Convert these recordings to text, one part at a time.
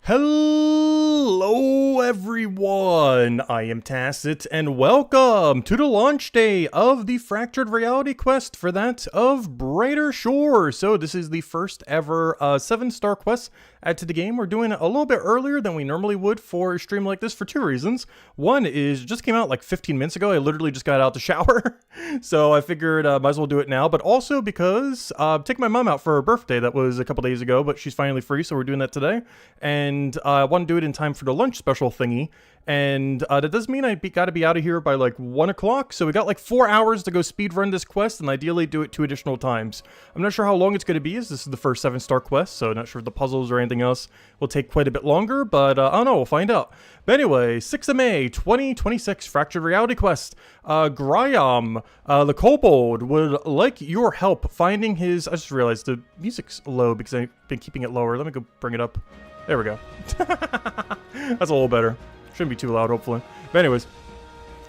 Hello everyone, I am Tacit, and welcome to the launch day of the Fractured Reality quest for that of Brighter Shore. So this is the first ever 7-star quest added to the game. We're doing it a little bit earlier than we normally would for a stream like this for two reasons. One is, it just came out like 15 minutes ago. I literally just got out the shower, so I figured might as well do it now. But also because I'm taking my mom out for her birthday. That was a couple days ago, but she's finally free, so we're doing that today. And I want to do it in time for the lunch special thingy. And that does mean I got to be out of here by like 1 o'clock. So we got like 4 hours to go speed run this quest and ideally do it 2 additional times. I'm not sure how long it's going to be, as this is the first 7-star quest. So not sure if the puzzles or anything else will take quite a bit longer. But I don't know, we'll find out. But anyway, 6th of May, 2026 Fractured Reality quest. Graham, the kobold, would like your help finding his... I just realized the music's low because I've been keeping it lower. Let me go bring it up. There we go. That's a little better. Shouldn't be too loud, hopefully. But anyways,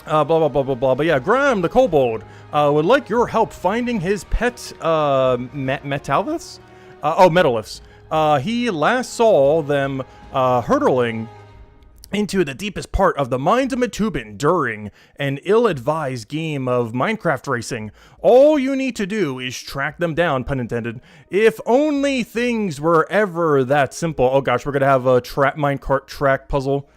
blah, blah, blah, blah, blah. But yeah, Graham, the kobold, would like your help finding his pet, Metaliths? Metaliths. He last saw them, hurtling into the deepest part of the mines of Matubin during an ill-advised game of Minecraft racing. All you need to do is track them down, pun intended. If only things were ever that simple. Oh gosh, we're gonna have a minecart track puzzle.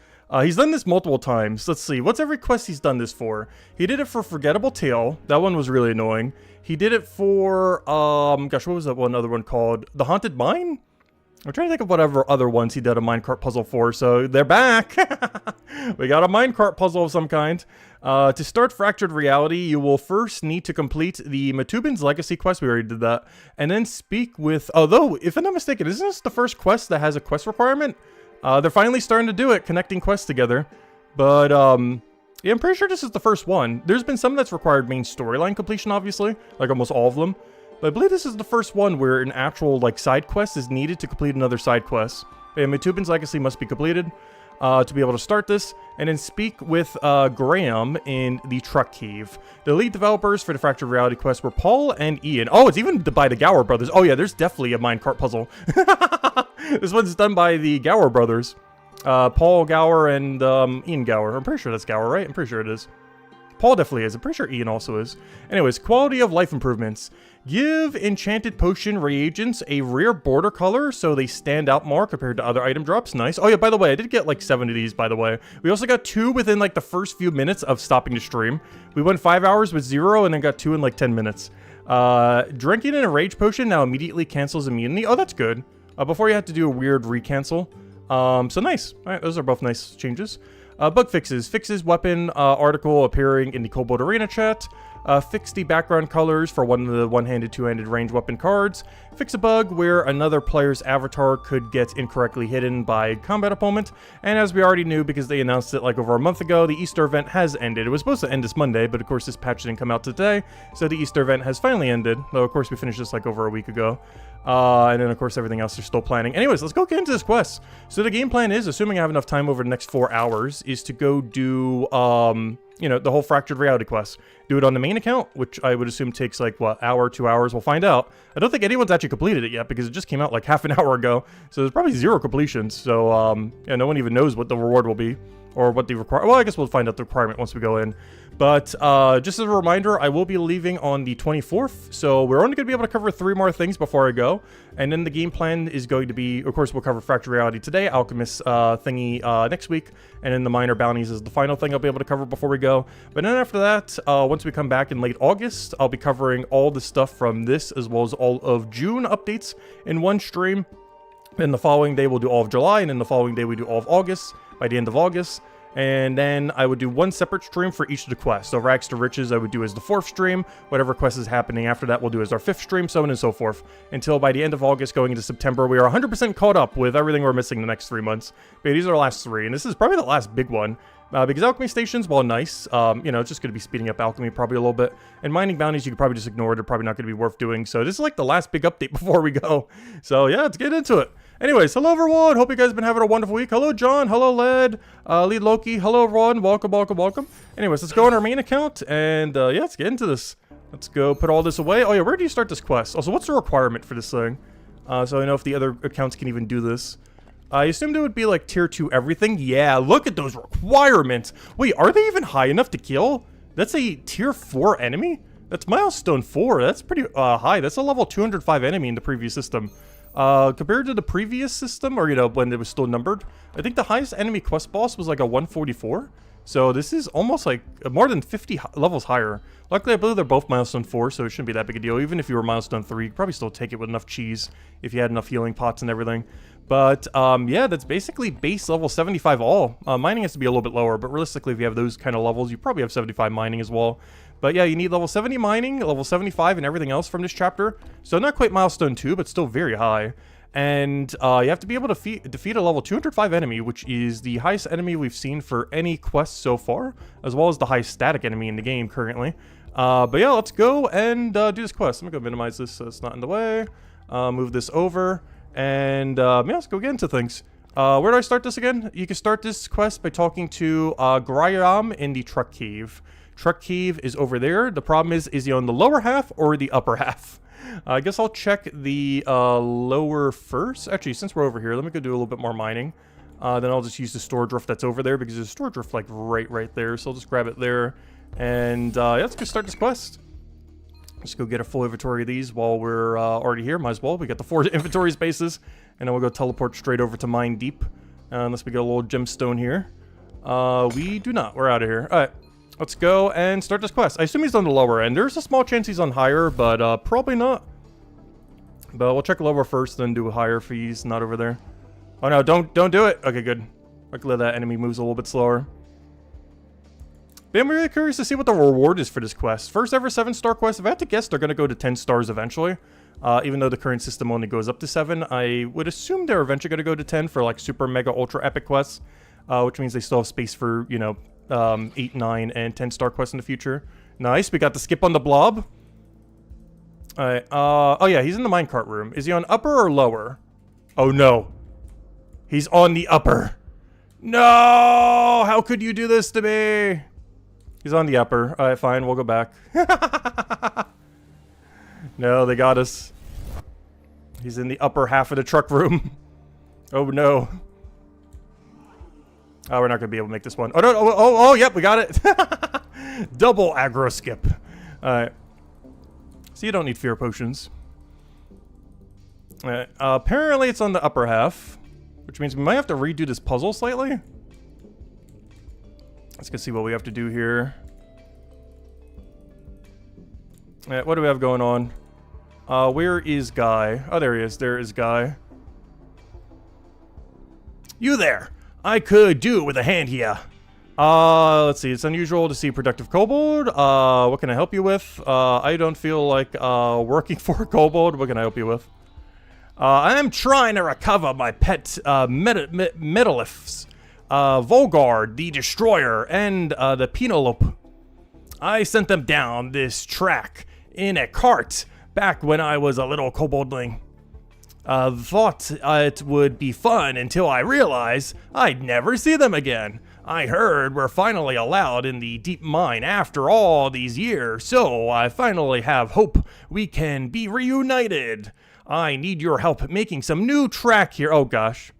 He's done this multiple times. Let's see, what's every quest he's done this for? He did it for Forgettable Tale. That one was really annoying. He did it for, gosh, what was that other one called? The Haunted Mine? I'm trying to think of whatever other ones he did a minecart puzzle for, so they're back! We got a minecart puzzle of some kind. To start Fractured Reality, you will first need to complete the Matubin's Legacy quest. We already did that. And then speak with... Although, if I'm not mistaken, isn't this the first quest that has a quest requirement? They're finally starting to do it, connecting quests together. But, yeah, I'm pretty sure this is the first one. There's been some that's required main storyline completion, obviously. Like almost all of them. But I believe this is the first one where an actual, like, side quest is needed to complete another side quest. And Matubin's Legacy must be completed to be able to start this. And then speak with Graham in the Truck Cave. The lead developers for the Fractured Reality quest were Paul and Ian. Oh, it's even by the Gower brothers. Oh yeah, there's definitely a minecart puzzle. This one's done by the Gower brothers. Paul Gower and Ian Gower. I'm pretty sure that's Gower, right? I'm pretty sure it is. Paul definitely is. I'm pretty sure Ian also is. Anyways, quality of life improvements. Give enchanted potion reagents a rare border color so they stand out more compared to other item drops. Nice. Oh yeah, by the way, I did get like 7 of these, by the way. We also got 2 within like the first few minutes of stopping the stream. We went 5 hours with 0 and then got 2 in like 10 minutes. Drinking in a rage potion now immediately cancels immunity. Oh, that's good. Before you had to do a weird recancel. So nice. All right, those are both nice changes. Bug fixes. Fixes weapon article appearing in the Kobold Arena chat. Fix the background colors for one of the one-handed, two-handed ranged weapon cards. Fix a bug where another player's avatar could get incorrectly hidden by a combat opponent. And as we already knew, because they announced it like over a month ago, the Easter event has ended. It was supposed to end this Monday, but of course this patch didn't come out today. So the Easter event has finally ended. Though of course we finished this like over a week ago. And then of course everything else they're still planning. Anyways, let's go get into this quest. So the game plan is, assuming I have enough time over the next 4 hours, is to go do, you know, the whole Fractured Reality quest. Do it on the main account, which I would assume takes like, what, hour, 2 hours? We'll find out. I don't think anyone's actually completed it yet because it just came out like half an hour ago. So there's probably 0 completions. So, yeah, no one even knows what the reward will be or what the well, I guess we'll find out the requirement once we go in. But just as a reminder, I will be leaving on the 24th, so we're only going to be able to cover 3 more things before I go. And then the game plan is going to be, of course, we'll cover Fractured Reality today, Alchemist thingy next week, and then the minor bounties is the final thing I'll be able to cover before we go. But then after that, once we come back in late August, I'll be covering all the stuff from this as well as all of June updates in one stream. Then the following day we'll do all of July, and then the following day we do all of August by the end of August. And then I would do one separate stream for each of the quests. So Rags to Riches I would do as the 4th stream. Whatever quest is happening after that we'll do as our 5th stream, so on and so forth. Until by the end of August going into September, we are 100% caught up with everything we're missing the next 3 months. But these are the last 3, and this is probably the last big one. Because Alchemy Stations, while nice, you know, it's just going to be speeding up Alchemy probably a little bit. And mining bounties, you could probably just ignore. They're probably not going to be worth doing. So this is like the last big update before we go. So yeah, let's get into it. Anyways, hello everyone. Hope you guys have been having a wonderful week. Hello John. Hello Led. Lead Loki. Hello everyone. Welcome, welcome, welcome. Anyways, let's go on our main account. And yeah, let's get into this. Let's go put all this away. Oh yeah, where do you start this quest? Also, what's the requirement for this thing? So I know if the other accounts can even do this. I assumed it would be like tier 2 everything. Yeah, look at those requirements. Wait, are they even high enough to kill? That's a tier 4 enemy? That's milestone 4. That's pretty high. That's a level 205 enemy in the previous system. Compared to the previous system, or, you know, when it was still numbered, I think the highest enemy quest boss was like a 144. So this is almost like more than 50 levels higher. Luckily, I believe they're both milestone 4, so it shouldn't be that big a deal. Even if you were milestone 3, you'd probably still take it with enough cheese if you had enough healing pots and everything. But, yeah, that's basically base level 75 all. Mining has to be a little bit lower, but realistically, if you have those kind of levels, you probably have 75 mining as well. But yeah, you need level 70 mining, level 75, and everything else from this chapter. So not quite milestone 2, but still very high. And you have to be able to defeat a level 205 enemy, which is the highest enemy we've seen for any quest so far, as well as the highest static enemy in the game currently. But yeah, let's go and do this quest. I'm gonna go minimize this so it's not in the way. Move this over, and yeah, let's go get into things. Where do I start this again? You can start this quest by talking to Graham in the truck cave. Truck cave is over there. The problem is he on the lower half or the upper half? I guess I'll check the lower first. Actually, since we're over here, let me go do a little bit more mining. Then I'll just use the store drift that's over there because there's a store drift like right there. So I'll just grab it there. And yeah, let's go start this quest. Let's go get a full inventory of these while we're already here. Might as well. We got the 4 inventory spaces. And then we'll go teleport straight over to Mine Deep. Unless we get a little gemstone here. We do not. We're out of here. All right. Let's go and start this quest. I assume he's on the lower end. There's a small chance he's on higher, but probably not. But we'll check lower first, then do higher if he's not over there. Oh no, don't do it. Okay, good. Luckily that enemy moves a little bit slower. But I'm really curious to see what the reward is for this quest. First ever 7-star quest. If I had to guess, they're going to go to 10 stars eventually. Even though the current system only goes up to 7, I would assume they're eventually going to go to 10 for like super mega ultra epic quests. Which means they still have space for, you know, 8, 9, and 10-star quests in the future. Nice, we got the skip on the blob. Alright, oh yeah, he's in the minecart room. Is he on upper or lower? Oh no. He's on the upper. No! How could you do this to me? He's on the upper. Alright, fine, we'll go back. No, they got us. He's in the upper half of the truck room. Oh no. Oh, we're not going to be able to make this one. Oh, no. Oh, yep, we got it. Double aggro skip. Alright. So you don't need fear potions. Alright. Apparently it's on the upper half. Which means we might have to redo this puzzle slightly. Let's go see what we have to do here. Alright, what do we have going on? Where is Guy? Oh, there he is. There is Guy. You there! I could do with a hand here. Let's see. It's unusual to see productive kobold. What can I help you with? I don't feel like working for a kobold. What can I help you with? I am trying to recover my pet metaliths. Volgard, the Destroyer, and the Penelope. I sent them down this track in a cart back when I was a little koboldling. Thought it would be fun until I realized I'd never see them again. I heard we're finally allowed in the deep mine after all these years, so I finally have hope we can be reunited. I need your help making some new track here. Oh gosh.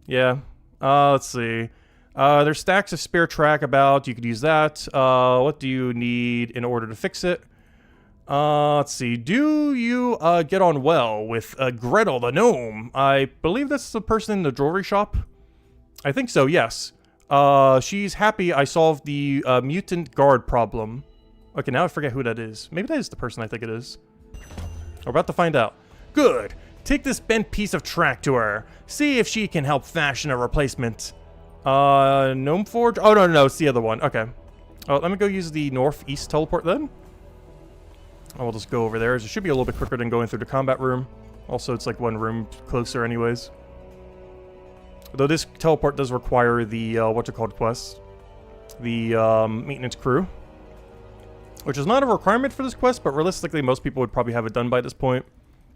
Yeah. Let's see. There's stacks of spare track about. You could use that. What do you need in order to fix it? Let's see. Do you get on well with Gretel the gnome? I believe that's the person in the jewelry shop. I think so, yes. She's happy I solved the mutant guard problem. Okay, now I forget who that is. Maybe that is the person I think it is. We're about to find out. Good. Take this bent piece of track to her. See if she can help fashion a replacement. Gnome Forge? Oh, no, it's the other one. Okay. Oh, let me go use the northeast teleport then. I'll just go over there. It should be a little bit quicker than going through the combat room. Also, it's like one room closer anyways. Though this teleport does require the, what's-it-called quest. The, maintenance crew. Which is not a requirement for this quest, but realistically, most people would probably have it done by this point.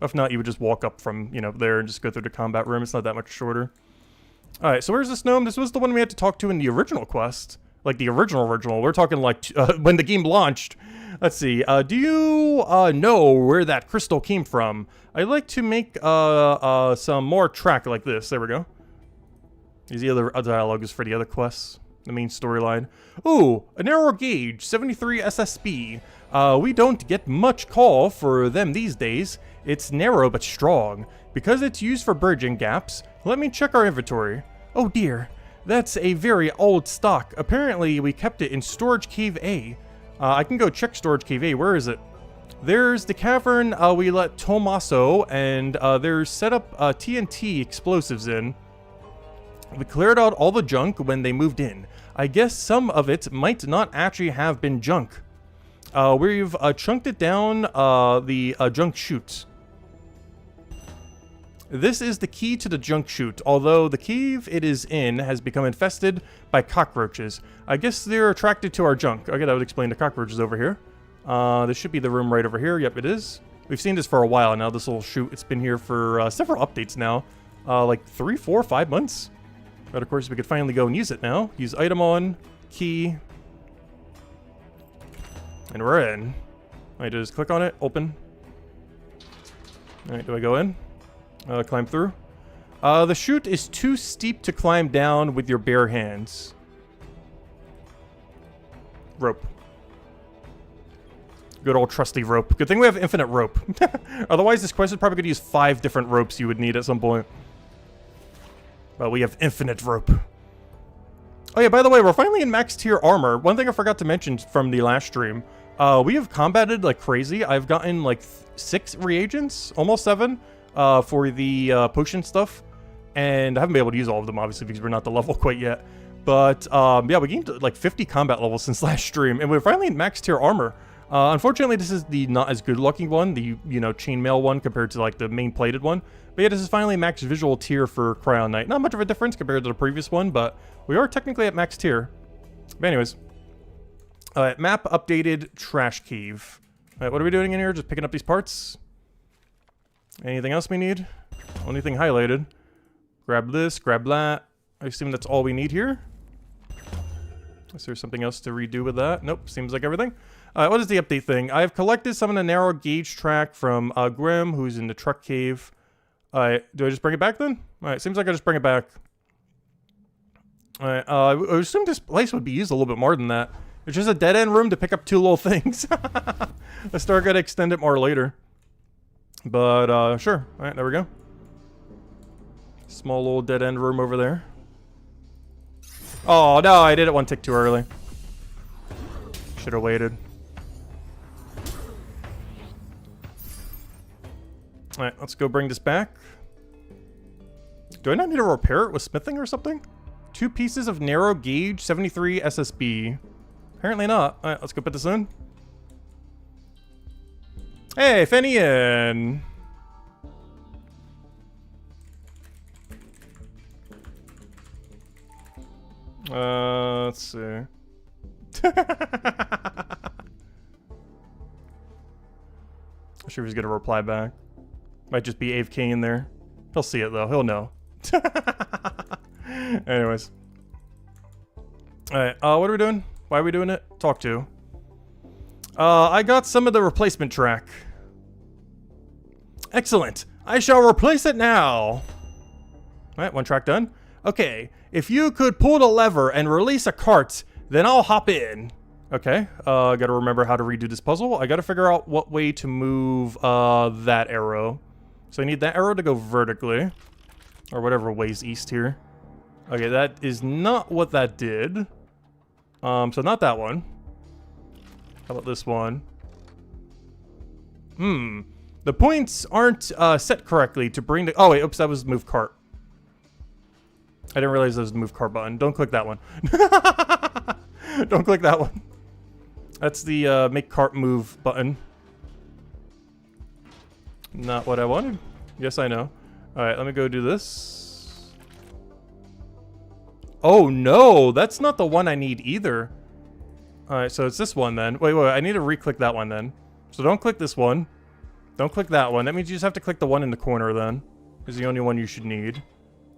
If not, you would just walk up from, you know, there and just go through the combat room. It's not that much shorter. Alright, so where's this gnome? This was the one we had to talk to in the original quest. Like, the original. We're talking, like, when the game launched. Let's see. Do you know where that crystal came from? I'd like to make some more track like this. There we go. These other dialogues for the other quests. The main storyline. Ooh, a narrow gauge, 73 SSB. We don't get much call for them these days. It's narrow but strong. Because it's used for bridging gaps, let me check our inventory. Oh dear, that's a very old stock. Apparently we kept it in Storage Cave A. I can go check Storage Cave A. Where is it? There's the cavern we let Tomaso, and there's set up TNT explosives in. We cleared out all the junk when they moved in. I guess some of it might not actually have been junk. We've chunked it down the junk chute. This is the key to the junk chute, although the cave it is in has become infested by cockroaches. I guess they're attracted to our junk. Okay, that would explain the cockroaches over here. This should be the room right over here. Yep, it is. We've seen this for a while now, this little chute. It's been here for several updates now. Like 3, 4, 5 months. But of course, we could finally go and use it now. Use item on, key. And we're in. I just click on it, open. Alright, do I go in? Climb through. The chute is too steep to climb down with your bare hands. Rope. Good old trusty rope. Good thing we have infinite rope. Otherwise, this quest is probably going to use 5 different ropes you would need at some point. But we have infinite rope. Oh yeah, by the way, we're finally in max tier armor. One thing I forgot to mention from the last stream. We have combated like crazy. I've gotten like 6 reagents, almost 7, for the potion stuff. And I haven't been able to use all of them, obviously, because we're not the level quite yet. But yeah, we gained like 50 combat levels since last stream. And we're finally in max tier armor. Unfortunately, this is the not as good looking one, the, you know, chainmail one compared to like the main plated one. But yeah, this is finally max visual tier for Cryo Knight. Not much of a difference compared to the previous one, but we are technically at max tier. But anyways, map updated, trash cave. Alright, what are we doing in here? Just picking up these parts? Anything else we need? Only thing highlighted. Grab this, grab that. I assume that's all we need here. Is there something else to redo with that? Nope, seems like everything. What is the update thing? I have collected some of the narrow gauge track from Grim, who's in the truck cave. Alright, do I just bring it back then? Alright, seems like I just bring it back. Alright, I assume this place would be used a little bit more than that. It's just a dead-end room to pick up 2 little things. I still gotta extend it more later. But, sure. Alright, there we go. Small little dead-end room over there. Oh, no, I did it 1 tick too early. Should have waited. Alright, let's go bring this back. Do I not need to repair it with smithing or something? 2 pieces of narrow gauge 73 SSB. Apparently not. Alright, let's go put this in. Hey, Fenian! Let's see. I'm sure he's gonna reply back. Might just be AFK in there. He'll see it though, he'll know. Anyways. Alright, what are we doing? Why are we doing it? Talk to. I got some of the replacement track. Excellent! I shall replace it now! Alright, 1 track done. Okay, if you could pull the lever and release a cart, then I'll hop in. Okay, gotta remember how to redo this puzzle. I gotta figure out what way to move that arrow. So I need that arrow to go vertically. Or whatever way's east here. Okay, that is not what that did. So not that one. How about this one? The points aren't set correctly to bring the... Oh wait, oops, that was move cart. I didn't realize that was the move cart button. Don't click that one. Don't click that one. That's the make cart move button. Not what I wanted. Yes, I know. Alright, let me go do this. Oh no, that's not the one I need either. Alright, so it's this one then. Wait, I need to re-click that one then. So don't click this one. Don't click that one. That means you just have to click the one in the corner then. Is the only one you should need.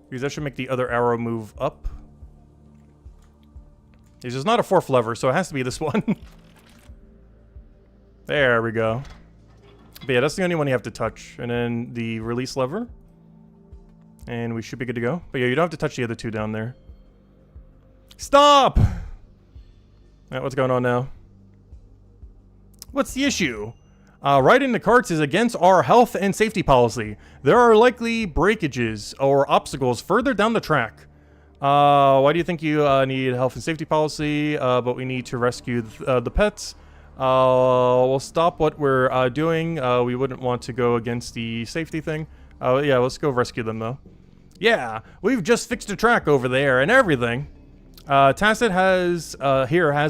Because that should make the other arrow move up. This is not a 4th lever, so it has to be this one. There we go. But yeah, that's the only one you have to touch. And then the release lever. And we should be good to go. But yeah, you don't have to touch the other two down there. Stop! Alright, what's going on now? What's the issue? Riding the carts is against our health and safety policy. There are likely breakages or obstacles further down the track. Why do you think you need health and safety policy, but we need to rescue the pets? We'll stop what we're doing. We wouldn't want to go against the safety thing. Yeah, let's go rescue them, though. Yeah, we've just fixed the track over there and everything. Tacit has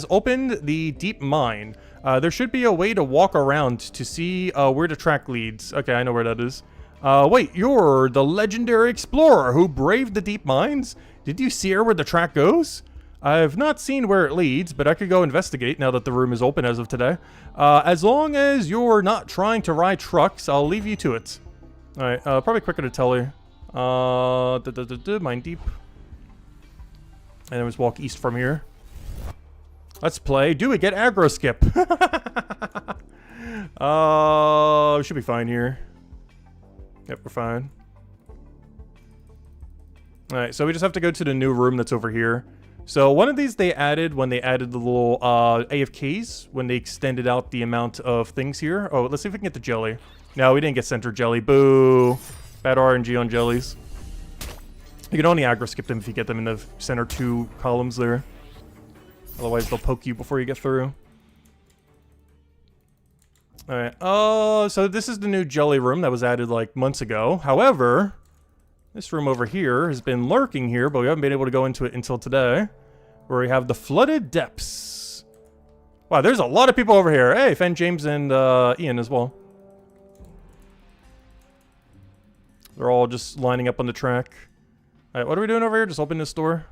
opened the deep mine. There should be a way to walk around to see where the track leads. Okay, I know where that is. Wait, you're the legendary explorer who braved the deep mines? Did you see where the track goes? I've not seen where it leads, but I could go investigate now that the room is open as of today. As long as you're not trying to ride trucks, I'll leave you to it. Alright, probably quicker to tell you. Mine deep. And then just walk east from here. Let's play. Do we get aggro skip? We should be fine here. Yep, we're fine. Alright, so we just have to go to the new room that's over here. So one of these they added when they added the little AFKs, when they extended out the amount of things here. Oh, let's see if we can get the jelly. No, we didn't get center jelly. Boo. Bad RNG on jellies. You can only aggro skip them if you get them in the center 2 columns there. Otherwise, they'll poke you before you get through. Alright. So this is the new jelly room that was added like months ago. However, this room over here has been lurking here, but we haven't been able to go into it until today. Where we have the flooded depths. Wow, there's a lot of people over here. Hey, Fen, James, and Ian as well. They're all just lining up on the track. Alright, what are we doing over here? Just open this door.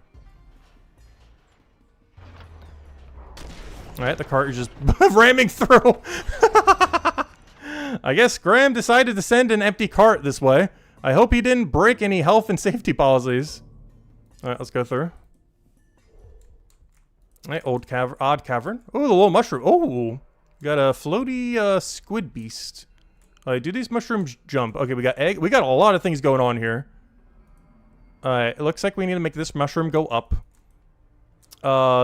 Alright, the cart is just ramming through. I guess Graham decided to send an empty cart this way. I hope he didn't break any health and safety policies. Alright, let's go through. Alright, odd cavern. Oh, the little mushroom. Oh, got a floaty squid beast. Alright, do these mushrooms jump? Okay, we got egg. We got a lot of things going on here. Alright, it looks like we need to make this mushroom go up.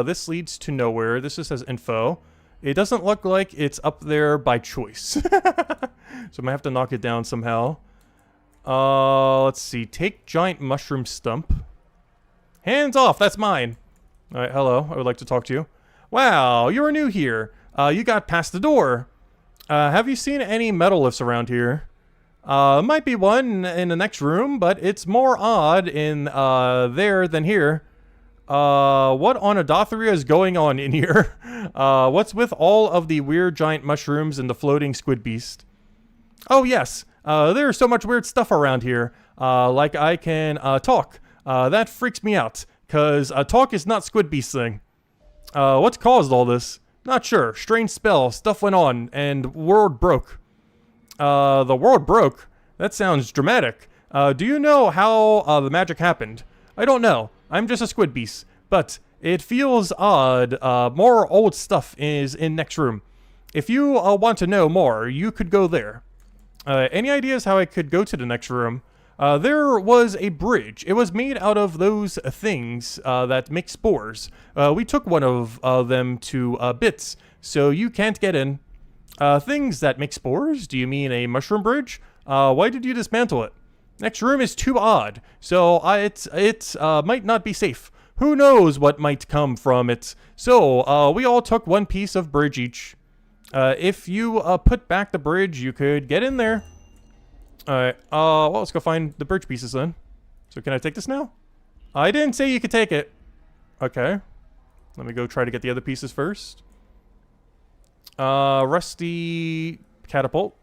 This leads to nowhere. This just says info. It doesn't look like it's up there by choice. So I might have to knock it down somehow. Let's see. Take giant mushroom stump. Hands off, that's mine. Alright, hello. I would like to talk to you. Wow, you're new here. You got past the door. Have you seen any metal lifts around here? Might be one in the next room, but it's more odd in there than here. What on Adotheria is going on in here? What's with all of the weird giant mushrooms and the floating squid beast? Oh yes, there's so much weird stuff around here. Like I can talk. That freaks me out, cause talk is not squid beast thing. What's caused all this? Not sure. Strange spell, stuff went on, and world broke. The world broke? That sounds dramatic. Do you know how the magic happened? I don't know. I'm just a squid beast, but it feels odd. More old stuff is in next room. If you want to know more, you could go there. Any ideas how I could go to the next room? There was a bridge. It was made out of those things that make spores. We took one of them to Bits, so you can't get in. Things that make spores? Do you mean a mushroom bridge? Why did you dismantle it? Next room is too odd, so it might not be safe. Who knows what might come from it? So, we all took one piece of bridge each. If you put back the bridge, you could get in there. Alright, well, let's go find the bridge pieces then. So can I take this now? I didn't say you could take it. Okay. Let me go try to get the other pieces first. Rusty catapult.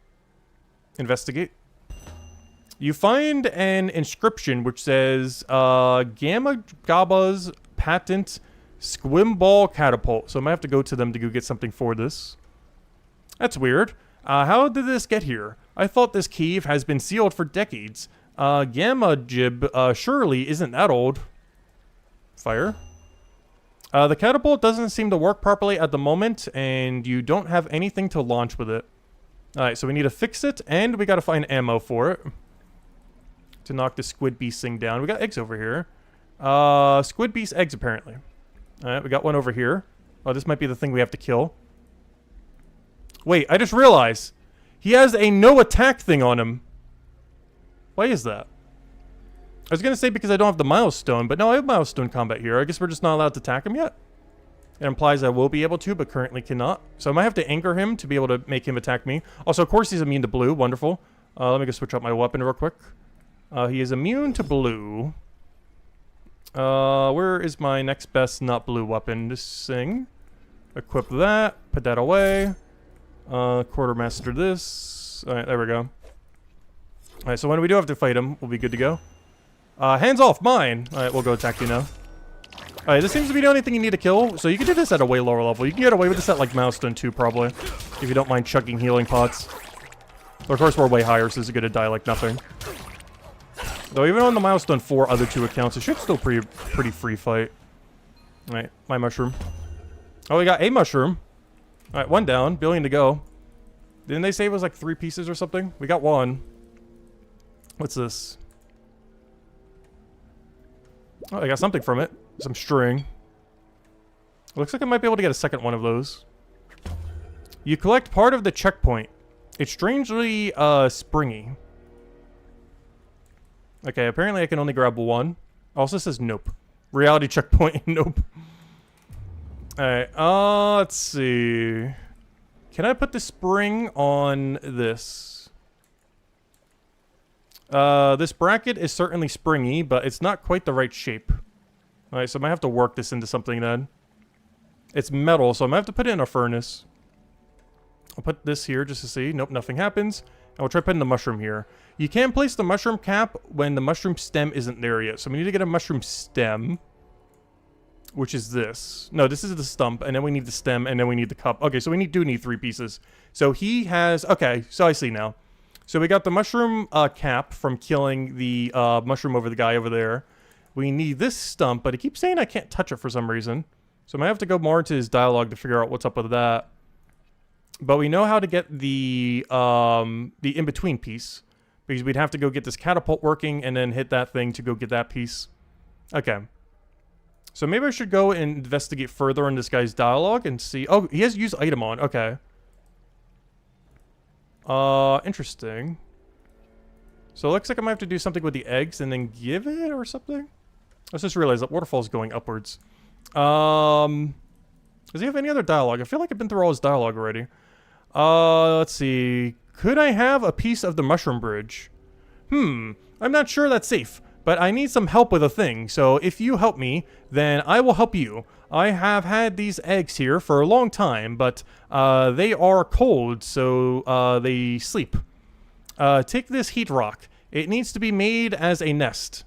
Investigate. You find an inscription which says, Gamma Gaba's patent squimball catapult. So I might have to go to them to go get something for this. That's weird. How did this get here? I thought this cave has been sealed for decades. Gamma Jib surely isn't that old. Fire. The catapult doesn't seem to work properly at the moment, and you don't have anything to launch with it. Alright, so we need to fix it, and we gotta find ammo for it. to knock the squid beast thing down. We got eggs over here. Squid beast eggs, apparently. Alright, we got one over here. Oh, this might be the thing we have to kill. Wait, I just realized. He has a no attack thing on him. Why is that? I was gonna say because I don't have the milestone, but no, I have milestone combat here. I guess we're just not allowed to attack him yet. It implies I will be able to, but currently cannot. So I might have to anger him to be able to make him attack me. Also, of course, he's immune to blue. Wonderful. Let me go switch up my weapon real quick. He is immune to blue. Where is my next best not blue weapon? This thing. Equip that. Put that away. Quartermaster this. Alright, there we go. Alright, so when we do have to fight him, we'll be good to go. Hands off, mine! Alright, we'll go attack you now. Alright, this seems to be the only thing you need to kill, so you can do this at a way lower level. You can get away with this at, like, Milestone 2, probably. If you don't mind chugging healing pots. But of course, we're way higher, so this is gonna die like nothing. Though even on the Milestone 4 other 2 accounts, it should still pretty free fight. Alright, my mushroom. Oh, we got a mushroom. Alright, one down, billion to go. Didn't they say it was like 3 pieces or something? We got one. What's this? Oh, I got something from it. Some string. Looks like I might be able to get a second one of those. You collect part of the checkpoint. It's strangely, springy. Okay, apparently I can only grab one. Also says nope. Reality checkpoint, nope. Alright, let's see. Can I put the spring on this? This bracket is certainly springy, but it's not quite the right shape. Alright, so I might have to work this into something then. It's metal, so I might have to put it in a furnace. I'll put this here just to see. Nope, nothing happens. And we'll try putting the mushroom here. You can't place the mushroom cap when the mushroom stem isn't there yet. So we need to get a mushroom stem. Which is this. No, this is the stump, and then we need the stem, and then we need the cup. Okay, so we do need 3 pieces. So he has... Okay, so I see now. So we got the mushroom cap from killing the mushroom over the guy over there. We need this stump, but it keeps saying I can't touch it for some reason. So I might have to go more into his dialogue to figure out what's up with that. But we know how to get the in-between piece. Because we'd have to go get this catapult working and then hit that thing to go get that piece. Okay. So maybe I should go and investigate further in this guy's dialogue and see... Oh, he has used item on. Okay. Interesting. So it looks like I might have to do something with the eggs and then give it or something. Let's just realize that waterfall's going upwards. Does he have any other dialogue? I feel like I've been through all his dialogue already. Let's see. Could I have a piece of the mushroom bridge? I'm not sure that's safe. But I need some help with a thing, so if you help me, then I will help you. I have had these eggs here for a long time, but they are cold, so they sleep. Take this heat rock. It needs to be made as a nest.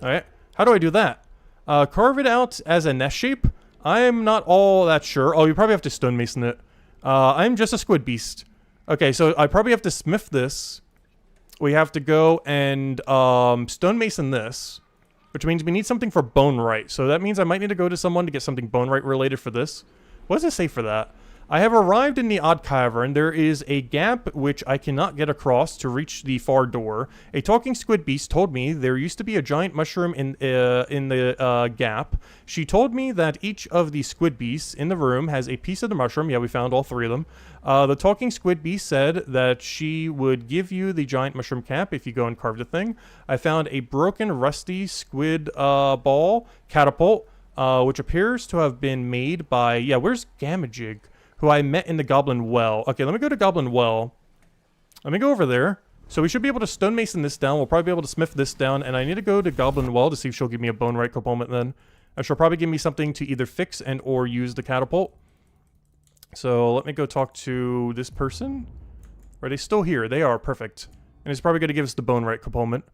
Alright, how do I do that? Carve it out as a nest shape? I'm not all that sure. Oh, you probably have to stonemason it. I'm just a squid beast. Okay, so I probably have to smith this. We have to go and stonemason this, which means we need something for Bonewright. So that means I might need to go to someone to get something Bonewright related for this. What does it say for that? I have arrived in the Odd Cavern. There is a gap which I cannot get across to reach the far door. A talking squid beast told me there used to be a giant mushroom in the gap. She told me that each of the squid beasts in the room has a piece of the mushroom. Yeah, we found all 3 of them. The talking squid beast said that she would give you the giant mushroom cap if you go and carve the thing. I found a broken, rusty squid ball catapult, which appears to have been made by... Yeah, where's Gamajig? Who I met in the Goblin Well. Okay, let me go to Goblin Well. Let me go over there. So we should be able to stonemason this down. We'll probably be able to smith this down. And I need to go to Goblin Well to see if she'll give me a Bonewright component then. And she'll probably give me something to either fix and or use the catapult. So let me go talk to this person. Are they still here? They are. Perfect. And he's probably going to give us the Bonewright component.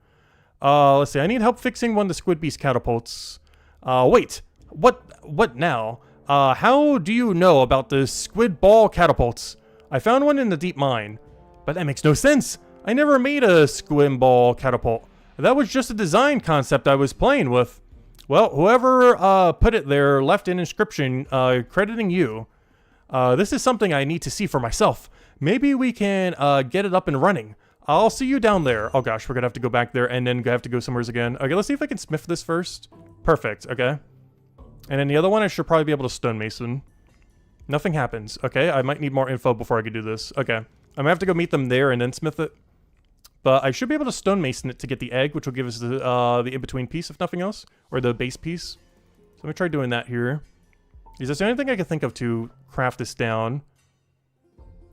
Let's see. I need help fixing one of the Squid Beast catapults. Wait. What now? How do you know about the squid ball catapults? I found one in the deep mine. But that makes no sense. I never made a squid ball catapult. That was just a design concept I was playing with. Well, whoever put it there left an inscription crediting you. This is something I need to see for myself. Maybe we can get it up and running. I'll see you down there. Oh gosh, we're gonna have to go back there and then have to go somewhere again. Okay, let's see if I can smith this first. Perfect, okay. And then the other one, I should probably be able to stonemason. Nothing happens. Okay, I might need more info before I can do this. Okay, I'm gonna have to go meet them there and then smith it. But I should be able to stonemason it to get the egg, which will give us the in-between piece, if nothing else. Or the base piece. So let me try doing that here. Is this the only thing I can think of to craft this down?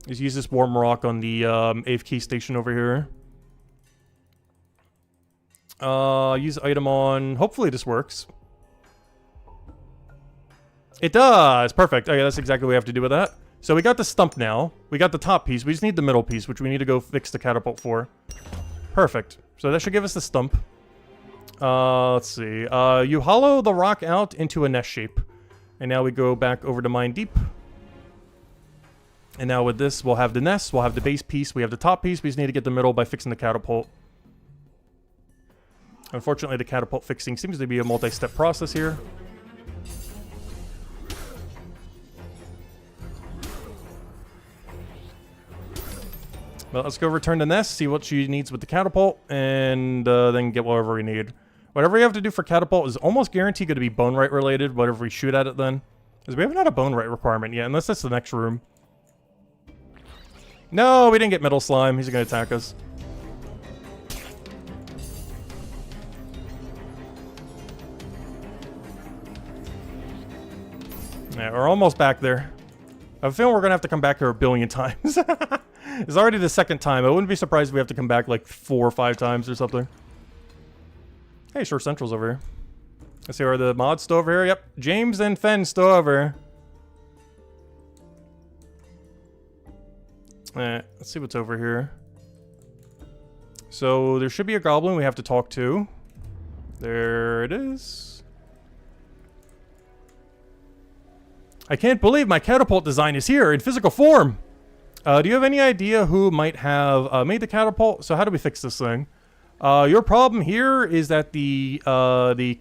Is use this warm rock on the AFK station over here. Use item on... Hopefully this works. It does! Perfect. Okay, that's exactly what we have to do with that. So we got the stump now. We got the top piece. We just need the middle piece, which we need to go fix the catapult for. Perfect. So that should give us the stump. Let's see. You hollow the rock out into a nest shape. And now we go back over to Mine Deep. And now with this, we'll have the nest, we'll have the base piece, we have the top piece. We just need to get the middle by fixing the catapult. Unfortunately, the catapult fixing seems to be a multi-step process here. Well, let's go return the nest, see what she needs with the catapult, and then get whatever we need. Whatever we have to do for catapult is almost guaranteed going to be bone right related, whatever we shoot at it then. Because we haven't had a bone right requirement yet, unless that's the next room. No, we didn't get Metal Slime. He's going to attack us. Yeah, we're almost back there. I have a feeling we're going to have to come back here a billion times. It's already the second time. I wouldn't be surprised if we have to come back like 4 or 5 times or something. Hey, Shore Central's over here. Let's see, are the mods still over here? Yep. James and Fen still over here. Let's see what's over here. So there should be a goblin we have to talk to. There it is. I can't believe my catapult design is here in physical form. Do you have any idea who might have made the catapult? So how do we fix this thing? Your problem here is that the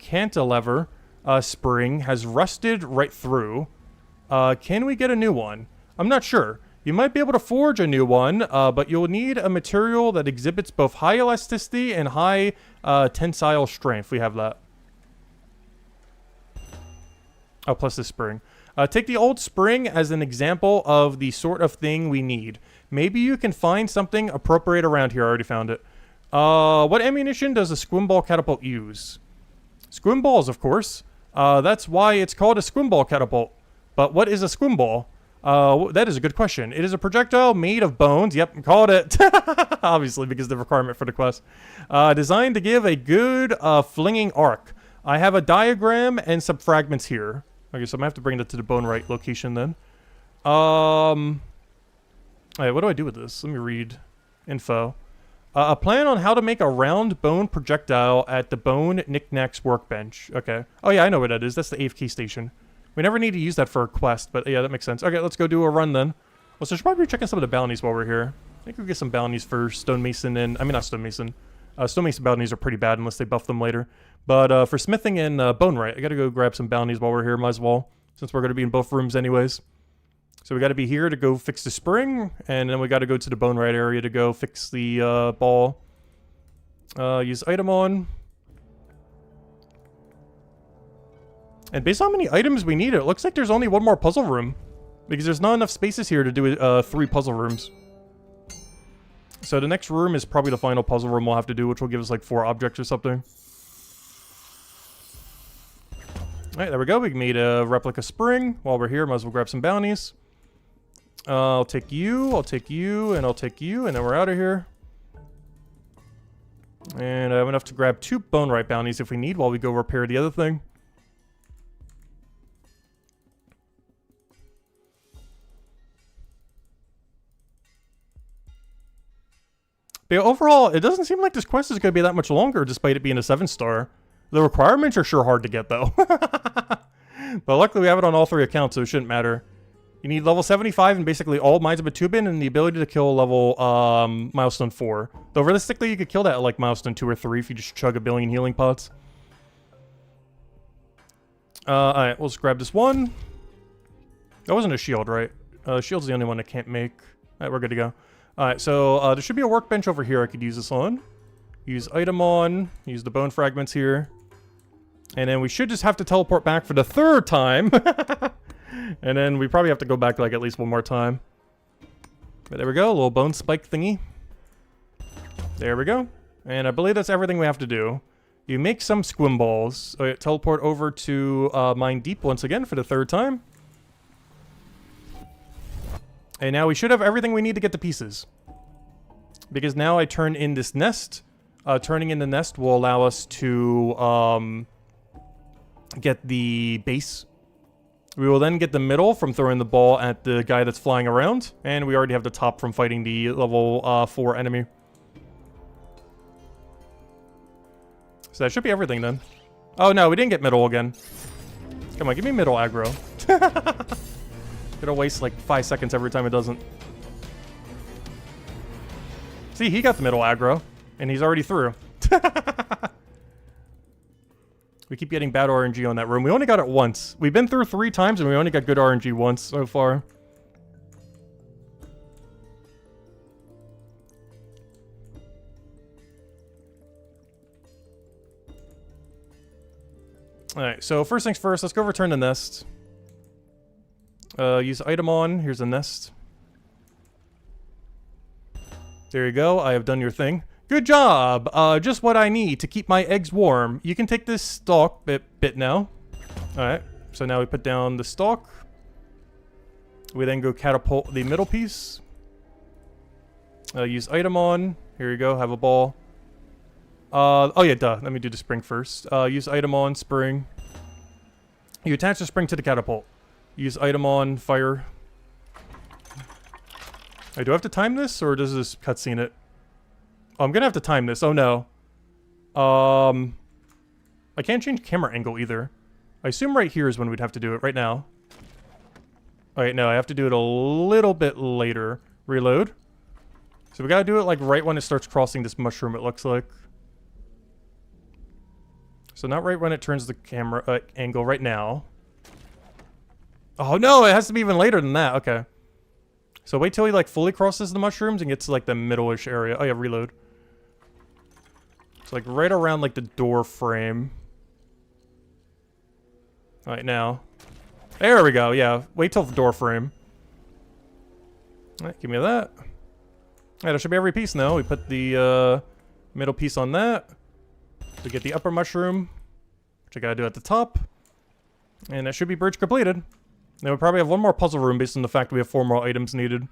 cantilever spring has rusted right through. Can we get a new one? I'm not sure. You might be able to forge a new one, but you'll need a material that exhibits both high elasticity and high tensile strength. We have that. Oh, plus the spring. Take the old spring as an example of the sort of thing we need. Maybe you can find something appropriate around here. I already found it. What ammunition does a squimball catapult use? Squimballs, of course. That's why it's called a squimball catapult. But what is a squimball? That is a good question. It is a projectile made of bones. Yep, called it. Obviously, because the requirement for the quest. Designed to give a good flinging arc. I have a diagram and some fragments here. Okay, so I'm going to have to bring that to the bone right location then. Alright, what do I do with this? Let me read info. A plan on how to make a round bone projectile at the Bone Knickknacks workbench. Okay. Oh yeah, I know what that is. That's the AFK station. We never need to use that for a quest, but yeah, that makes sense. Okay, let's go do a run then. Well, so I should probably be checking some of the bounties while we're here. I think we'll get some bounties for Stonemason and... I mean, not Stonemason. Stonemason bounties are pretty bad unless they buff them later. But for smithing and bone right, I gotta go grab some bounties while we're here, might as well. Since we're gonna be in both rooms anyways. So we gotta be here to go fix the spring, and then we gotta go to the bone right area to go fix the ball. Use item on. And based on how many items we need, it looks like there's only one more puzzle room. Because there's not enough spaces here to do 3 puzzle rooms. So the next room is probably the final puzzle room we'll have to do, which will give us like 4 objects or something. Alright, there we go. We made a replica spring. While we're here, might as well grab some bounties. I'll take you, and I'll take you, and then we're out of here. And I have enough to grab 2 bone right bounties if we need while we go repair the other thing. But overall, it doesn't seem like this quest is going to be that much longer despite it being a 7-star. The requirements are sure hard to get, though. But luckily, we have it on all 3 accounts, so it shouldn't matter. You need level 75 in basically all Mines of Batubin and the ability to kill level milestone 4. Though realistically, you could kill that at like milestone 2 or 3 if you just chug a billion healing pots. Alright, we'll just grab this one. That wasn't a shield, right? Shield's the only one I can't make. Alright, we're good to go. Alright, so there should be a workbench over here I could use this on. Use item on, use the bone fragments here. And then we should just have to teleport back for the 3rd time. And then we probably have to go back like at least 1 more time. But there we go, a little bone spike thingy. There we go. And I believe that's everything we have to do. You make some squim balls. Teleport over to Mine Deep once again for the 3rd time. And now we should have everything we need to get the pieces. Because now I turn in this nest. Turning in the nest will allow us to get the base. We will then get the middle from throwing the ball at the guy that's flying around. And we already have the top from fighting the level 4 enemy. So that should be everything then. Oh no, we didn't get middle again. Come on, give me middle aggro. It'll waste like 5 seconds every time it doesn't. See, he got the middle aggro, and he's already through. We keep getting bad RNG on that room. We only got it once. We've been through 3 times, and we only got good RNG once so far. Alright, so first things first, let's go return the nest. Use item on. Here's a nest. There you go. I have done your thing. Good job! Just what I need to keep my eggs warm. You can take this stalk bit now. Alright, so now we put down the stalk. We then go catapult the middle piece. Use item on. Here you go, have a ball. Oh yeah, duh. Let me do the spring first. Use item on, spring. You attach the spring to the catapult. Use item on, fire. Wait, do I have to time this, or does this cutscene it? Oh, I'm gonna have to time this. Oh no. I can't change camera angle either. I assume right here is when we'd have to do it, right now. Alright, no, I have to do it a little bit later. Reload. So we gotta do it like right when it starts crossing this mushroom, it looks like. So not right when it turns the camera angle, right now. Oh no, it has to be even later than that. Okay. So wait till he like fully crosses the mushrooms and gets to like the middle-ish area. Oh yeah, reload. It's like right around like the door frame. Alright, now. There we go, yeah. Wait till the door frame. Alright, give me that. Alright, that should be every piece now. We put the middle piece on that. We get the upper mushroom, which I gotta do at the top. And that should be bridge completed. Now we probably have 1 more puzzle room based on the fact we have 4 more items needed.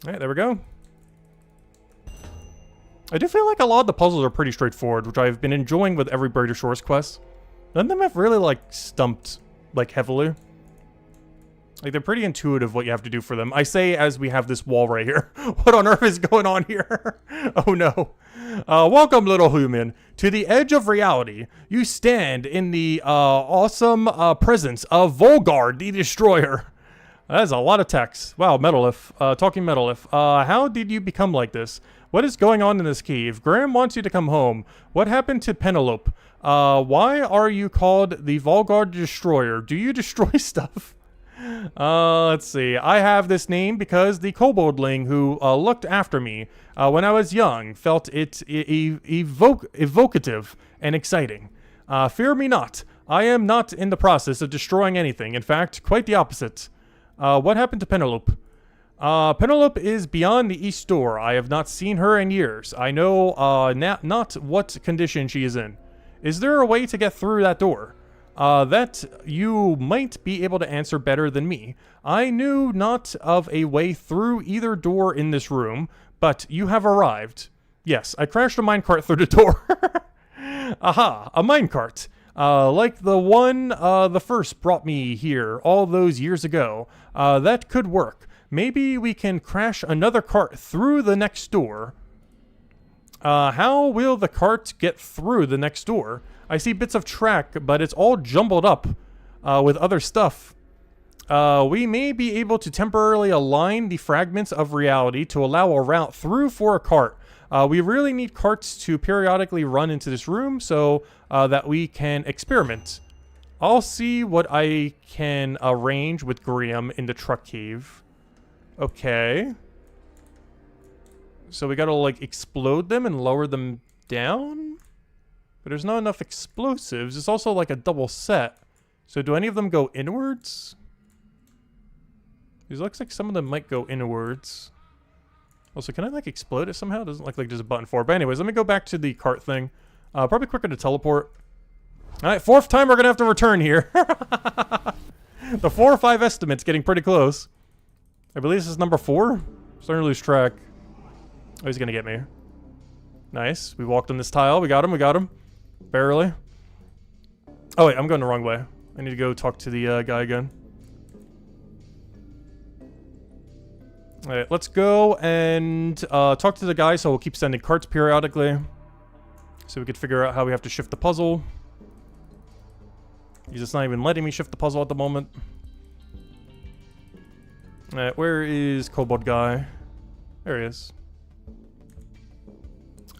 Alright, there we go. I do feel like a lot of the puzzles are pretty straightforward, which I've been enjoying with every Brighter Shores quest. None of them have really, like, stumped, like, heavily. Like, they're pretty intuitive what you have to do for them. I say as we have this wall right here. What on earth is going on here? Oh no. Welcome, little human, to the edge of reality. You stand in the awesome presence of Volgard, the Destroyer. That is a lot of text. Wow, Metalith. Talking Metalith. How did you become like this? What is going on in this cave? Graham wants you to come home. What happened to Penelope? Why are you called the Volgard Destroyer? Do you destroy stuff? Let's see. I have this name because the koboldling who looked after me when I was young felt it evocative and exciting. Fear me not. I am not in the process of destroying anything. In fact, quite the opposite. What happened to Penelope? Penelope is beyond the east door. I have not seen her in years. I know not what condition she is in. Is there a way to get through that door? That you might be able to answer better than me. I knew not of a way through either door in this room, but you have arrived. Yes, I crashed a minecart through the door. Aha, a minecart. Like the one the first brought me here all those years ago. That could work. Maybe we can crash another cart through the next door. How will the cart get through the next door? I see bits of track, but it's all jumbled up with other stuff. We may be able to temporarily align the fragments of reality to allow a route through for a cart. We really need carts to periodically run into this room so that we can experiment. I'll see what I can arrange with Graham in the truck cave. Okay. So we gotta, like, explode them and lower them down? But there's not enough explosives. It's also, like, a double set. So do any of them go inwards? It looks like some of them might go inwards. Also, can I, like, explode it somehow? Doesn't look like there's a button for it. But anyways, let me go back to the cart thing. Probably quicker to teleport. Alright, 4th time we're gonna have to return here. The 4 or 5 estimate's getting pretty close. I believe this is number 4. Starting to lose track. Oh, he's gonna get me. Nice. We walked on this tile. We got him. We got him. Barely. Oh, wait. I'm going the wrong way. I need to go talk to the guy again. Alright, let's go and talk to the guy, so we'll keep sending carts periodically. So we could figure out how we have to shift the puzzle. He's just not even letting me shift the puzzle at the moment. Alright, where is Kobold Guy? There he is.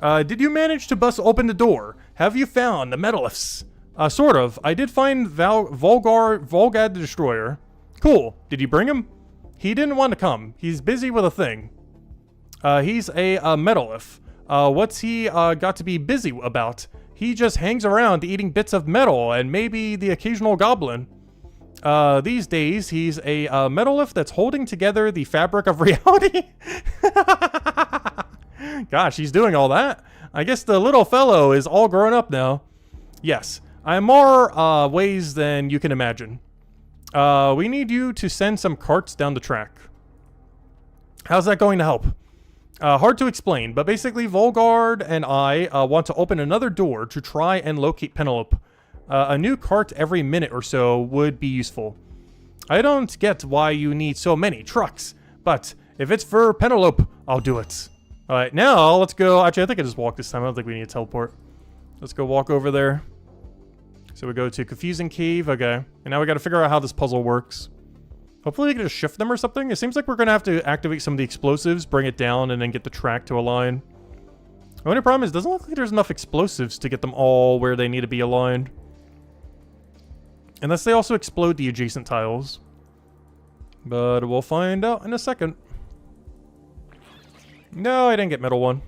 Did you manage to bust open the door? Have you found the Metaliths? Sort of. I did find Volgad the Destroyer. Cool. Did you bring him? He didn't want to come. He's busy with a thing. He's a Metalith. What's he got to be busy about? He just hangs around eating bits of metal and maybe the occasional goblin. These days, he's a Metalith that's holding together the fabric of reality. Gosh, he's doing all that. I guess the little fellow is all grown up now. Yes, I'm more ways than you can imagine. We need you to send some carts down the track. How's that going to help? Hard to explain, but basically Volgard and I want to open another door to try and locate Penelope. A new cart every minute or so would be useful. I don't get why you need so many trucks, but if it's for Penelope, I'll do it. Alright, now let's go. Actually, I think I just walked this time. I don't think we need to teleport. Let's go walk over there. So we go to Confusing Cave. Okay. And now we got to figure out how this puzzle works. Hopefully we can just shift them or something. It seems like we're going to have to activate some of the explosives, bring it down, and then get the track to align. The only problem is it doesn't look like there's enough explosives to get them all where they need to be aligned. Unless they also explode the adjacent tiles. But we'll find out in a second. No, I didn't get metal one.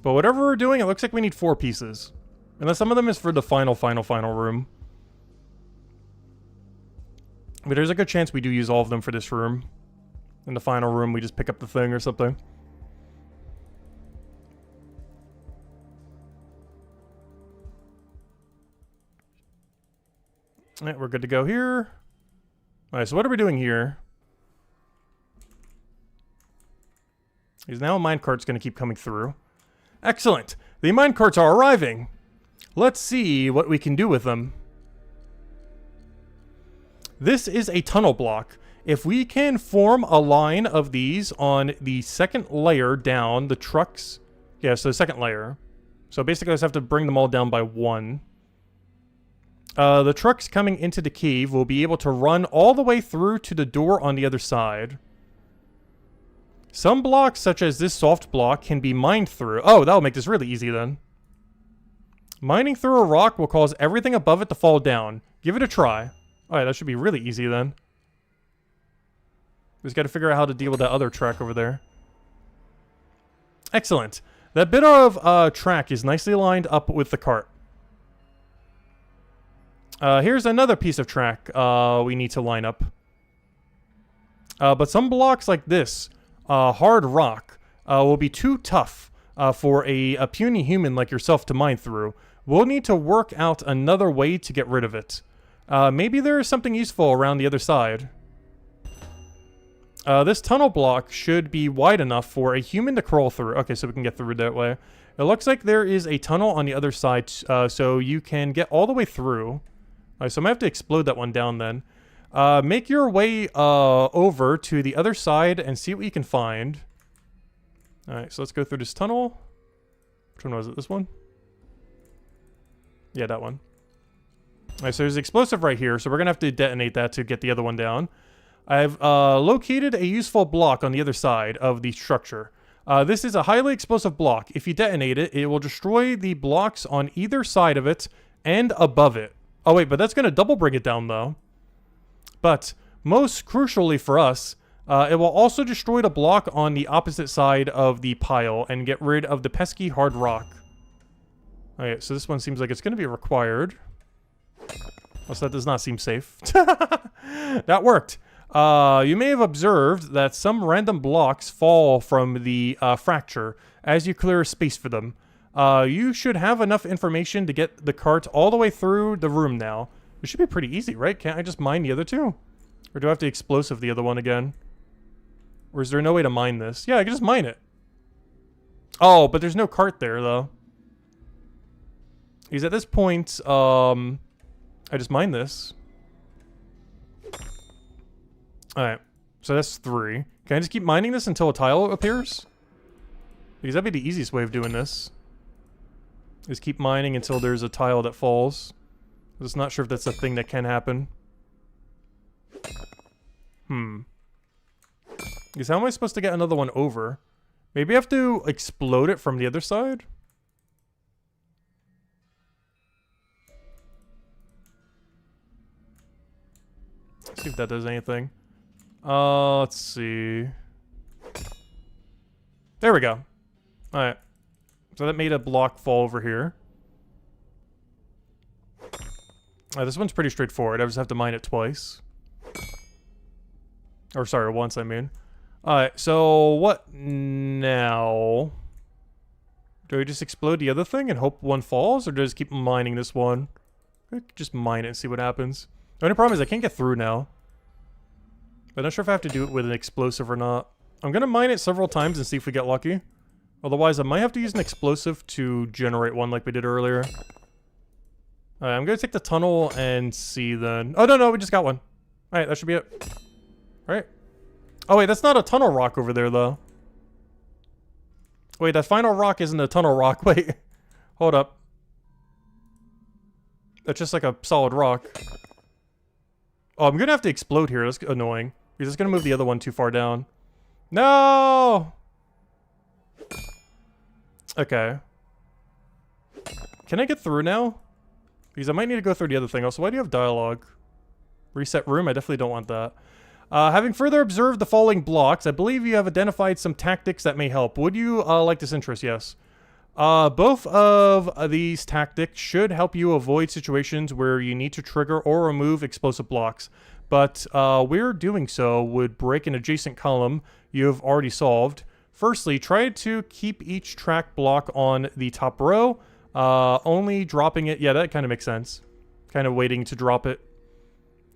But whatever we're doing, it looks like we need 4 pieces. Unless some of them is for the final room. But there's a good chance we do use all of them for this room. In the final room, we just pick up the thing or something. Alright, we're good to go here. Alright, so what are we doing here? Because now a minecart's going to keep coming through. Excellent! The minecarts are arriving! Let's see what we can do with them. This is a tunnel block. If we can form a line of these on the second layer down, the trucks... Yeah, so the second layer. So basically I just have to bring them all down by 1. The trucks coming into the cave will be able to run all the way through to the door on the other side. Some blocks, such as this soft block, can be mined through. Oh, that'll make this really easy then. Mining through a rock will cause everything above it to fall down. Give it a try. Alright, that should be really easy then. We just gotta figure out how to deal with that other track over there. Excellent. That bit of track is nicely lined up with the cart. Here's another piece of track we need to line up. But some blocks like this, hard rock, will be too tough for a puny human like yourself to mine through. We'll need to work out another way to get rid of it. Maybe there is something useful around the other side. This tunnel block should be wide enough for a human to crawl through. Okay, so we can get through that way. It looks like there is a tunnel on the other side, so you can get all the way through. Alright, so I might have to explode that one down then. Make your way over to the other side and see what you can find. Alright, so let's go through this tunnel. Which one was it? This one? Yeah, that one. Alright, so there's an explosive right here, so we're going to have to detonate that to get the other one down. I've located a useful block on the other side of the structure. This is a highly explosive block. If you detonate it, it will destroy the blocks on either side of it and above it. Oh wait, but that's going to double bring it down though. But most crucially for us, it will also destroy the block on the opposite side of the pile and get rid of the pesky hard rock. Okay, so this one seems like it's going to be required. Also, that does not seem safe. That worked. You may have observed that some random blocks fall from the fracture as you clear space for them. You should have enough information to get the cart all the way through the room now. It should be pretty easy, right? Can't I just mine the other two? Or do I have to explosive the other one again? Or is there no way to mine this? Yeah, I can just mine it. Oh, but there's no cart there, though. Because at this point, I just mine this. Alright, so that's 3. Can I just keep mining this until a tile appears? Because that'd be the easiest way of doing this. Is keep mining until there's a tile that falls. I'm just not sure if that's a thing that can happen. Because how am I supposed to get another one over? Maybe I have to explode it from the other side? Let's see if that does anything. Let's see. There we go. Alright. So that made a block fall over here. This one's pretty straightforward. I just have to mine it twice. Or sorry, once I mean. Alright, so what now? Do I just explode the other thing and hope one falls? Or do I just keep mining this one? I could just mine it and see what happens. The only problem is I can't get through now. I'm not sure if I have to do it with an explosive or not. I'm gonna mine it several times and see if we get lucky. Otherwise, I might have to use an explosive to generate one like we did earlier. Alright, I'm gonna take the tunnel and see then. Oh, no, we just got one. Alright, that should be it. Right? Oh, wait, that's not a tunnel rock over there, though. Wait, that final rock isn't a tunnel rock. Wait. Hold up. That's just like a solid rock. Oh, I'm gonna have to explode here. That's annoying. Because it's gonna move the other one too far down. No! Okay. Can I get through now? Because I might need to go through the other thing. Also, why do you have dialogue? Reset room? I definitely don't want that. Having further observed the falling blocks, I believe you have identified some tactics that may help. Would you like this interest? Yes. Both of these tactics should help you avoid situations where you need to trigger or remove explosive blocks. But where doing so would break an adjacent column you have already solved. Firstly, try to keep each track block on the top row. Only dropping it. Yeah, that kind of makes sense. Kind of waiting to drop it.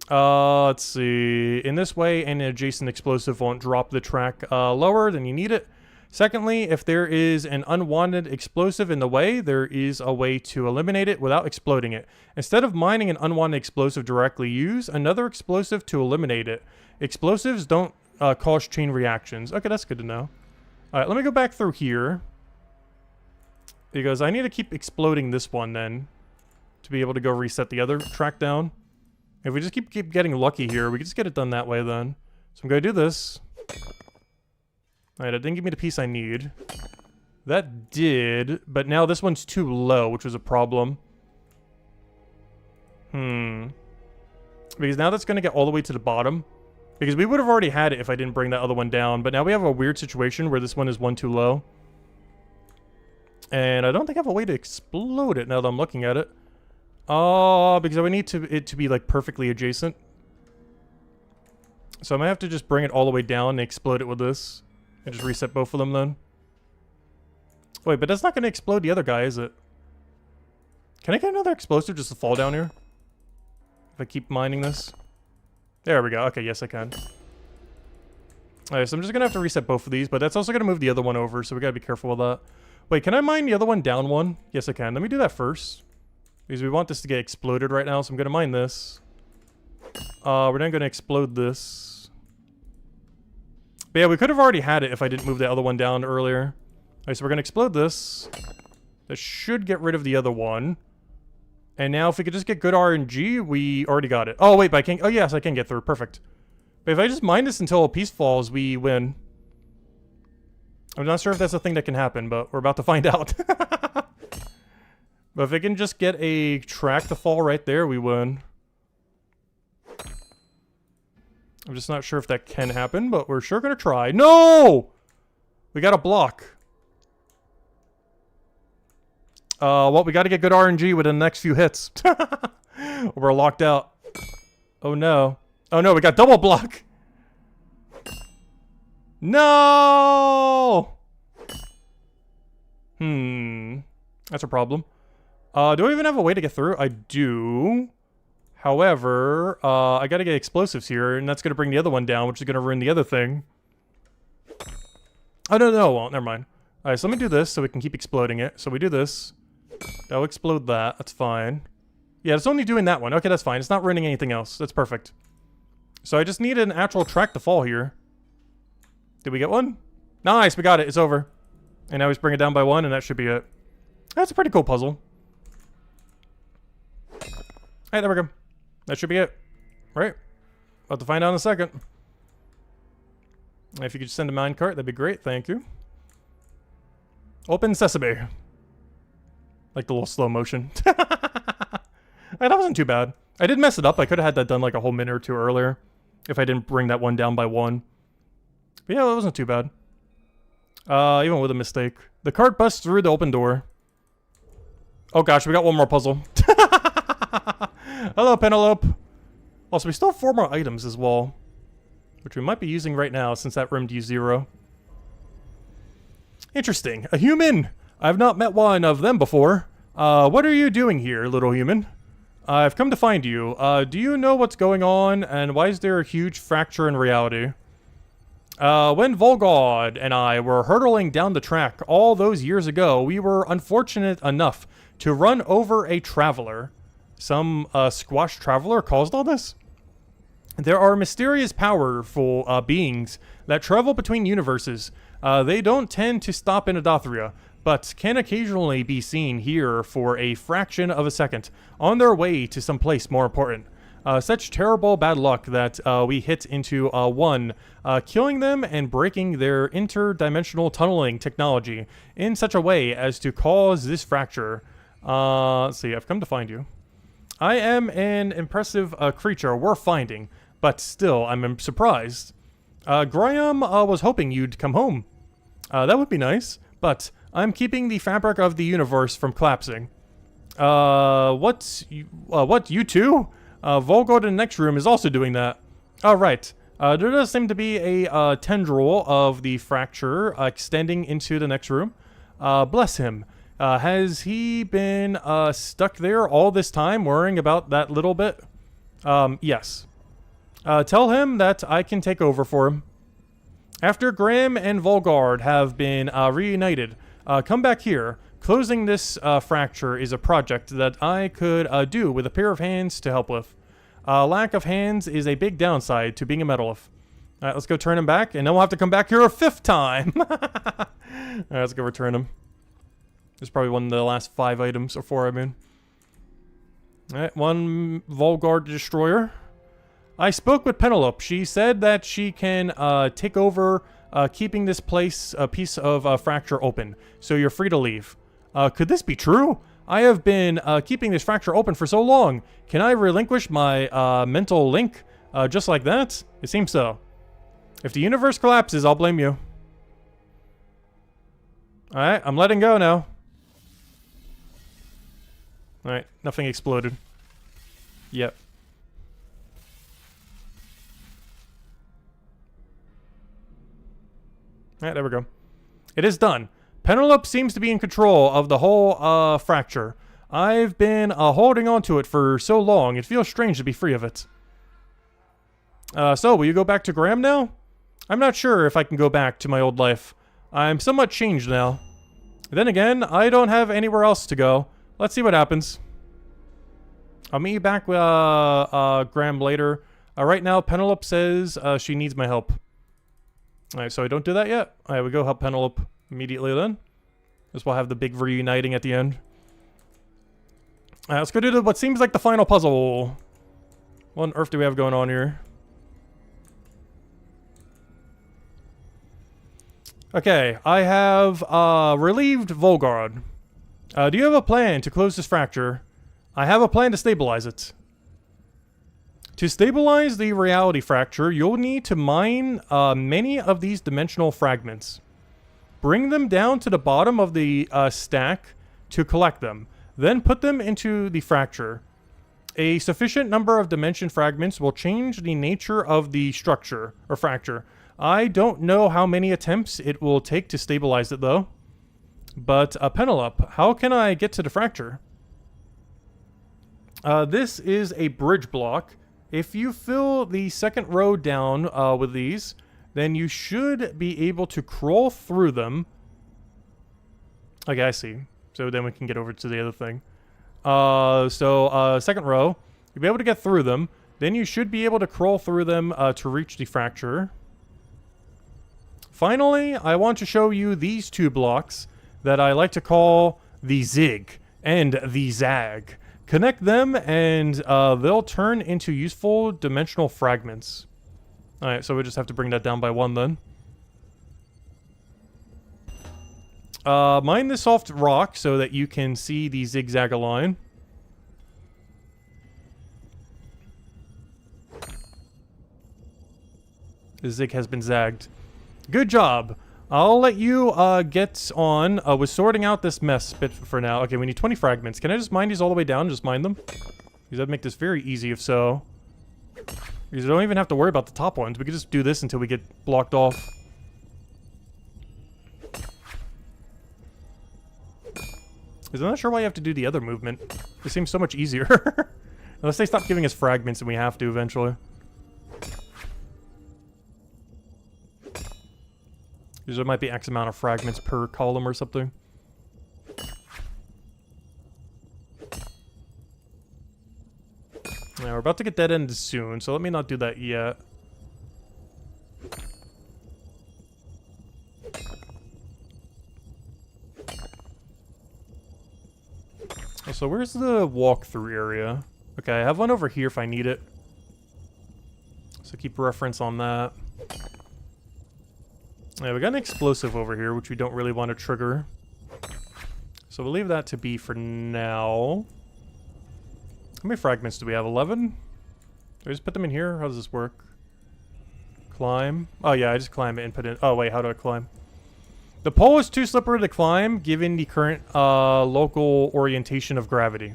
Let's see. In this way, an adjacent explosive won't drop the track lower than you need it. Secondly, if there is an unwanted explosive in the way, there is a way to eliminate it without exploding it. Instead of mining an unwanted explosive directly, use another explosive to eliminate it. Explosives don't cause chain reactions. Okay, that's good to know. Alright, let me go back through here. Because I need to keep exploding this one then to be able to go reset the other track down. If we just keep getting lucky here, we can just get it done that way then. So I'm going to do this. Alright, it didn't give me the piece I need. That did, but now this one's too low, which was a problem. Because now that's going to get all the way to the bottom. Because we would have already had it if I didn't bring that other one down, but now we have a weird situation where this one is one too low. And I don't think I have a way to explode it now that I'm looking at it. Oh, because I would need it to be like perfectly adjacent. So I might have to just bring it all the way down and explode it with this. And just reset both of them then. Wait, but that's not going to explode the other guy, is it? Can I get another explosive just to fall down here? If I keep mining this? There we go. Okay, yes I can. Alright, so I'm just going to have to reset both of these, but that's also going to move the other one over, so we got to be careful with that. Wait, can I mine the other one down one? Yes I can. Let me do that first. Because we want this to get exploded right now, so I'm going to mine this. We're then going to explode this. But yeah, we could have already had it if I didn't move the other one down earlier. Alright, so we're going to explode this. That should get rid of the other one. And now if we could just get good RNG, we already got it. Oh, wait, but I can't... Oh, yes, I can get through. Perfect. But if I just mine this until a piece falls, we win. I'm not sure if that's a thing that can happen, but we're about to find out. But if it can just get a track to fall right there, we win. I'm just not sure if that can happen, but we're sure gonna try. No! We got a block. Well, we gotta get good RNG within the next few hits. We're locked out. Oh no. Oh no, we got double block. No! That's a problem. Do I even have a way to get through? I do. However, I gotta get explosives here, and that's gonna bring the other one down, which is gonna ruin the other thing. Oh, no, well, never mind. Alright, so let me do this so we can keep exploding it. So we do this. That'll explode that. That's fine. Yeah, it's only doing that one. Okay, that's fine. It's not ruining anything else. That's perfect. So I just need an actual track to fall here. Did we get one? Nice, we got it. It's over. And now we just bring it down by one, and that should be it. That's a pretty cool puzzle. Hey, there we go. That should be it. Right? About to find out in a second. If you could send a minecart, that'd be great. Thank you. Open sesame. Like the little slow motion. That wasn't too bad. I did mess it up. I could have had that done like a whole minute or two earlier. If I didn't bring that one down by one. But yeah, that wasn't too bad. Even with a mistake. The cart busts through the open door. Oh gosh, we got one more puzzle. Hello, Penelope. Also, we still have 4 more items as well. Which we might be using right now since that room used 0. Interesting. A human! I've not met one of them before. What are you doing here, little human? I've come to find you. Do you know what's going on, and why is there a huge fracture in reality? When Volgod and I were hurtling down the track all those years ago, we were unfortunate enough to run over a traveler. Some, squash traveler caused all this? There are mysterious, powerful, beings that travel between universes. They don't tend to stop in Adothria, but can occasionally be seen here for a fraction of a second, on their way to some place more important. Such terrible bad luck that we hit into one, killing them and breaking their interdimensional tunneling technology in such a way as to cause this fracture. Let's see, I've come to find you. I am an impressive creature worth finding, but still, I'm surprised. Graham was hoping you'd come home. That would be nice, but I'm keeping the fabric of the universe from collapsing. What, you two? Volgod in the next room is also doing that. Oh, right. There does seem to be a tendril of the fracture extending into the next room. Bless him. Has he been stuck there all this time worrying about that little bit? Yes. Tell him that I can take over for him. After Graham and Volgard have been reunited, come back here. Closing this fracture is a project that I could do with a pair of hands to help with. Lack of hands is a big downside to being a metalith. Alright, let's go turn him back, and then we'll have to come back here a 5th time. Alright, let's go return him. This is probably one of the last 5 items, or 4, I mean. Alright, one Volgard Destroyer. I spoke with Penelope. She said that she can take over keeping this place, a piece of fracture open. So you're free to leave. Could this be true? I have been keeping this fracture open for so long. Can I relinquish my mental link just like that? It seems so. If the universe collapses, I'll blame you. Alright, I'm letting go now. Alright, nothing exploded. Yep. Alright, there we go. It is done. Penelope seems to be in control of the whole fracture. I've been holding on to it for so long, it feels strange to be free of it. So, will you go back to Graham now? I'm not sure if I can go back to my old life. I'm somewhat changed now. Then again, I don't have anywhere else to go. Let's see what happens. I'll meet you back with Graham later. Right now, Penelope says she needs my help. Alright, so I don't do that yet. Alright, we go help Penelope immediately then. This will have the big reuniting at the end. Alright, let's go do what seems like the final puzzle. What on earth do we have going on here? Okay, I have relieved Volgarde. Do you have a plan to close this fracture? I have a plan to stabilize it. To stabilize the reality fracture, you'll need to mine many of these dimensional fragments. Bring them down to the bottom of the stack to collect them. Then put them into the fracture. A sufficient number of dimension fragments will change the nature of the structure, or fracture. I don't know how many attempts it will take to stabilize it, though. But, Penelope, how can I get to the fracture? This is a bridge block. If you fill the second row down with these, then you should be able to crawl through them. Okay, I see. So then we can get over to the other thing. Second row, you'll be able to get through them. Then you should be able to crawl through them to reach the fracture. Finally, I want to show you these two blocks that I like to call the Zig and the Zag. Connect them and they'll turn into useful dimensional fragments. Alright, so we just have to bring that down by one then. Mine the soft rock so that you can see the zigzag line. The zig has been zagged. Good job. I'll let you get on with sorting out this mess bit for now. Okay, we need 20 fragments. Can I just mine these all the way down and just mine them? Because that'd make this very easy if so. Because I don't even have to worry about the top ones. We can just do this until we get blocked off. Because I'm not sure why you have to do the other movement. It seems so much easier. Unless they stop giving us fragments and we have to eventually. Because there might be X amount of fragments per column or something. Yeah, we're about to get dead ended soon, so let me not do that yet. So where's the walkthrough area? Okay, I have one over here if I need it. So keep reference on that. Yeah, we got an explosive over here, which we don't really want to trigger. So we'll leave that to be for now. How many fragments do we have? 11? Do I just put them in here? How does this work? Climb? Oh yeah, I just climb it and put it in. Oh wait, how do I climb? The pole is too slippery to climb, given the current local orientation of gravity.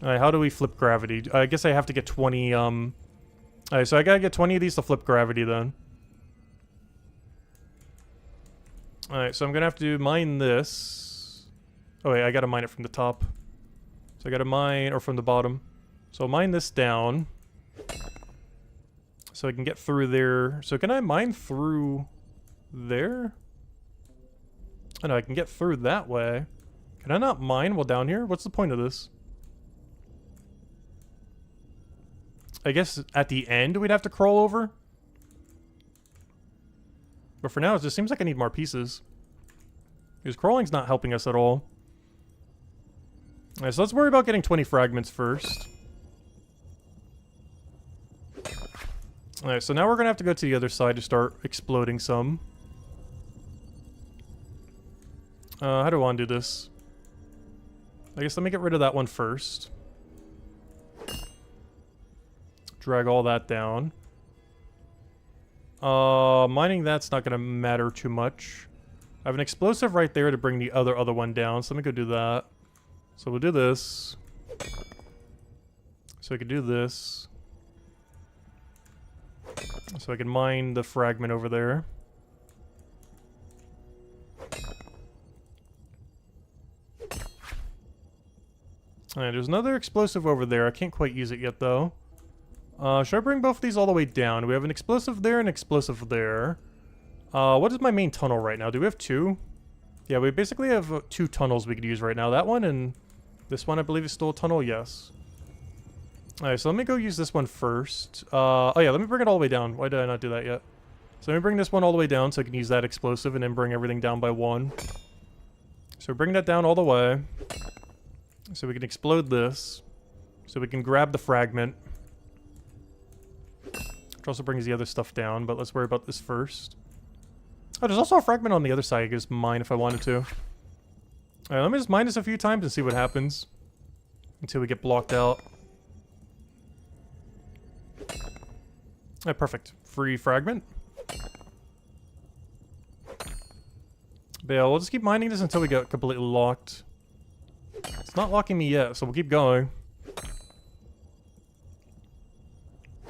Alright, how do we flip gravity? I guess I have to get 20, Alright, so I gotta get 20 of these to flip gravity then. Alright, so I'm gonna have to mine this. Oh wait, I gotta mine it from the top. So I gotta mine, or from the bottom. So I'll mine this down. So I can get through there. So can I mine through there? Oh no, I can get through that way. Can I not mine while down here? What's the point of this? I guess at the end we'd have to crawl over. But for now, it just seems like I need more pieces. Because crawling's not helping us at all. Alright, so let's worry about getting 20 fragments first. Alright, so now we're gonna have to go to the other side to start exploding some. How do I want to do this? I guess let me get rid of that one first. Drag all that down. Mining that's not gonna matter too much. I have an explosive right there to bring the other one down, so let me go do that. So we'll do this. So I can do this. So I can mine the fragment over there. Alright, there's another explosive over there. I can't quite use it yet, though. Should I bring both of these all the way down? We have an explosive there and an explosive there. What is my main tunnel right now? Do we have two? Yeah, we basically have 2 tunnels we could use right now. That one and this one, I believe, is still a tunnel. Yes. Alright, so let me go use this one first. Oh yeah, let me bring it all the way down. Why did I not do that yet? So let me bring this one all the way down so I can use that explosive and then bring everything down by 1. So bring that down all the way. So we can explode this. So we can grab the fragment. Which also brings the other stuff down, but let's worry about this first. Oh, there's also a fragment on the other side I could just mine if I wanted to. Alright, let me just mine this a few times and see what happens. Until we get blocked out. Alright, perfect. Free fragment. But yeah, we'll just keep mining this until we get completely locked. It's not locking me yet, so we'll keep going.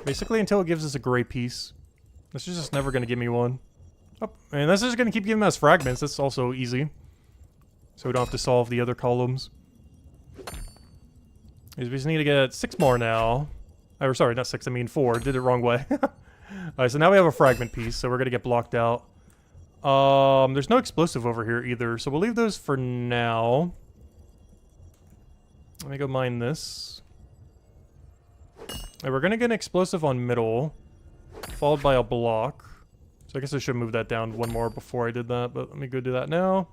Basically until it gives us a gray piece. This is just never going to give me one. Oh, and this is going to keep giving us fragments. That's also easy. So we don't have to solve the other columns. We just need to get 6 more now. Or sorry, not 6, I mean 4. Did it wrong way. Alright, so now we have a fragment piece, so we're going to get blocked out. There's no explosive over here either, so we'll leave those for now. Let me go mine this. And we're going to get an explosive on middle, followed by a block. So I guess I should move that down one more before I did that, but let me go do that now.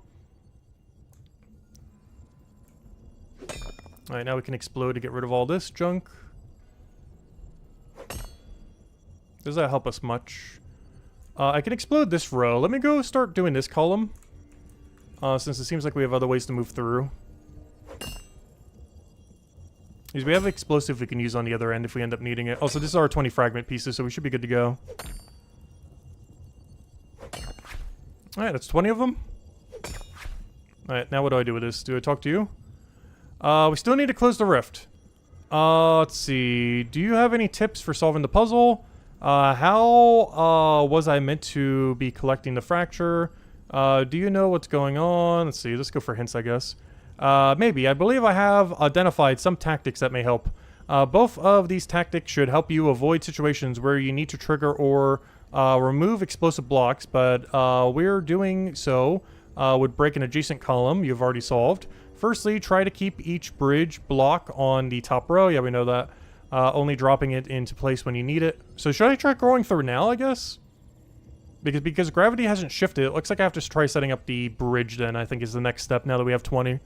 Alright, now we can explode to get rid of all this junk. Does that help us much? I can explode this row. Let me go start doing this column. Since it seems like we have other ways to move through. Because we have explosive we can use on the other end if we end up needing it. Also, this is our 20 fragment pieces, so we should be good to go. Alright, that's 20 of them. Alright, now what do I do with this? Do I talk to you? We still need to close the rift. Let's see. Do you have any tips for solving the puzzle? How was I meant to be collecting the fracture? Do you know what's going on? Let's see. Let's go for hints, I guess. Maybe. I believe I have identified some tactics that may help. Both of these tactics should help you avoid situations where you need to trigger or remove explosive blocks, but we're doing so would break an adjacent column you've already solved. Firstly, try to keep each bridge block on the top row. Yeah, we know that. Only dropping it into place when you need it. So should I try going through now, I guess? Because gravity hasn't shifted, it looks like I have to try setting up the bridge then, I think is the next step now that we have 20.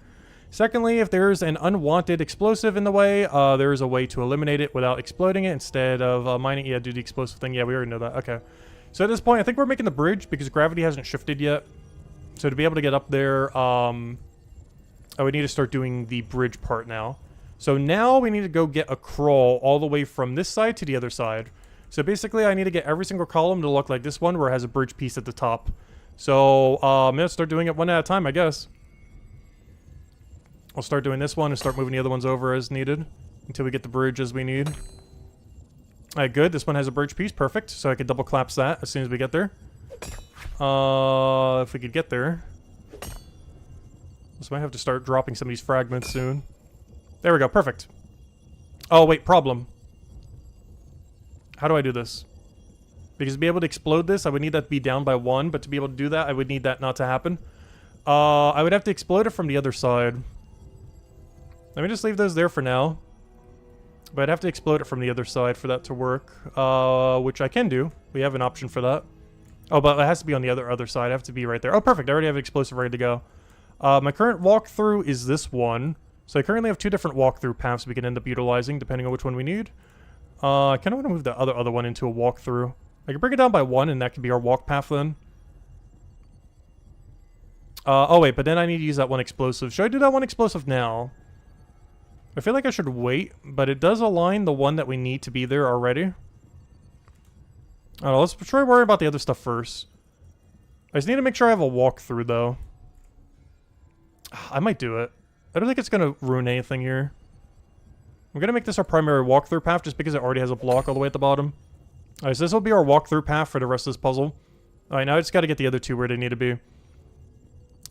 Secondly, if there's an unwanted explosive in the way, there is a way to eliminate it without exploding it instead of mining. Yeah, do the explosive thing. Yeah, we already know that. Okay. So at this point, I think we're making the bridge because gravity hasn't shifted yet. So to be able to get up there, I would need to start doing the bridge part now. So now we need to go get a crawl all the way from this side to the other side. So basically, I need to get every single column to look like this one where it has a bridge piece at the top. So I'm going to start doing it one at a time, I guess. I'll start doing this one and start moving the other ones over as needed until we get the bridge as we need. Alright, good. This one has a bridge piece. Perfect. So I can double collapse that as soon as we get there. If we could get there. So I might have to start dropping some of these fragments soon. There we go. Perfect. Oh, wait. Problem. How do I do this? Because to be able to explode this, I would need that to be down by 1. But to be able to do that, I would need that not to happen. I would have to explode it from the other side. Let me just leave those there for now. But I'd have to explode it from the other side for that to work. Which I can do. We have an option for that. Oh, but it has to be on the other side. I have to be right there. Oh, perfect. I already have an explosive ready to go. My current walkthrough is this one. So I currently have 2 different walkthrough paths we can end up utilizing, depending on which one we need. I kind of want to move the other one into a walkthrough. I can bring it down by 1, and that can be our walk path then. Oh wait, but then I need to use that one explosive. Should I do that one explosive now? I feel like I should wait, but it does align the one that we need to be there already. I don't know, let's try worrying about the other stuff first. I just need to make sure I have a walkthrough, though. I might do it. I don't think it's going to ruin anything here. I'm going to make this our primary walkthrough path just because it already has a block all the way at the bottom. Alright, so this will be our walkthrough path for the rest of this puzzle. Alright, now I just got to get the other 2 where they need to be.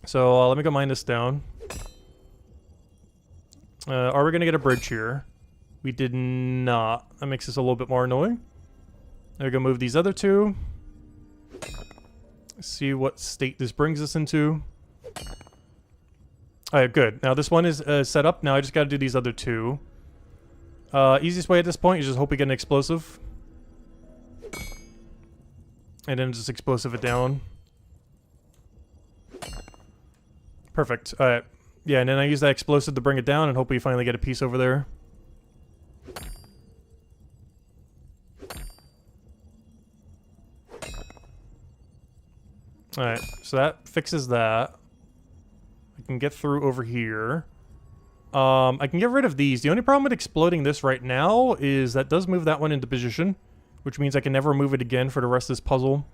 So let me go mine this down. Are we going to get a bridge here? We did not. That makes this a little bit more annoying. There we go, move these other 2. See what state this brings us into. Alright, good. Now this one is set up. Now I just got to do these other 2. Easiest way at this point is just hope we get an explosive. And then just explosive it down. Perfect. Alright. Yeah, and then I use that explosive to bring it down and hope we finally get a piece over there. Alright, so that fixes that. I can get through over here. I can get rid of these. The only problem with exploding this right now is that does move that one into position, which means I can never move it again for the rest of this puzzle.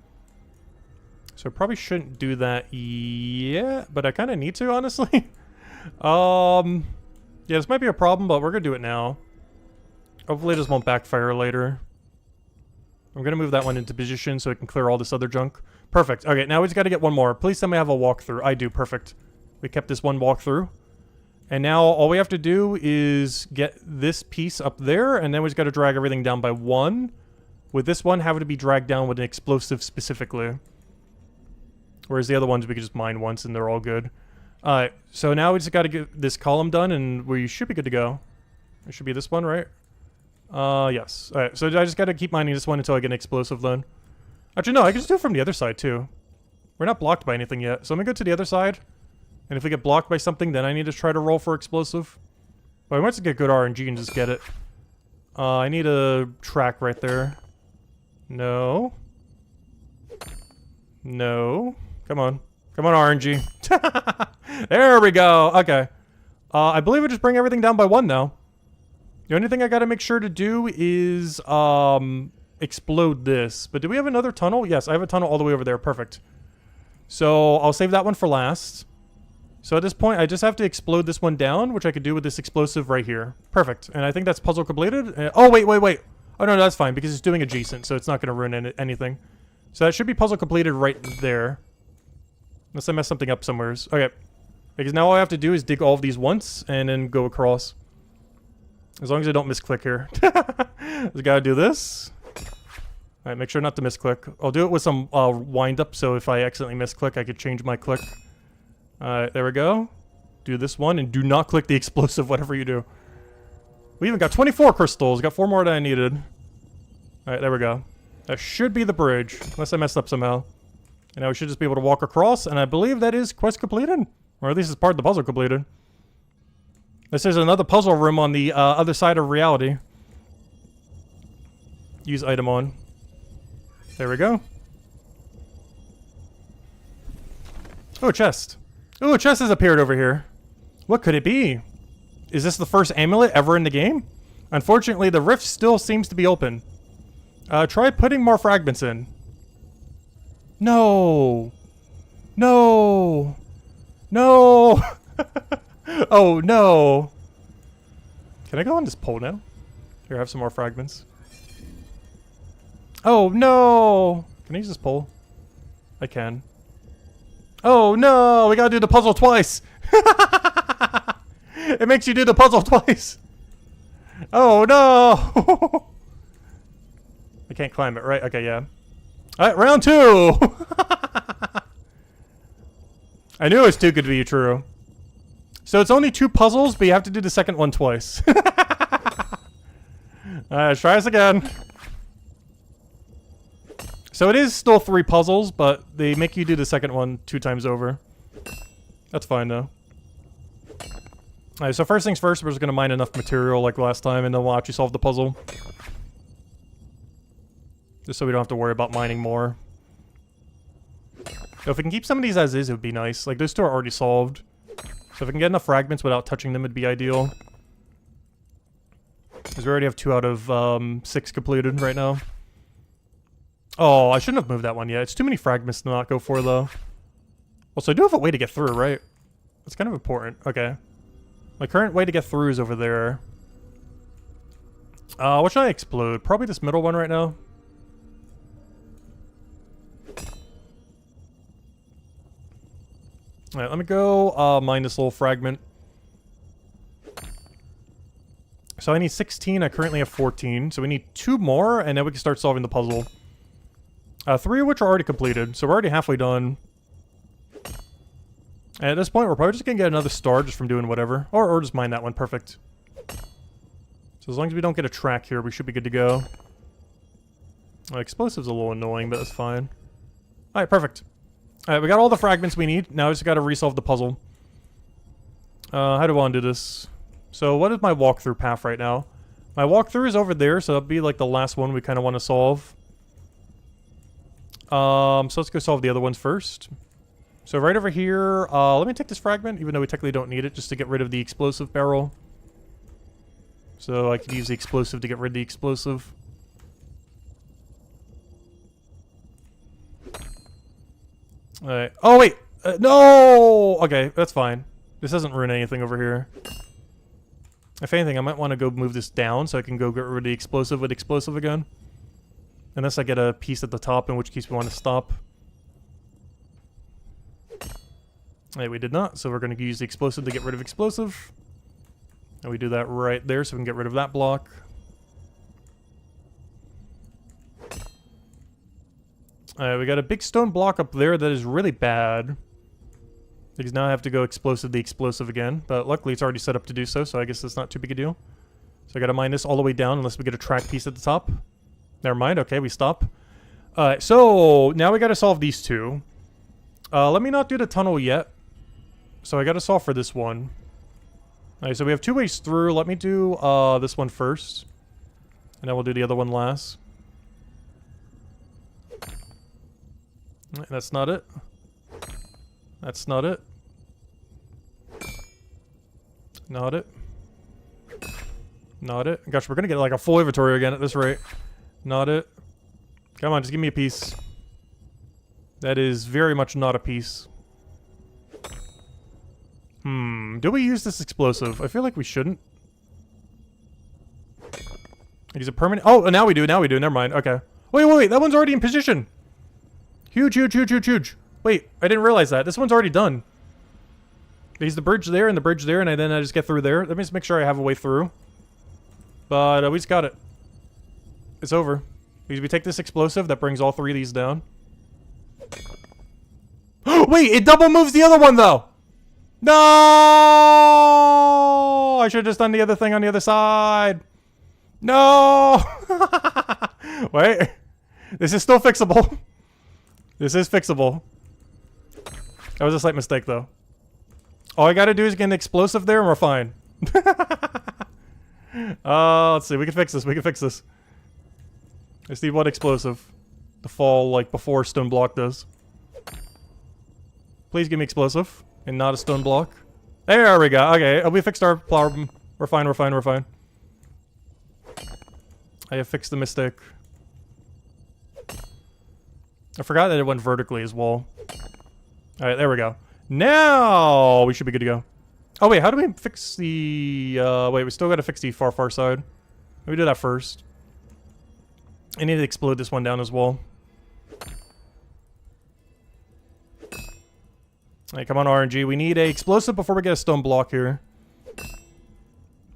So I probably shouldn't do that yet, but I kind of need to, honestly. Yeah, this might be a problem, but we're gonna do it now. Hopefully this won't backfire later. I'm gonna move that one into position so it can clear all this other junk. Perfect. Okay, now we just gotta get one more. Please tell me I have a walkthrough. I do. Perfect. We kept this one walkthrough. And now all we have to do is get this piece up there, and then we just gotta drag everything down by one. With this one having to be dragged down with an explosive specifically. Whereas the other ones we could just mine once and they're all good. Alright, so now we just gotta get this column done and we should be good to go. It should be this one, right? Yes. Alright, so I just gotta keep mining this one until I get an explosive then. Actually, no, I can just do it from the other side too. We're not blocked by anything yet. So I'm gonna go to the other side. And if we get blocked by something, then I need to try to roll for explosive. But we might just get good RNG and just get it. I need a track right there. No. No. Come on. Come on, RNG. There we go. Okay. I believe we just bring everything down by one now. The only thing I gotta make sure to do is, explode this. But do we have another tunnel? Yes, I have a tunnel all the way over there. Perfect. So, I'll save that one for last. So at this point, I just have to explode this one down, which I could do with this explosive right here. Perfect. And I think that's puzzle completed. Oh, wait. Oh, no, that's fine, because it's doing adjacent, so it's not gonna ruin anything. So that should be puzzle completed right there. Unless I mess something up somewheres. Okay. Because now all I have to do is dig all of these once, and then go across. As long as I don't misclick here. Just gotta do this. Alright, make sure not to misclick. I'll do it with some wind up, so if I accidentally misclick, I could change my click. Alright, there we go. Do this one, and do not click the explosive, whatever you do. We even got 24 crystals. Got 4 more than I needed. Alright, there we go. That should be the bridge, unless I messed up somehow. And now we should just be able to walk across, and I believe that is quest completed. Or at least it's part of the puzzle completed. This is another puzzle room on the other side of reality. Use item on. There we go. Oh, a chest. Oh, a chest has appeared over here. What could it be? Is this the first amulet ever in the game? Unfortunately, the rift still seems to be open. Try putting more fragments in. No. No. No. Oh, no. Can I go on this pole now? Here, have some more fragments. Oh, no. Can I use this pole? I can. Oh, no. We gotta do the puzzle twice. It makes you do the puzzle twice. Oh, no. I can't climb it, right? Okay, yeah. Alright, round 2. I knew it was too good to be true. So it's only 2 puzzles, but you have to do the second one twice. Alright, try this again. So it is still 3 puzzles, but they make you do the second one 2 times over. That's fine, though. Alright, so first things first, we're just gonna mine enough material like last time, and then we'll actually solve the puzzle. Just so we don't have to worry about mining more. So if we can keep some of these as is, it would be nice. Like, those 2 are already solved. So if we can get enough fragments without touching them, it'd be ideal. Because we already have 2 out of 6 completed right now. Oh, I shouldn't have moved that one yet. It's too many fragments to not go for, though. Also, I do have a way to get through, right? That's kind of important. Okay. My current way to get through is over there. What should I explode? Probably this middle one right now. Alright, let me go mine this little fragment. So I need 16, I currently have 14. So we need 2 more, and then we can start solving the puzzle. 3 of which are already completed, so we're already halfway done. And at this point, we're probably just gonna get another star just from doing whatever. Or just mine that one, perfect. So as long as we don't get a track here, we should be good to go. Explosive's a little annoying, but that's fine. Alright, perfect. Alright, we got all the fragments we need. Now we just gotta resolve the puzzle. How do I want to do this? So what is my walkthrough path right now? My walkthrough is over there, so that'll be like the last one we kind of want to solve. So let's go solve the other ones first. So right over here, let me take this fragment, even though we technically don't need it, just to get rid of the explosive barrel. So I could use the explosive to get rid of the explosive. Alright. Oh, wait! No! Okay, that's fine. This doesn't ruin anything over here. If anything, I might want to go move this down so I can go get rid of the explosive with explosive again. Unless I get a piece at the top, in which case we want to stop. Alright, we did not, so we're going to use the explosive to get rid of explosive. And we do that right there so we can get rid of that block. Alright, we got a big stone block up there that is really bad. Because now I have to go explosive the explosive again. But luckily it's already set up to do so, so I guess that's not too big a deal. So I gotta mine this all the way down unless we get a track piece at the top. Never mind, okay, we stop. Alright, so now we gotta solve these two. Let me not do the tunnel yet. So I gotta solve for this one. Alright, so we have two ways through. Let me do this one first. And then we'll do the other one last. That's not it. That's not it. Not it. Not it. Gosh, we're gonna get like a full inventory again at this rate. Not it. Come on, just give me a piece. That is very much not a piece. Do we use this explosive? I feel like we shouldn't. Use a permanent... Oh, now we do, now we do. Never mind. Okay. Wait. That one's already in position. Huge. Wait, I didn't realize that. This one's already done. There's the bridge there and the bridge there, and then I just get through there. Let me just make sure I have a way through. But we just got it. It's over. We take this explosive that brings all three of these down. Wait, it double moves the other one, though! No! I should have just done the other thing on the other side. No! Wait. This is still fixable. This is fixable. That was a slight mistake, though. All I gotta do is get an explosive there and we're fine. Let's see. We can fix this. We can fix this. I just need one explosive to fall, like, before stone block does. Please give me explosive and not a stone block. There we go. Okay, we fixed our problem. We're fine, we're fine, we're fine. I have fixed the mistake. I forgot that it went vertically as well. Alright, there we go. Now we should be good to go. Oh wait, how do we fix the... wait, we still gotta fix the far side. Let me do that first. I need to explode this one down as well. Alright, come on RNG. We need a explosive before we get a stone block here.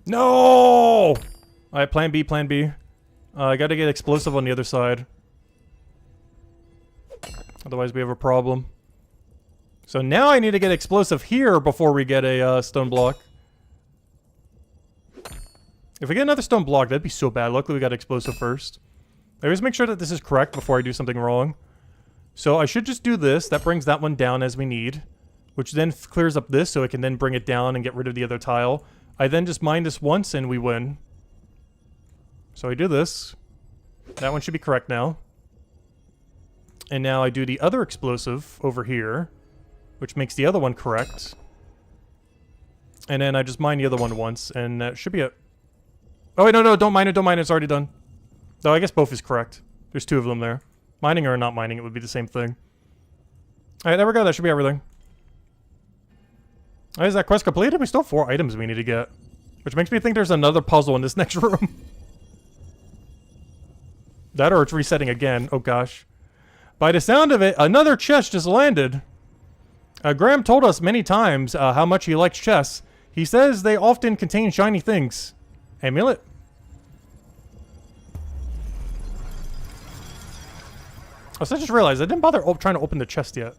No! Alright, plan B, plan B. I gotta get explosive on the other side. Otherwise we have a problem. So now I need to get explosive here before we get a stone block. If we get another stone block, that'd be so bad. Luckily we got explosive first. I always make sure that this is correct before I do something wrong. So I should just do this. That brings that one down as we need. Which then clears up this so it can then bring it down and get rid of the other tile. I then just mine this once and we win. So I do this. That one should be correct now. And now I do the other explosive over here. Which makes the other one correct. And then I just mine the other one once and that should be it. Oh wait, no, don't mine it, it's already done. No, I guess both is correct. There's two of them there. Mining or not mining, it would be the same thing. Alright, there we go, that should be everything. Is that quest completed? We still have 4 items we need to get. Which makes me think there's another puzzle in this next room. That or it's resetting again. Oh gosh. By the sound of it, another chest just landed. Graham told us many times how much he likes chests. He says they often contain shiny things. Amulet? So I just realized I didn't bother trying to open the chest yet.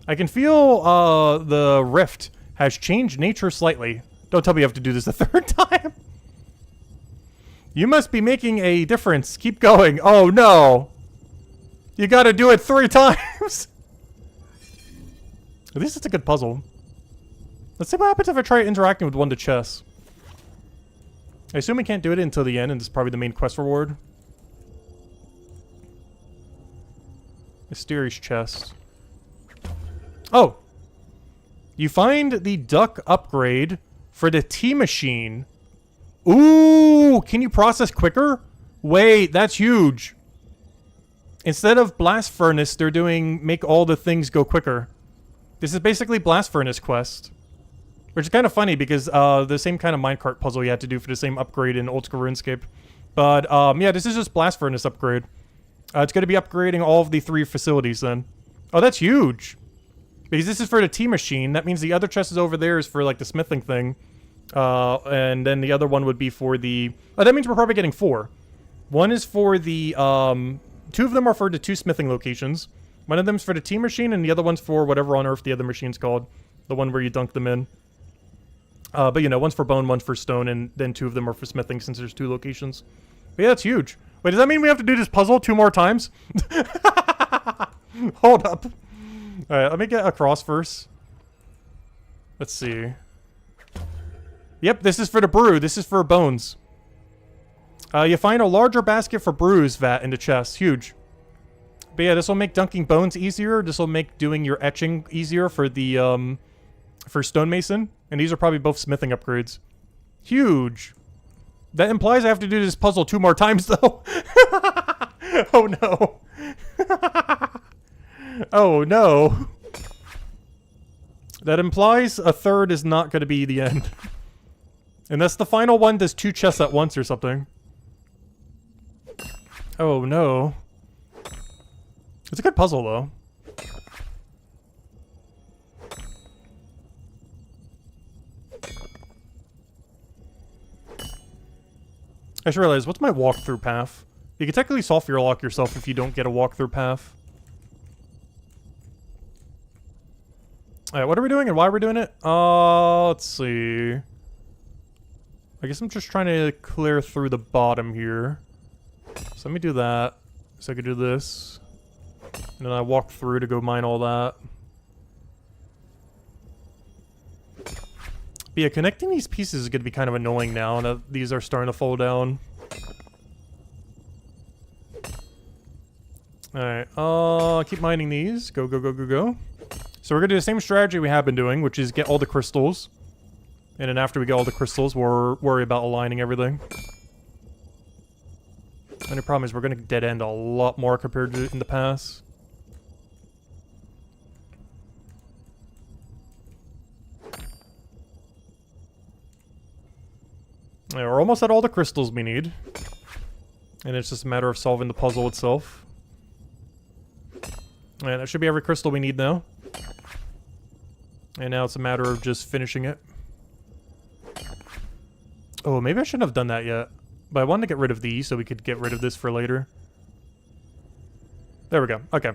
I can feel the rift has changed nature slightly. Don't tell me you have to do this a third time. You must be making a difference. Keep going. Oh no. You gotta do it 3 times. At least it's a good puzzle. Let's see what happens if I try interacting with one of the chests. I assume we can't do it until the end, and this is probably the main quest reward. Mysterious chest. Oh! You find the duck upgrade for the T-Machine. Ooh! Can you process quicker? Wait, that's huge. Instead of Blast Furnace, they're doing make all the things go quicker. This is basically Blast Furnace quest. Which is kind of funny because the same kind of minecart puzzle you had to do for the same upgrade in Old School RuneScape. But yeah, this is just Blast Furnace upgrade. It's going to be upgrading all of the 3 facilities then. Oh, that's huge. Because this is for the T-Machine. That means the other chest is over there is for like the smithing thing. And then the other one would be for the... Oh, that means we're probably getting 4. One is for the... 2 of them are for the 2 smithing locations. One of them's for the T-Machine, and the other one's for whatever on earth the other machine's called. The one where you dunk them in. But you know, one's for bone, one's for stone, and then 2 of them are for smithing since there's 2 locations. But yeah, that's huge. Wait, does that mean we have to do this puzzle 2 more times? Hold up. Alright, let me get across first. Let's see. Yep, this is for the brew. This is for bones. You find a larger basket for brews vat in the chest. Huge. But yeah, this will make dunking bones easier. This will make doing your etching easier for the, for stonemason. And these are probably both smithing upgrades. Huge. That implies I have to do this puzzle 2 more times, though. Oh, no. Oh, no. That implies a 3rd is not going to be the end. Unless the final one does 2 chests at once or something. Oh, no. It's a good puzzle, though. I just realized, what's my walkthrough path? You can technically soft your lock yourself if you don't get a walkthrough path. Alright, what are we doing and why are we doing it? Let's see. I guess I'm just trying to clear through the bottom here. So let me do that. So I could do this. And then I walk through to go mine all that. But yeah, connecting these pieces is going to be kind of annoying now that these are starting to fall down. Alright, keep mining these. Go, go, go, go, go. So we're going to do the same strategy we have been doing, which is get all the crystals. And then after we get all the crystals, we'll worry about aligning everything. And the problem is we're going to dead end a lot more compared to in the past. Yeah, we're almost at all the crystals we need. And it's just a matter of solving the puzzle itself. And that should be every crystal we need now. And now it's a matter of just finishing it. Oh, maybe I shouldn't have done that yet. But I wanted to get rid of these so we could get rid of this for later. There we go. Okay.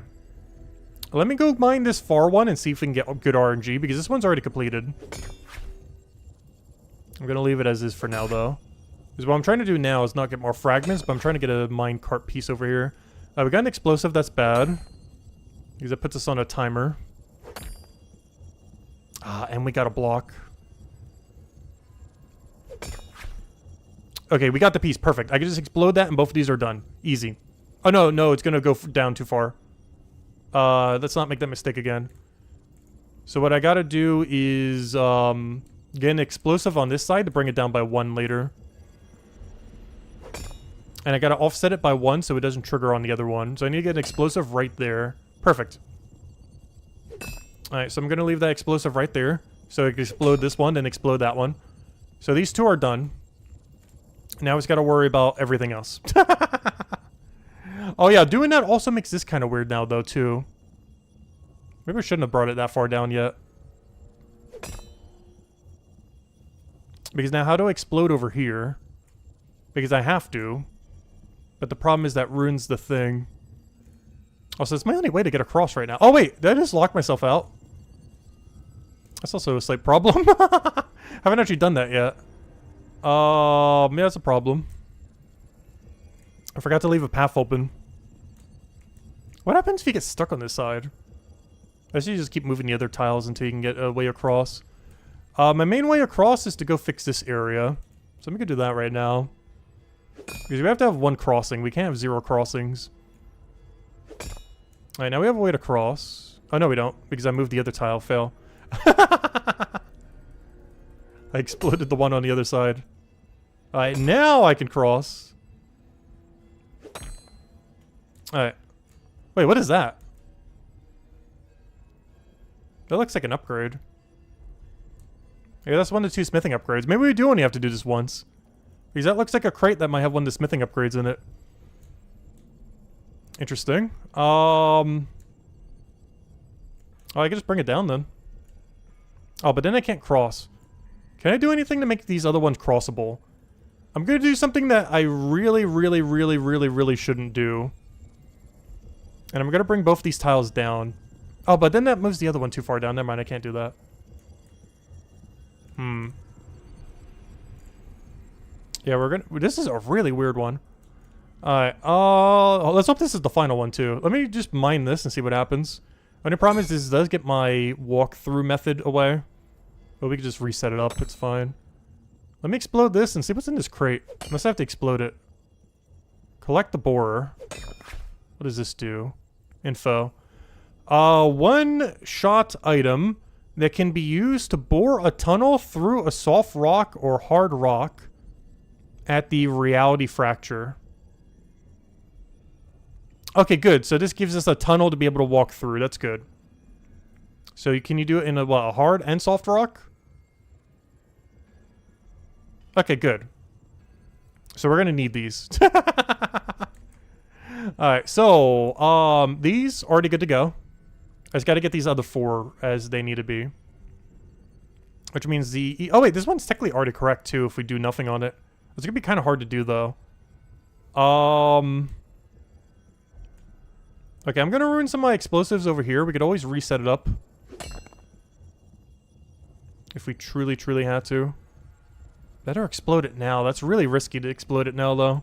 Let me go mine this far one and see if we can get good RNG, because this one's already completed. I'm going to leave it as is for now, though. Because what I'm trying to do now is not get more fragments, but I'm trying to get a minecart piece over here. We got an explosive, that's bad. Because it puts us on a timer. And we got a block. Okay, we got the piece. Perfect. I can just explode that and both of these are done. Easy. Oh, no, no, it's going to go down too far. Let's not make that mistake again. So what I got to do is get an explosive on this side to bring it down by 1 later. And I got to offset it by 1 so it doesn't trigger on the other one. So I need to get an explosive right there. Perfect. Alright, so I'm going to leave that explosive right there. So I can explode this one and explode that one. So these 2 are done. Now it's got to worry about everything else. Oh yeah, doing that also makes this kind of weird now though too. Maybe I shouldn't have brought it that far down yet. Because now how do I explode over here? Because I have to. But the problem is that ruins the thing. Also, it's my only way to get across right now. Oh wait, did I just lock myself out? That's also a slight problem. Haven't actually done that yet. Yeah, that's a problem. I forgot to leave a path open. What happens if you get stuck on this side? I should just keep moving the other tiles until you can get a way across. My main way across is to go fix this area. So I'm gonna do that right now. Because we have to have 1 crossing. We can't have 0 crossings. Alright, now we have a way to cross. Oh, no, we don't, because I moved the other tile. Fail. I exploded the one on the other side. Alright, now I can cross. Alright. Wait, what is that? That looks like an upgrade. Yeah, that's 1 to 2 smithing upgrades. Maybe we do only have to do this once. Because that looks like a crate that might have 1 to smithing upgrades in it. Interesting. Oh, I can just bring it down then. Oh, but then I can't cross. Can I do anything to make these other ones crossable? I'm gonna do something that I really shouldn't do. And I'm gonna bring both these tiles down. Oh, but then that moves the other one too far down. Never mind, I can't do that. Yeah, we're gonna... This is a really weird one. Alright, let's hope this is the final one too. Let me just mine this and see what happens. Only problem is this does get my walkthrough method away. But we can just reset it up, it's fine. Let me explode this and see what's in this crate. Unless I have to explode it. Collect the borer. What does this do? Info. One-shot item that can be used to bore a tunnel through a soft rock or hard rock at the reality fracture. Okay, good. So this gives us a tunnel to be able to walk through. That's good. So can you do it in a hard and soft rock? Okay, good. So we're gonna need these. Alright, so, these already good to go. I just gotta get these other 4 as they need to be. Which means the... Oh wait, this one's technically already correct too if we do nothing on it. It's gonna be kind of hard to do though. Okay, I'm gonna ruin some of my explosives over here. We could always reset it up. If we truly had to. Better explode it now. That's really risky to explode it now though.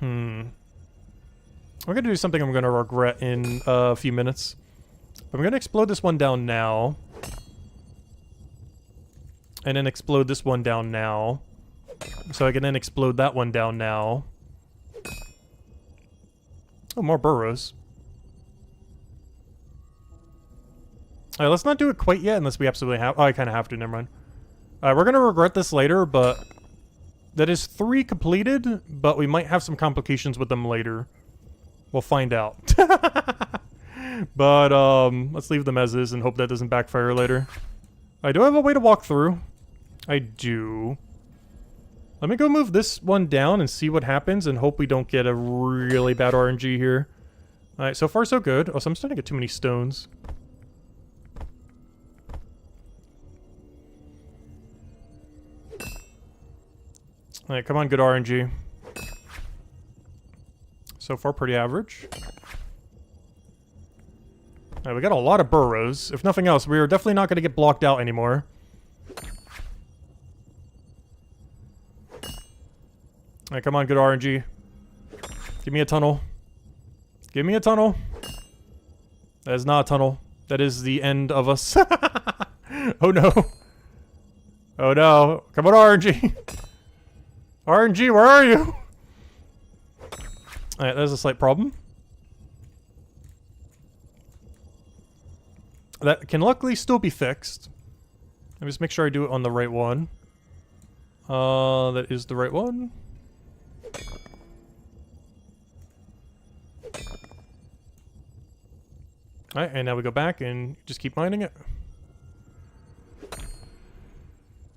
We're gonna do something I'm gonna regret in a few minutes. I'm gonna explode this one down now. And then explode this one down now. So I can then explode that one down now. Oh, more burrows. Alright, let's not do it quite yet unless we absolutely have... Oh, I kind of have to, never mind. Alright, we're gonna regret this later, but... That is 3 completed, but we might have some complications with them later. We'll find out. But, let's leave them as is and hope that doesn't backfire later. I do have a way to walk through. I do. Let me go move this one down and see what happens and hope we don't get a really bad RNG here. Alright, so far so good. Oh, so I'm starting to get too many stones. Alright, come on, good RNG. So far, pretty average. Alright, we got a lot of burrows. If nothing else, we are definitely not going to get blocked out anymore. Alright, come on, good RNG. Give me a tunnel. Give me a tunnel. That is not a tunnel. That is the end of us. Oh no. Oh no. Come on, RNG. RNG, where are you? Alright, there's a slight problem. That can luckily still be fixed. Let me just make sure I do it on the right one. That is the right one. Alright, and now we go back and just keep mining it.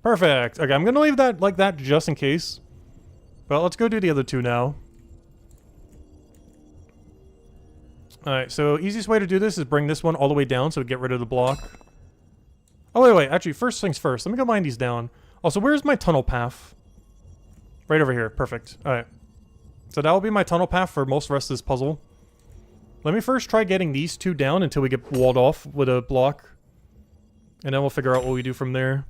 Perfect! Okay, I'm gonna leave that like that just in case. But let's go do the other 2 now. Alright, so easiest way to do this is bring this one all the way down so we get rid of the block. Oh, wait, actually, first things first. Let me go mine these down. Also, where's my tunnel path? Right over here. Perfect. Alright. So that will be my tunnel path for most of the rest of this puzzle. Let me first try getting these 2 down until we get walled off with a block. And then we'll figure out what we do from there.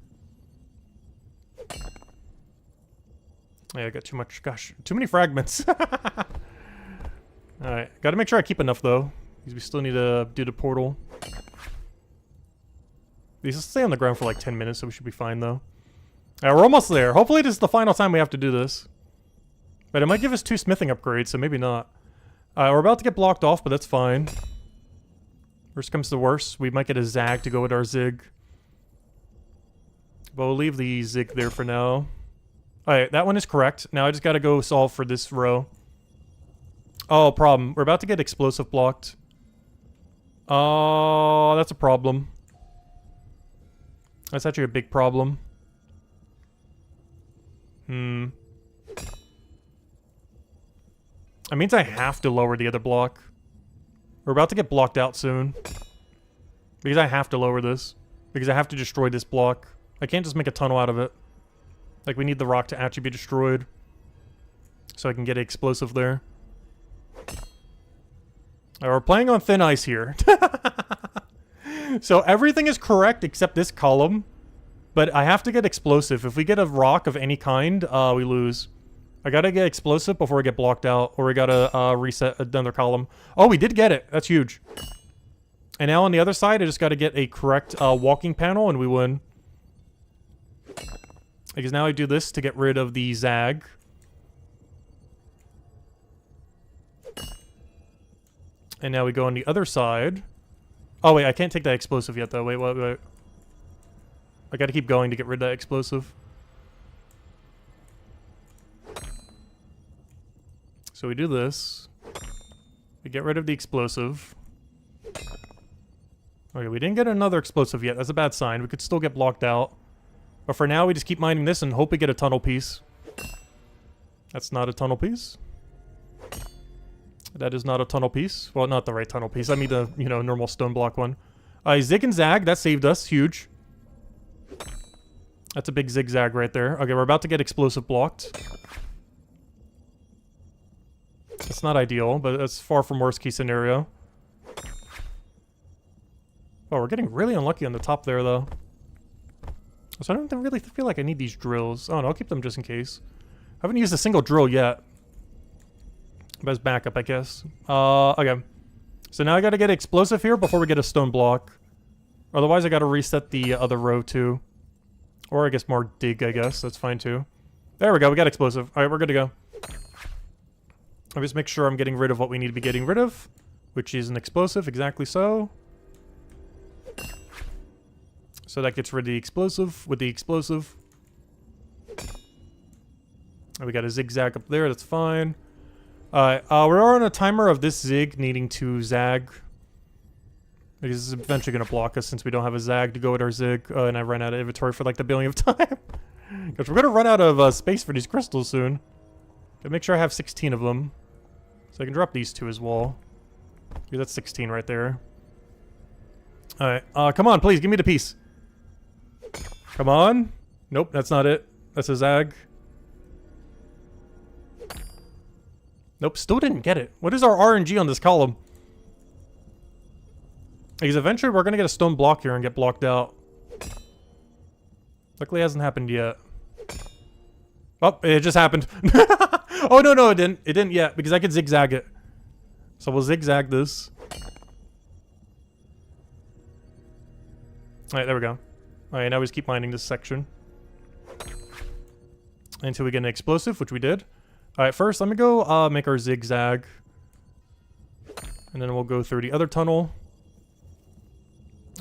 Yeah, I got too much, gosh, too many fragments. Alright, gotta make sure I keep enough though, because we still need to do the portal. These will stay on the ground for like 10 minutes, so we should be fine though. Alright, we're almost there. Hopefully this is the final time we have to do this. But it might give us 2 smithing upgrades, so maybe not. We're about to get blocked off, but that's fine. Worst comes to worst, we might get a Zag to go with our Zig. But we'll leave the Zig there for now. Alright, that one is correct. Now I just gotta go solve for this row. Oh, problem. We're about to get explosive blocked. Oh, that's a problem. That's actually a big problem. That means I have to lower the other block. We're about to get blocked out soon. Because I have to lower this. Because I have to destroy this block. I can't just make a tunnel out of it. Like, we need the rock to actually be destroyed. So I can get an explosive there. We're playing on thin ice here. So everything is correct except this column. But I have to get explosive. If we get a rock of any kind, we lose. I gotta get explosive before we get blocked out. Or we gotta reset another column. Oh, we did get it. That's huge. And now on the other side, I just gotta get a correct walking panel and we win. Because now I do this to get rid of the Zag. And now we go on the other side. Oh, wait, I can't take that explosive yet, though. Wait, wait. I gotta keep going to get rid of that explosive. So we do this. We get rid of the explosive. Okay, we didn't get another explosive yet. That's a bad sign. We could still get blocked out. But for now, we just keep mining this and hope we get a tunnel piece. That's not a tunnel piece. That is not a tunnel piece. Well, not the right tunnel piece. I mean the, you know, normal stone block one. Zig and Zag, that saved us. Huge. That's a big zigzag right there. Okay, we're about to get explosive blocked. It's not ideal, but it's far from worst case scenario. Oh, we're getting really unlucky on the top there, though. So I don't really feel like I need these drills. Oh, no, I'll keep them just in case. I haven't used a single drill yet. But as backup, I guess. Okay. So now I gotta get explosive here before we get a stone block. Otherwise, I gotta reset the other row, too. Or I guess more dig, I guess. That's fine, too. There we go. We got explosive. Alright, we're good to go. I'll just make sure I'm getting rid of what we need to be getting rid of. Which is an explosive. Exactly so. So that gets rid of the explosive with the explosive. We got a zigzag up there. That's fine. We're on a timer of this Zig needing to Zag. Because this is eventually going to block us since we don't have a Zag to go with our Zig. And I ran out of inventory for like the billionth time. Because we're going to run out of space for these crystals soon. Gotta make sure I have 16 of them. So I can drop these two as well. Yeah, that's 16 right there. Alright, come on, please, give me the piece. Come on. Nope, that's not it. That's a Zag. Nope, still didn't get it. What is our RNG on this column? Because eventually we're going to get a stone block here and get blocked out. Luckily it hasn't happened yet. Oh, it just happened. Oh, no, it didn't. It didn't yet, because I could zigzag it. So we'll zigzag this. Alright, there we go. Alright, now we just keep mining this section. Until we get an explosive, which we did. Alright, first, let me go make our zigzag. And then we'll go through the other tunnel.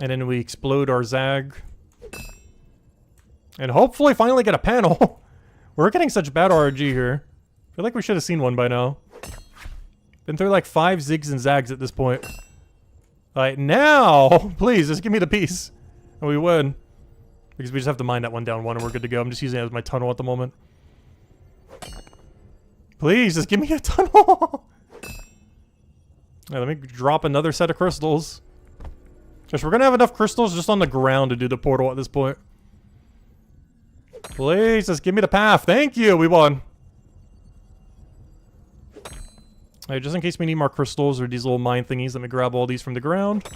And then we explode our Zag. And hopefully finally get a panel. We're getting such bad RNG here. I feel like we should have seen one by now. Been through like 5 Zigs and Zags at this point. Alright, now! Please, just give me the piece. And we win. Because we just have to mine that one down one and we're good to go. I'm just using it as my tunnel at the moment. Please, just give me a tunnel! Alright, let me drop another set of crystals. Just, we're gonna have enough crystals just on the ground to do the portal at this point. Please, just give me the path. Thank you, we won. Alright, just in case we need more crystals or these little mine thingies, let me grab all these from the ground.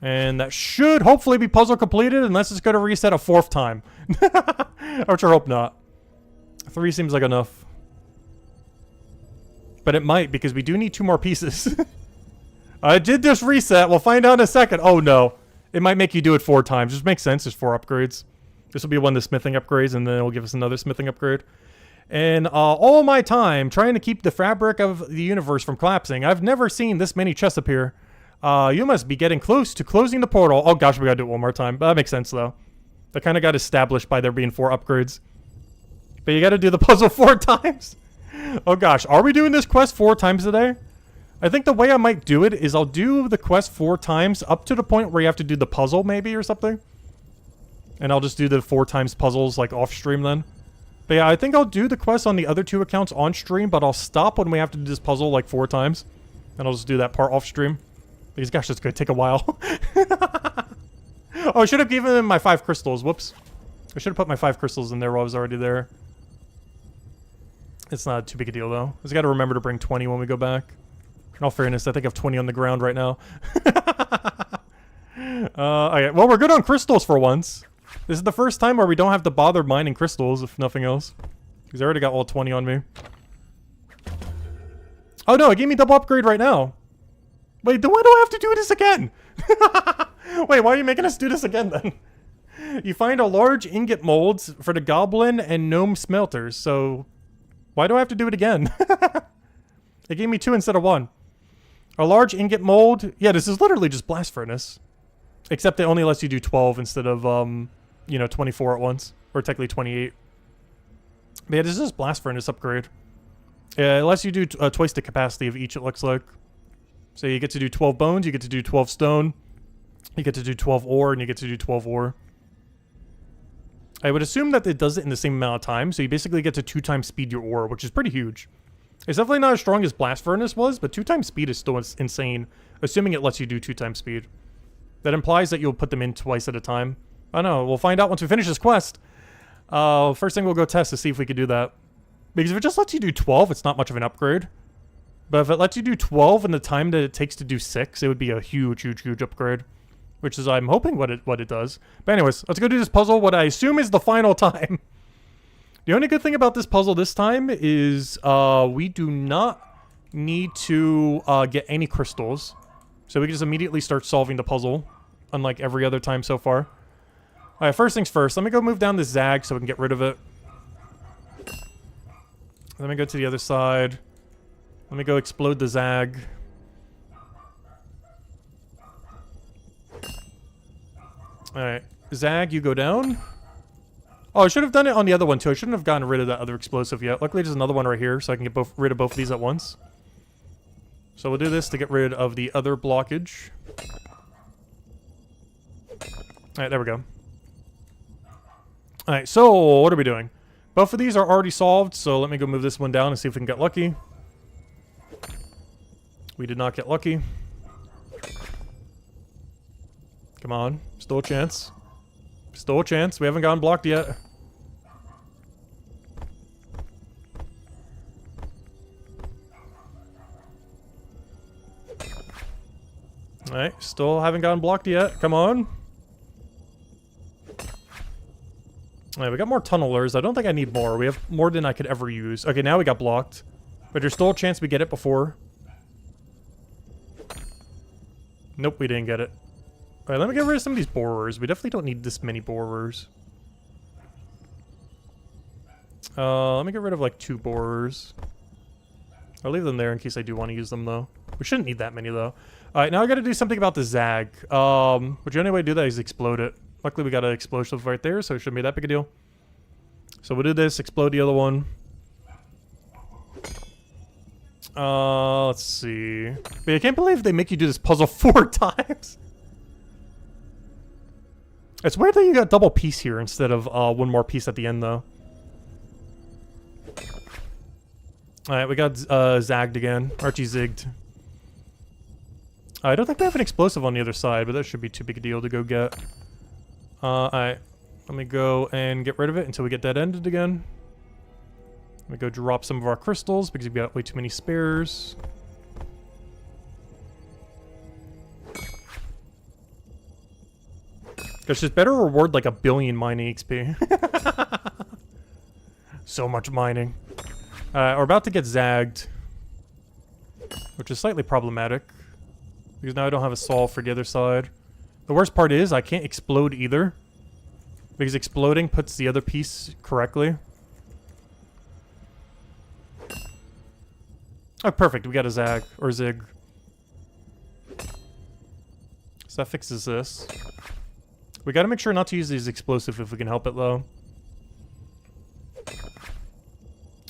And that should hopefully be puzzle completed, unless it's gonna reset a 4th time. I sure hope not. 3 seems like enough. But it might, because we do need 2 more pieces. I did just reset. We'll find out in a second. Oh, no. It might make you do it 4 times. Just makes sense. There's 4 upgrades. This will be one of the smithing upgrades, and then it'll give us another smithing upgrade. And all my time trying to keep the fabric of the universe from collapsing, I've never seen this many chests appear. You must be getting close to closing the portal. Oh gosh, we gotta do it one more time. That makes sense though. That kind of got established by there being 4 upgrades. But you gotta do the puzzle 4 times. Oh gosh, are we doing this quest 4 times today? I think the way I might do it is I'll do the quest 4 times up to the point where you have to do the puzzle maybe or something. And I'll just do the 4 times puzzles like off stream then. But yeah, I think I'll do the quest on the other 2 accounts on stream, but I'll stop when we have to do this puzzle like 4 times. And I'll just do that part off stream. Because gosh, it's gonna take a while. Oh, I should have given him my 5 crystals. Whoops. I should have put my 5 crystals in there while I was already there. It's not too big a deal though. I just gotta remember to bring 20 when we go back. In all fairness, I think I have 20 on the ground right now. Okay, well, we're good on crystals for once. This is the first time where we don't have to bother mining crystals, if nothing else. Because I already got all 20 on me. Oh no, it gave me double upgrade right now. Wait, then why do I have to do this again? Wait, why are you making us do this again then? You find a large ingot molds for the goblin and gnome smelters, so why do I have to do it again? It gave me 2 instead of 1. A large ingot mold. Yeah, this is literally just blast furnace. Except it only lets you do 12 instead of, you know, 24 at once. Or technically 28. But yeah, this is blast furnace upgrade. Yeah, it lets you do twice the capacity of each, it looks like. So you get to do 12 bones, you get to do 12 stone, you get to do 12 ore, and you get to do 12 ore. I would assume that it does it in the same amount of time, so you basically get to 2 times speed your ore, which is pretty huge. It's definitely not as strong as Blast Furnace was, but 2 times speed is still insane, assuming it lets you do 2 times speed. That implies that you'll put them in twice at a time. I don't know, we'll find out once we finish this quest. First thing we'll go test to see if we can do that. Because if it just lets you do 12, it's not much of an upgrade. But if it lets you do 12 in the time that it takes to do 6, it would be a huge, huge, huge upgrade. Which is, I'm hoping, what it does. But anyways, let's go do this puzzle, what I assume is the final time. The only good thing about this puzzle this time is we do not need to get any crystals. So we can just immediately start solving the puzzle, unlike every other time so far. Alright, first things first, let me go move down this Zag so we can get rid of it. Let me go to the other side. Let me go explode the Zag. Alright, Zag, you go down. Oh, I should have done it on the other one too. I shouldn't have gotten rid of that other explosive yet. Luckily, there's another one right here, so I can get rid of both of these at once. So we'll do this to get rid of the other blockage. Alright, there we go. Alright, so what are we doing? Both of these are already solved, so let me go move this one down and see if we can get lucky. We did not get lucky. Come on, still a chance. Still a chance, we haven't gotten blocked yet. Alright, still haven't gotten blocked yet, come on. Alright, we got more tunnelers, I don't think I need more, we have more than I could ever use. Okay, now we got blocked. But there's still a chance we get it before. Nope, we didn't get it. Alright, let me get rid of some of these borers. We definitely don't need this many borers. Let me get rid of like 2 borers. I'll leave them there in case I do want to use them though. We shouldn't need that many though. Alright, now I gotta do something about the Zag. But the only way to do that is explode it. Luckily we got an explosive right there, so it shouldn't be that big a deal. So we'll do this, explode the other one. Let's see. But I can't believe they make you do this puzzle 4 times. It's weird that you got double piece here instead of one more piece at the end, though. Alright, we got zagged again. Archie zigged. I don't think we have an explosive on the other side, but that should be too big a deal to go get. Alright. Let me go and get rid of it until we get dead-ended again. Let me go drop some of our crystals because we've got way too many spares. Gosh, just better reward like 1 billion mining XP. So much mining. We're about to get zagged. Which is slightly problematic. Because now I don't have a solve for the other side. The worst part is I can't explode either. Because exploding puts the other piece correctly. Oh, perfect. We got a Zag, or Zig. So that fixes this. We gotta make sure not to use these explosive if we can help it, though.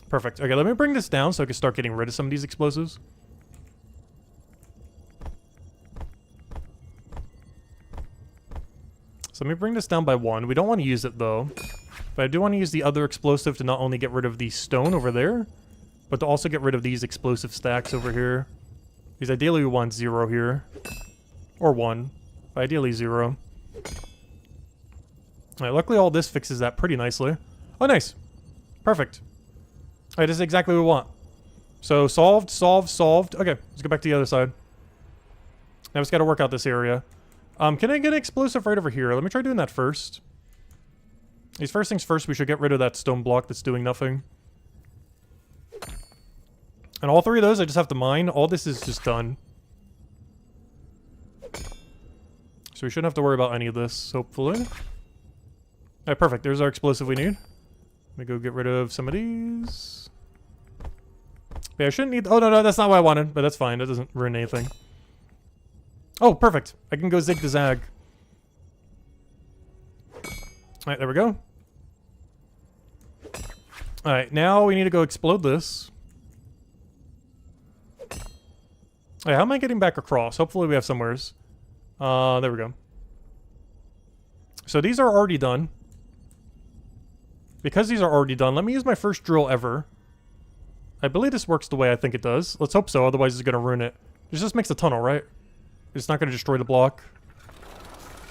Perfect. Okay, let me bring this down so I can start getting rid of some of these explosives. So let me bring this down by 1. We don't want to use it, though. But I do want to use the other explosive to not only get rid of the stone over there, but to also get rid of these explosive stacks over here. Because ideally we want 0 here. Or 1. But ideally 0. Alright, luckily all this fixes that pretty nicely. Oh, nice. Perfect. Alright, this is exactly what we want. So, solved, solved, solved. Okay, let's go back to the other side. Now we just gotta work out this area. Can I get an explosive right over here? Let me try doing that first. These first things first, we should get rid of that stone block that's doing nothing. And all 3 of those, I just have to mine. All this is just done. So we shouldn't have to worry about any of this, hopefully. Alright, perfect. There's our explosive we need. Let me go get rid of some of these. Yeah, I shouldn't need... Oh, no, that's not what I wanted, but that's fine. That doesn't ruin anything. Oh, perfect. I can go zig to zag. Alright, there we go. Alright, now we need to go explode this. Alright, how am I getting back across? Hopefully we have somewheres. There we go. So these are already done. Because these are already done, let me use my first drill ever. I believe this works the way I think it does. Let's hope so, otherwise it's going to ruin it. This just makes a tunnel, right? It's not going to destroy the block.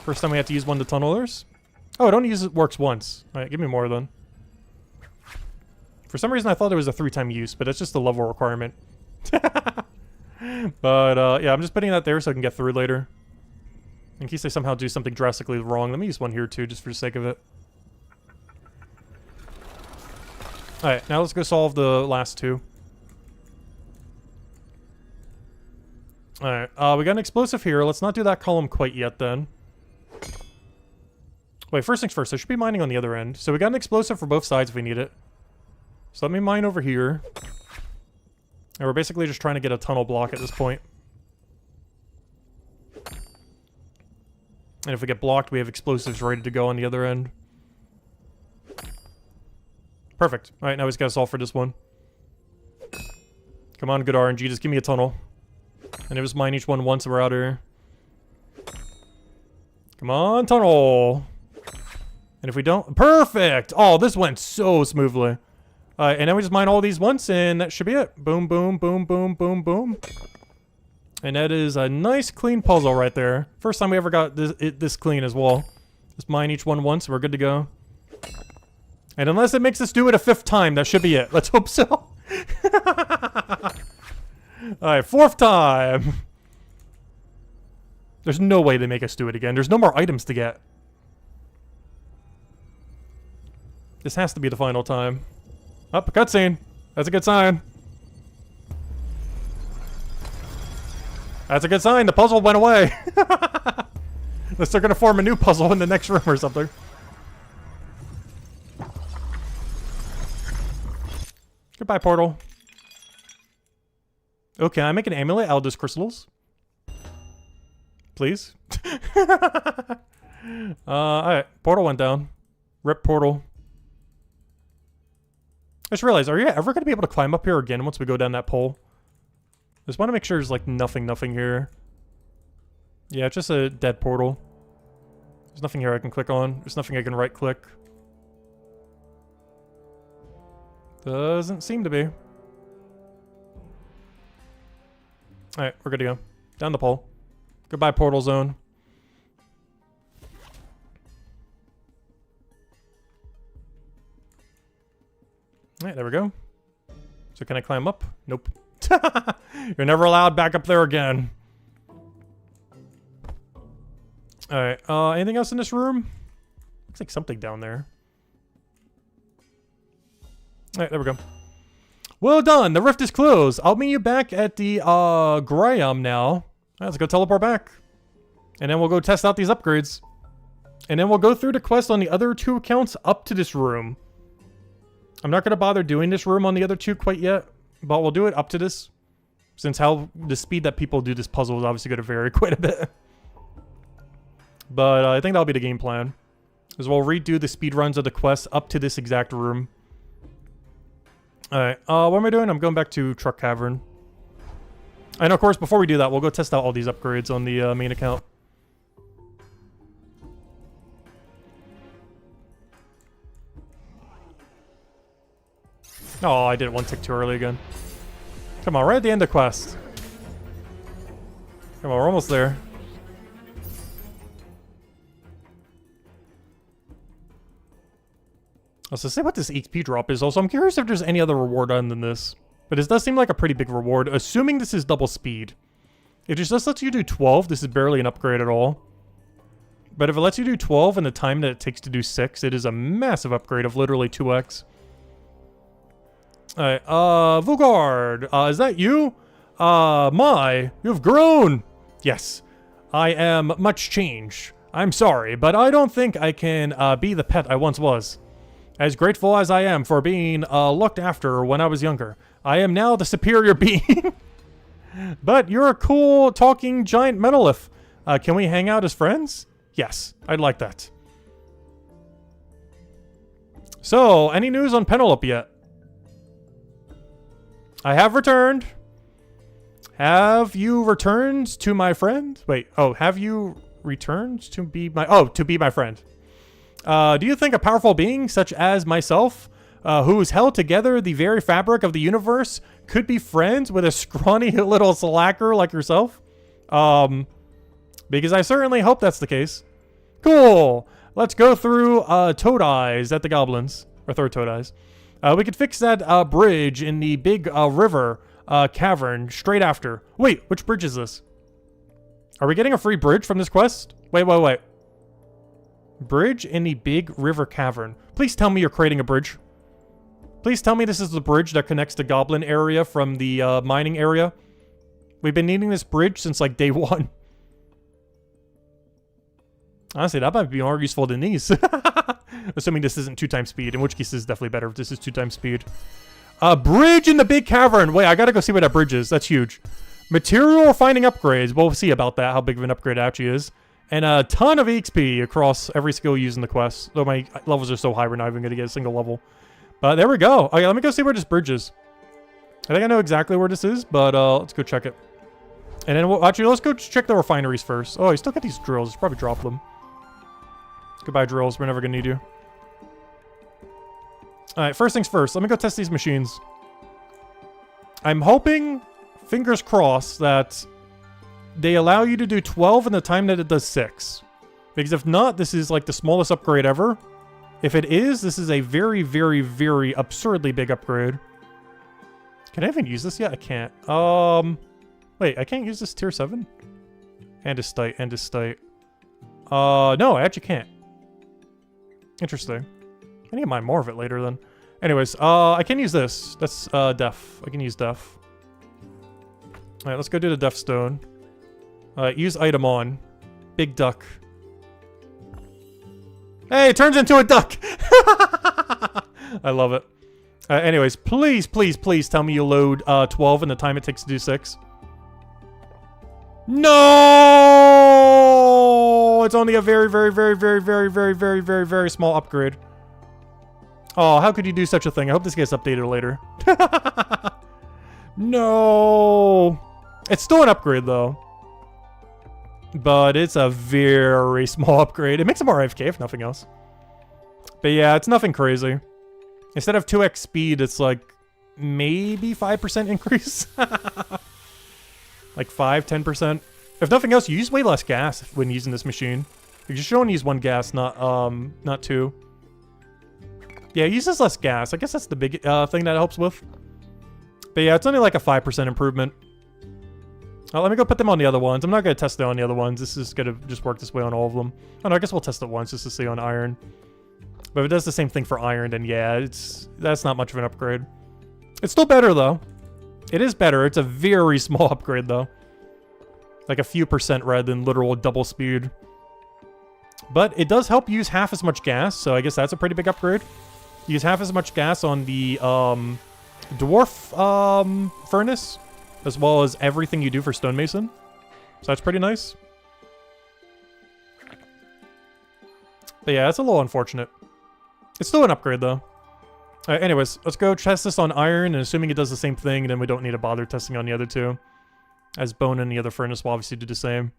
First time we have to use one of the tunnelers. Oh, it only works once. Alright, give me more then. For some reason I thought it was a 3-time use, but that's just a level requirement. But, yeah, I'm just putting that there so I can get through later. In case I somehow do something drastically wrong. Let me use one here too, just for the sake of it. Alright, now let's go solve the last 2. Alright, we got an explosive here. Let's not do that column quite yet then. Wait, first things first, I should be mining on the other end. So we got an explosive for both sides if we need it. So let me mine over here. And we're basically just trying to get a tunnel block at this point. And if we get blocked, we have explosives ready to go on the other end. Perfect. Alright, now we just gotta solve for this one. Come on, good RNG, just give me a tunnel. And it was mine each one once and we're out of here. Come on, tunnel! And if we don't... Perfect! Oh, this went so smoothly. And then we just mine all these once and that should be it. Boom, boom, boom, boom, boom, boom. And that is a nice clean puzzle right there. First time we ever got this clean as well. Just mine each one once and we're good to go. And unless it makes us do it a 5th time, that should be it. Let's hope so. Alright, 4th time. There's no way they make us do it again. There's no more items to get. This has to be the final time. Up, a cutscene. That's a good sign. That's a good sign. The puzzle went away. Unless they're going to form a new puzzle in the next room or something. Goodbye, portal. Oh, can I make an amulet out of those crystals? Please? Alright. Portal went down. Rip portal. I just realized, are you ever going to be able to climb up here again once we go down that pole? I just want to make sure there's, like, nothing here. Yeah, it's just a dead portal. There's nothing here I can click on. There's nothing I can right-click. Doesn't seem to be. Alright, we're good to go. Down the pole. Goodbye, portal zone. Alright, there we go. So can I climb up? Nope. You're never allowed back up there again. Alright, anything else in this room? Looks like something down there. Alright, there we go. Well done! The rift is closed! I'll meet you back at the, Graham now. Alright, let's go teleport back. And then we'll go test out these upgrades. And then we'll go through the quest on the other 2 accounts up to this room. I'm not going to bother doing this room on the other 2 quite yet. But we'll do it up to this. Since how the speed that people do this puzzle is obviously going to vary quite a bit. But I think that'll be the game plan. As we'll redo the speed runs of the quest up to this exact room. Alright, what am I doing? I'm going back to Truck Cavern. And of course, before we do that, we'll go test out all these upgrades on the main account. Oh, I did it one tick too early again. Come on, right at the end of the quest. Come on, we're almost there. I was to say what this XP drop is. Also, I'm curious if there's any other reward other than this. But this does seem like a pretty big reward, assuming this is double speed. If it just lets you do 12, this is barely an upgrade at all. But if it lets you do 12 in the time that it takes to do 6, it is a massive upgrade of literally 2x. Alright, Vugard, is that you? You've grown! Yes, I am much changed. I'm sorry, but I don't think I can, be the pet I once was. As grateful as I am for being, looked after when I was younger, I am now the superior being. But you're a cool, talking giant Metalith. Can we hang out as friends? Yes, I'd like that. So, any news on Penelope yet? I have returned. Have you returned to my friend? Wait, oh, have you returned to be my... Oh, to be my friend. Do you think a powerful being such as myself, who's held together the very fabric of the universe, could be friends with a scrawny little slacker like yourself? Because I certainly hope that's the case. Cool. Let's go through Toad Eyes at the Goblins. Or third Toad Eyes. We could fix that bridge in the big river cavern straight after. Wait, which bridge is this? Are we getting a free bridge from this quest? Wait. Bridge in the big river cavern. Please tell me you're creating a bridge. Please tell me this is the bridge that connects the goblin area from the mining area. We've been needing this bridge since like day 1. Honestly, that might be more useful than these. Assuming this isn't 2x speed, in which case this is definitely better if this is 2x speed. Bridge in the big cavern. Wait, I gotta go see where that bridge is. That's huge. Material refining upgrades. We'll see about that, how big of an upgrade it actually is. And a ton of XP across every skill used in the quest. Though my levels are so high, we're not even gonna get a single level. But there we go. Okay, let me go see where this bridge is. I think I know exactly where this is, but let's go check it. And then actually, let's go check the refineries first. Oh, you still got these drills. Probably drop them. Goodbye, drills. We're never gonna need you. Alright, first things first. Let me go test these machines. I'm hoping, fingers crossed, that they allow you to do 12 in the time that it does 6. Because if not, this is like the smallest upgrade ever. If it is, this is a very, very, very absurdly big upgrade. Can I even use this yet? I can't. Wait, I can't use this tier 7? Andesite. No, I actually can't. Interesting. I need to mine more of it later then. Anyways, I can use this. That's, Def. I can use Def. Alright, let's go do the Def Stone. Use item on. Big duck. Hey, it turns into a duck! I love it. Anyways, please, please, please tell me you load 12 in the time it takes to do 6. No! It's only a very, very, very, very, very, very, very, very, very small upgrade. Oh, how could you do such a thing? I hope this gets updated later. No! It's still an upgrade, though. But it's a very small upgrade. It makes it more AFK, if nothing else. But yeah, it's nothing crazy. Instead of 2x speed, it's like maybe 5% increase. Like 5, 10%. If nothing else, you use way less gas when using this machine. You just only use 1 gas, not 2. Yeah, it uses less gas. I guess that's the big thing that it helps with. But yeah, it's only like a 5% improvement. Let me go put them on the other ones. I'm not going to test it on the other ones. This is going to just work this way on all of them. Oh, no, I guess we'll test it once just to see on iron. But if it does the same thing for iron, then yeah, that's not much of an upgrade. It's still better, though. It is better. It's a very small upgrade, though. Like a few percent rather than literal double speed. But it does help use half as much gas, so I guess that's a pretty big upgrade. Use half as much gas on the dwarf furnace. as well as everything you do for stonemason. So that's pretty nice. But yeah, it's a little unfortunate. It's still an upgrade, though. Alright, anyways, let's go test this on iron, and assuming it does the same thing, then we don't need to bother testing on the other two. As bone and the other furnace will obviously do the same.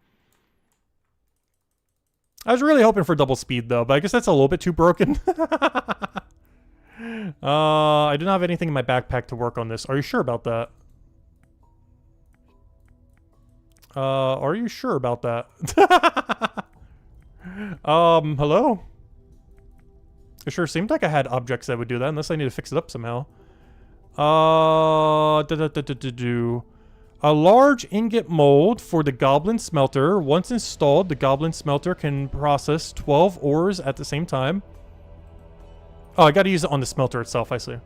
I was really hoping for double speed, though, but I guess that's a little bit too broken. I do not have anything in my backpack to work on this. Are you sure about that? Are you sure about that? Hello? It sure seemed like I had objects that would do that, unless I need to fix it up somehow. A large ingot mold for the goblin smelter. Once installed, the goblin smelter can process 12 ores at the same time. Oh, I gotta use it on the smelter itself, I see.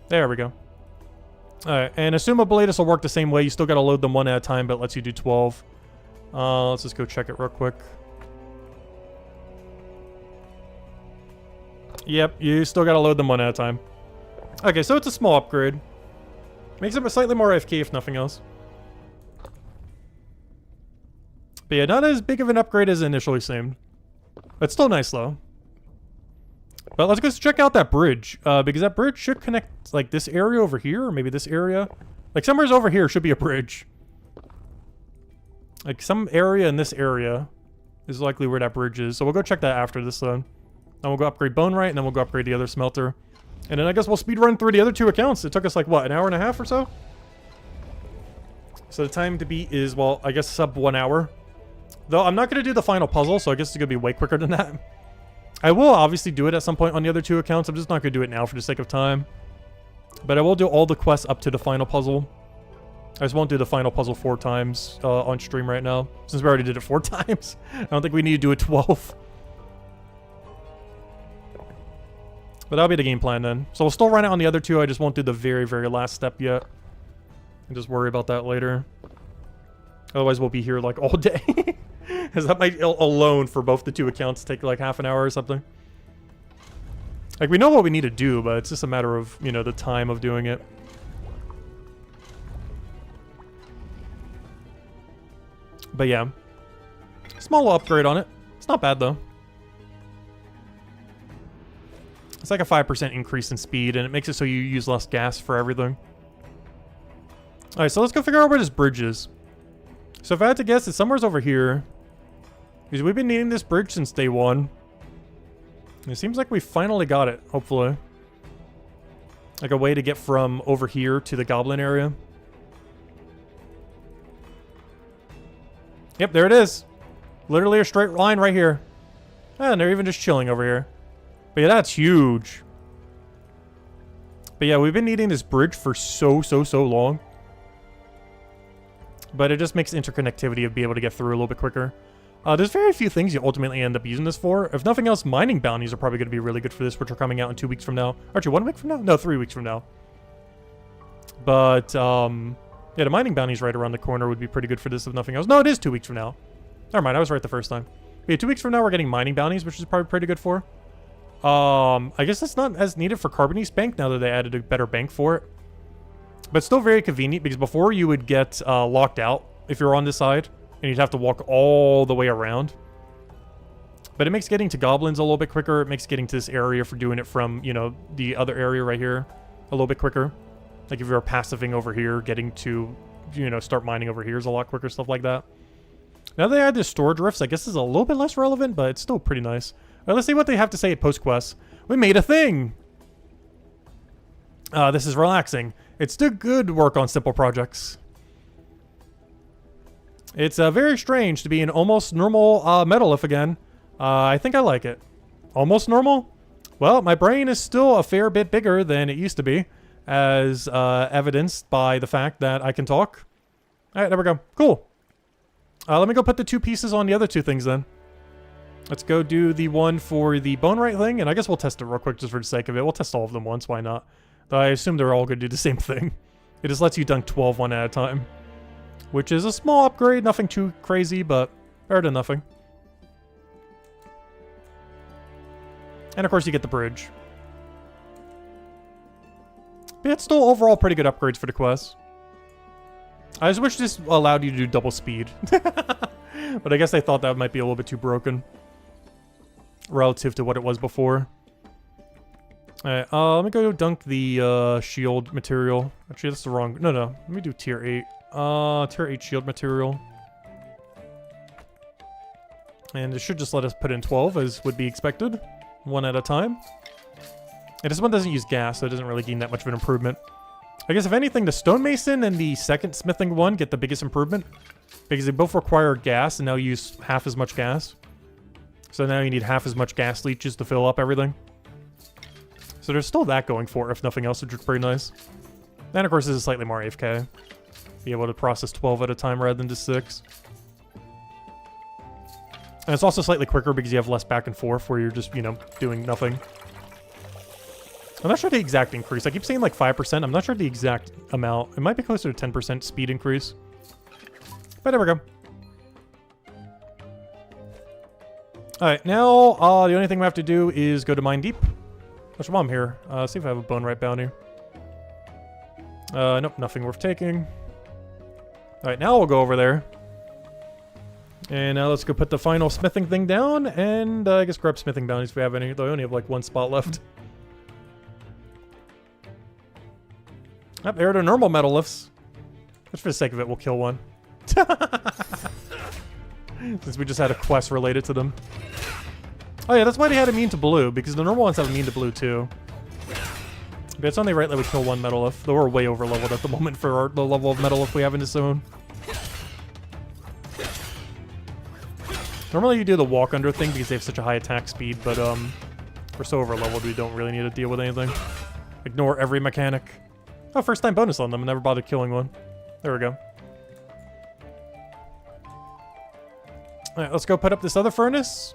There we go. Alright, and assumably this will work the same way. You still gotta load them one at a time, but it lets you do 12. Let's just go check it real quick. Yep, you still gotta load them one at a time. Okay, so it's a small upgrade. Makes it slightly more AFK if nothing else. But yeah, not as big of an upgrade as it initially seemed. But still nice though. But let's go check out that bridge. Because that bridge should connect like this area over here, or maybe this area. Like somewhere's over here should be a bridge. Like some area in this area is likely where that bridge is. So we'll go check that after this then. Then we'll go upgrade Bone Right, and then we'll go upgrade the other smelter. And then I guess we'll speed run through the other two accounts. It took us like, what, an hour and a half or so? So the time to beat is, well, I guess sub 1 hour. Though I'm not going to do the final puzzle, so I guess it's going to be way quicker than that. I will obviously do it at some point on the other two accounts. I'm just not going to do it now for the sake of time. But I will do all the quests up to the final puzzle. I just won't do the final puzzle 4 times on stream right now, since we already did it 4 times. I don't think we need to do it 12. But that'll be the game plan then. So we'll still run it on the other two. I just won't do the very, very last step yet. And just worry about that later. Otherwise we'll be here like all day. Because that might alone for both the two accounts take like half an hour or something. Like we know what we need to do, but it's just a matter of, you know, the time of doing it. But yeah. Small upgrade on it. It's not bad though. It's like a 5% increase in speed, and it makes it so you use less gas for everything. Alright, so let's go figure out where this bridge is. So if I had to guess, it's somewhere's over here. Because we've been needing this bridge since day 1. And it seems like we finally got it, hopefully. Like a way to get from over here to the goblin area. Yep, there it is. Literally a straight line right here. And they're even just chilling over here. But yeah, that's huge. But yeah, we've been needing this bridge for so long. But it just makes interconnectivity of being able to get through a little bit quicker. There's very few things you ultimately end up using this for. If nothing else, mining bounties are probably going to be really good for this, which are coming out in 2 weeks from now. Actually, 1 week from now? No, 3 weeks from now. But, yeah, the mining bounties right around the corner would be pretty good for this, if nothing else. No, it is 2 weeks from now. Never mind, I was right the first time. But yeah, 2 weeks from now, we're getting mining bounties, which is probably pretty good for. I guess it's not as needed for Carbonese Bank now that they added a better bank for it. But still very convenient, because before you would get locked out if you're on this side, and you'd have to walk all the way around. But it makes getting to goblins a little bit quicker. It makes getting to this area for doing it from, you know, the other area right here a little bit quicker. Like if you're passiving over here, getting to, you know, start mining over here is a lot quicker, stuff like that. Now they add the storage rifts, I guess is a little bit less relevant, but it's still pretty nice. Well, let's see what they have to say at post-quest. We made a thing! This is relaxing. It's the good work on simple projects. It's very strange to be an almost normal Metalith again. I think I like it. Almost normal? Well, my brain is still a fair bit bigger than it used to be, as evidenced by the fact that I can talk. Alright, there we go. Cool. Let me go put the 2 pieces on the other 2 things then. Let's go do the one for the Bone Right thing, and I guess we'll test it real quick just for the sake of it. We'll test all of them once, why not? Though I assume they're all going to do the same thing. It just lets you dunk 12 one at a time. Which is a small upgrade, nothing too crazy, but better than nothing. And of course you get the bridge. But it's still overall pretty good upgrades for the quest. I just wish this allowed you to do double speed. But I guess they thought that might be a little bit too broken relative to what it was before. Alright, let me go dunk the shield material. Actually, that's the wrong... No. Let me do tier 8. Tier 8 shield material. And it should just let us put in 12, as would be expected. One at a time. And this one doesn't use gas, so it doesn't really gain that much of an improvement. I guess if anything, the stonemason and the second smithing one get the biggest improvement. Because they both require gas, and now use half as much gas. So now you need half as much gas leeches to fill up everything. So there's still that going for it, if nothing else, which is pretty nice. And of course, this is slightly more AFK. Be able to process 12 at a time rather than just 6. And it's also slightly quicker because you have less back and forth where you're just, you know, doing nothing. I'm not sure the exact increase. I keep saying like 5%. I'm not sure the exact amount. It might be closer to 10% speed increase. But there we go. Alright, now the only thing we have to do is go to Mine Deep. Which while I'm here, see if I have a bone right bounty. Nope, nothing worth taking. Alright, now we'll go over there. And now let's go put the final smithing thing down, and I guess grab smithing bounties if we have any, though I only have like one spot left. Yep, there are the normal metal lifts. Just for the sake of it, we'll kill one. Since we just had a quest related to them. Oh yeah, that's why they had immune to blue, because the normal ones have immune to blue too. But it's only right that we kill one metal lift, though we're way over leveled at the moment for the level of metal lift we have in this zone. Normally you do the walk under thing because they have such a high attack speed, but we're so over leveled we don't really need to deal with anything. Ignore every mechanic. Oh, first time bonus on them, never bothered killing one. There we go. Alright, let's go put up this other furnace.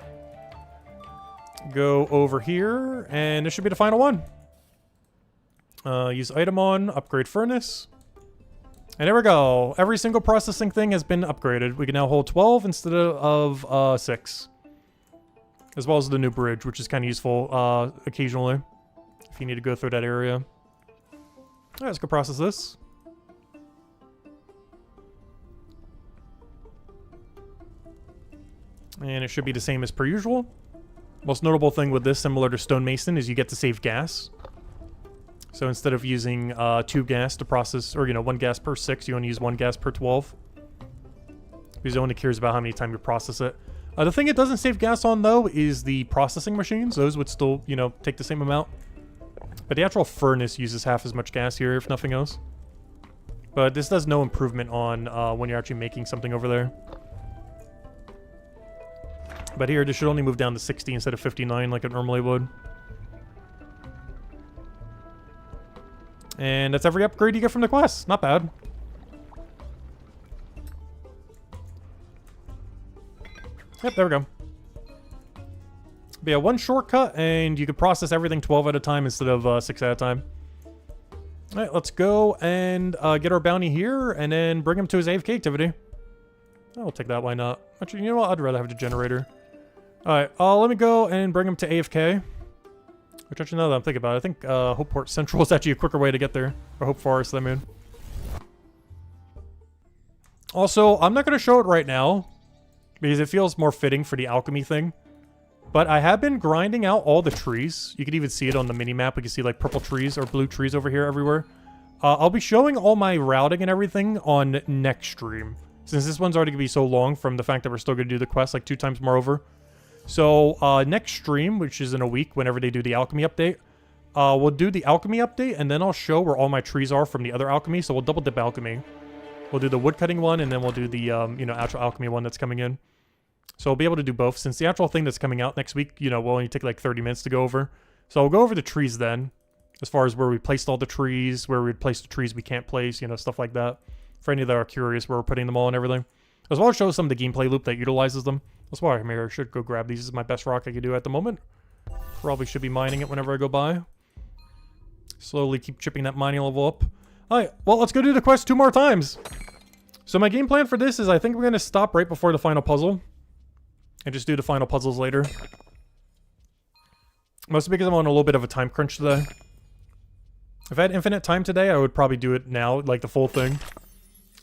Go over here, and this should be the final one. Use item on, upgrade furnace. And there we go. Every single processing thing has been upgraded. We can now hold 12 instead of 6. As well as the new bridge, which is kind of useful occasionally. If you need to go through that area. Alright, let's go process this. And it should be the same as per usual. Most notable thing with this, similar to stonemason, is you get to save gas. So instead of using 2 gas to process, or, you know, 1 gas per 6, you only use 1 gas per 12. Because it only cares about how many times you process it. The thing it doesn't save gas on, though, is the processing machines. Those would still, you know, take the same amount. But the actual furnace uses half as much gas here, if nothing else. But this does no improvement on when you're actually making something over there. But here, this should only move down to 60 instead of 59 like it normally would. And that's every upgrade you get from the quest. Not bad. Yep, there we go. But yeah, one shortcut, and you could process everything 12 at a time instead of 6 at a time. Alright, let's go and get our bounty here, and then bring him to his AFK activity. I'll take that, why not? Actually, you know what? I'd rather have the generator. Alright, let me go and bring him to AFK. Which actually, now that I'm thinking about it, I think Hopeport Central is actually a quicker way to get there. Or Hope Forest, I mean. Also, I'm not going to show it right now. Because it feels more fitting for the alchemy thing. But I have been grinding out all the trees. You can even see it on the mini-map. You can see like purple trees or blue trees over here everywhere. I'll be showing all my routing and everything on next stream. Since this one's already going to be so long from the fact that we're still going to do the quest like 2 times more over. So, next stream, which is in a week, whenever they do the alchemy update, we'll do the alchemy update, and then I'll show where all my trees are from the other alchemy, so we'll double dip alchemy. We'll do the woodcutting one, and then we'll do the, you know, actual alchemy one that's coming in. So we'll be able to do both, since the actual thing that's coming out next week, you know, will only take like 30 minutes to go over. So we'll go over the trees then, as far as where we placed all the trees, where we placed the trees we can't place, you know, stuff like that. For any that are curious where we're putting them all and everything. As well as show some of the gameplay loop that utilizes them. That's why I'm here. I should go grab these. This is my best rock I can do at the moment. Probably should be mining it whenever I go by. Slowly keep chipping that mining level up. Alright, well, let's go do the quest 2 more times. So my game plan for this is I think we're going to stop right before the final puzzle. And just do the final puzzles later. Mostly because I'm on a little bit of a time crunch today. If I had infinite time today, I would probably do it now, like the full thing.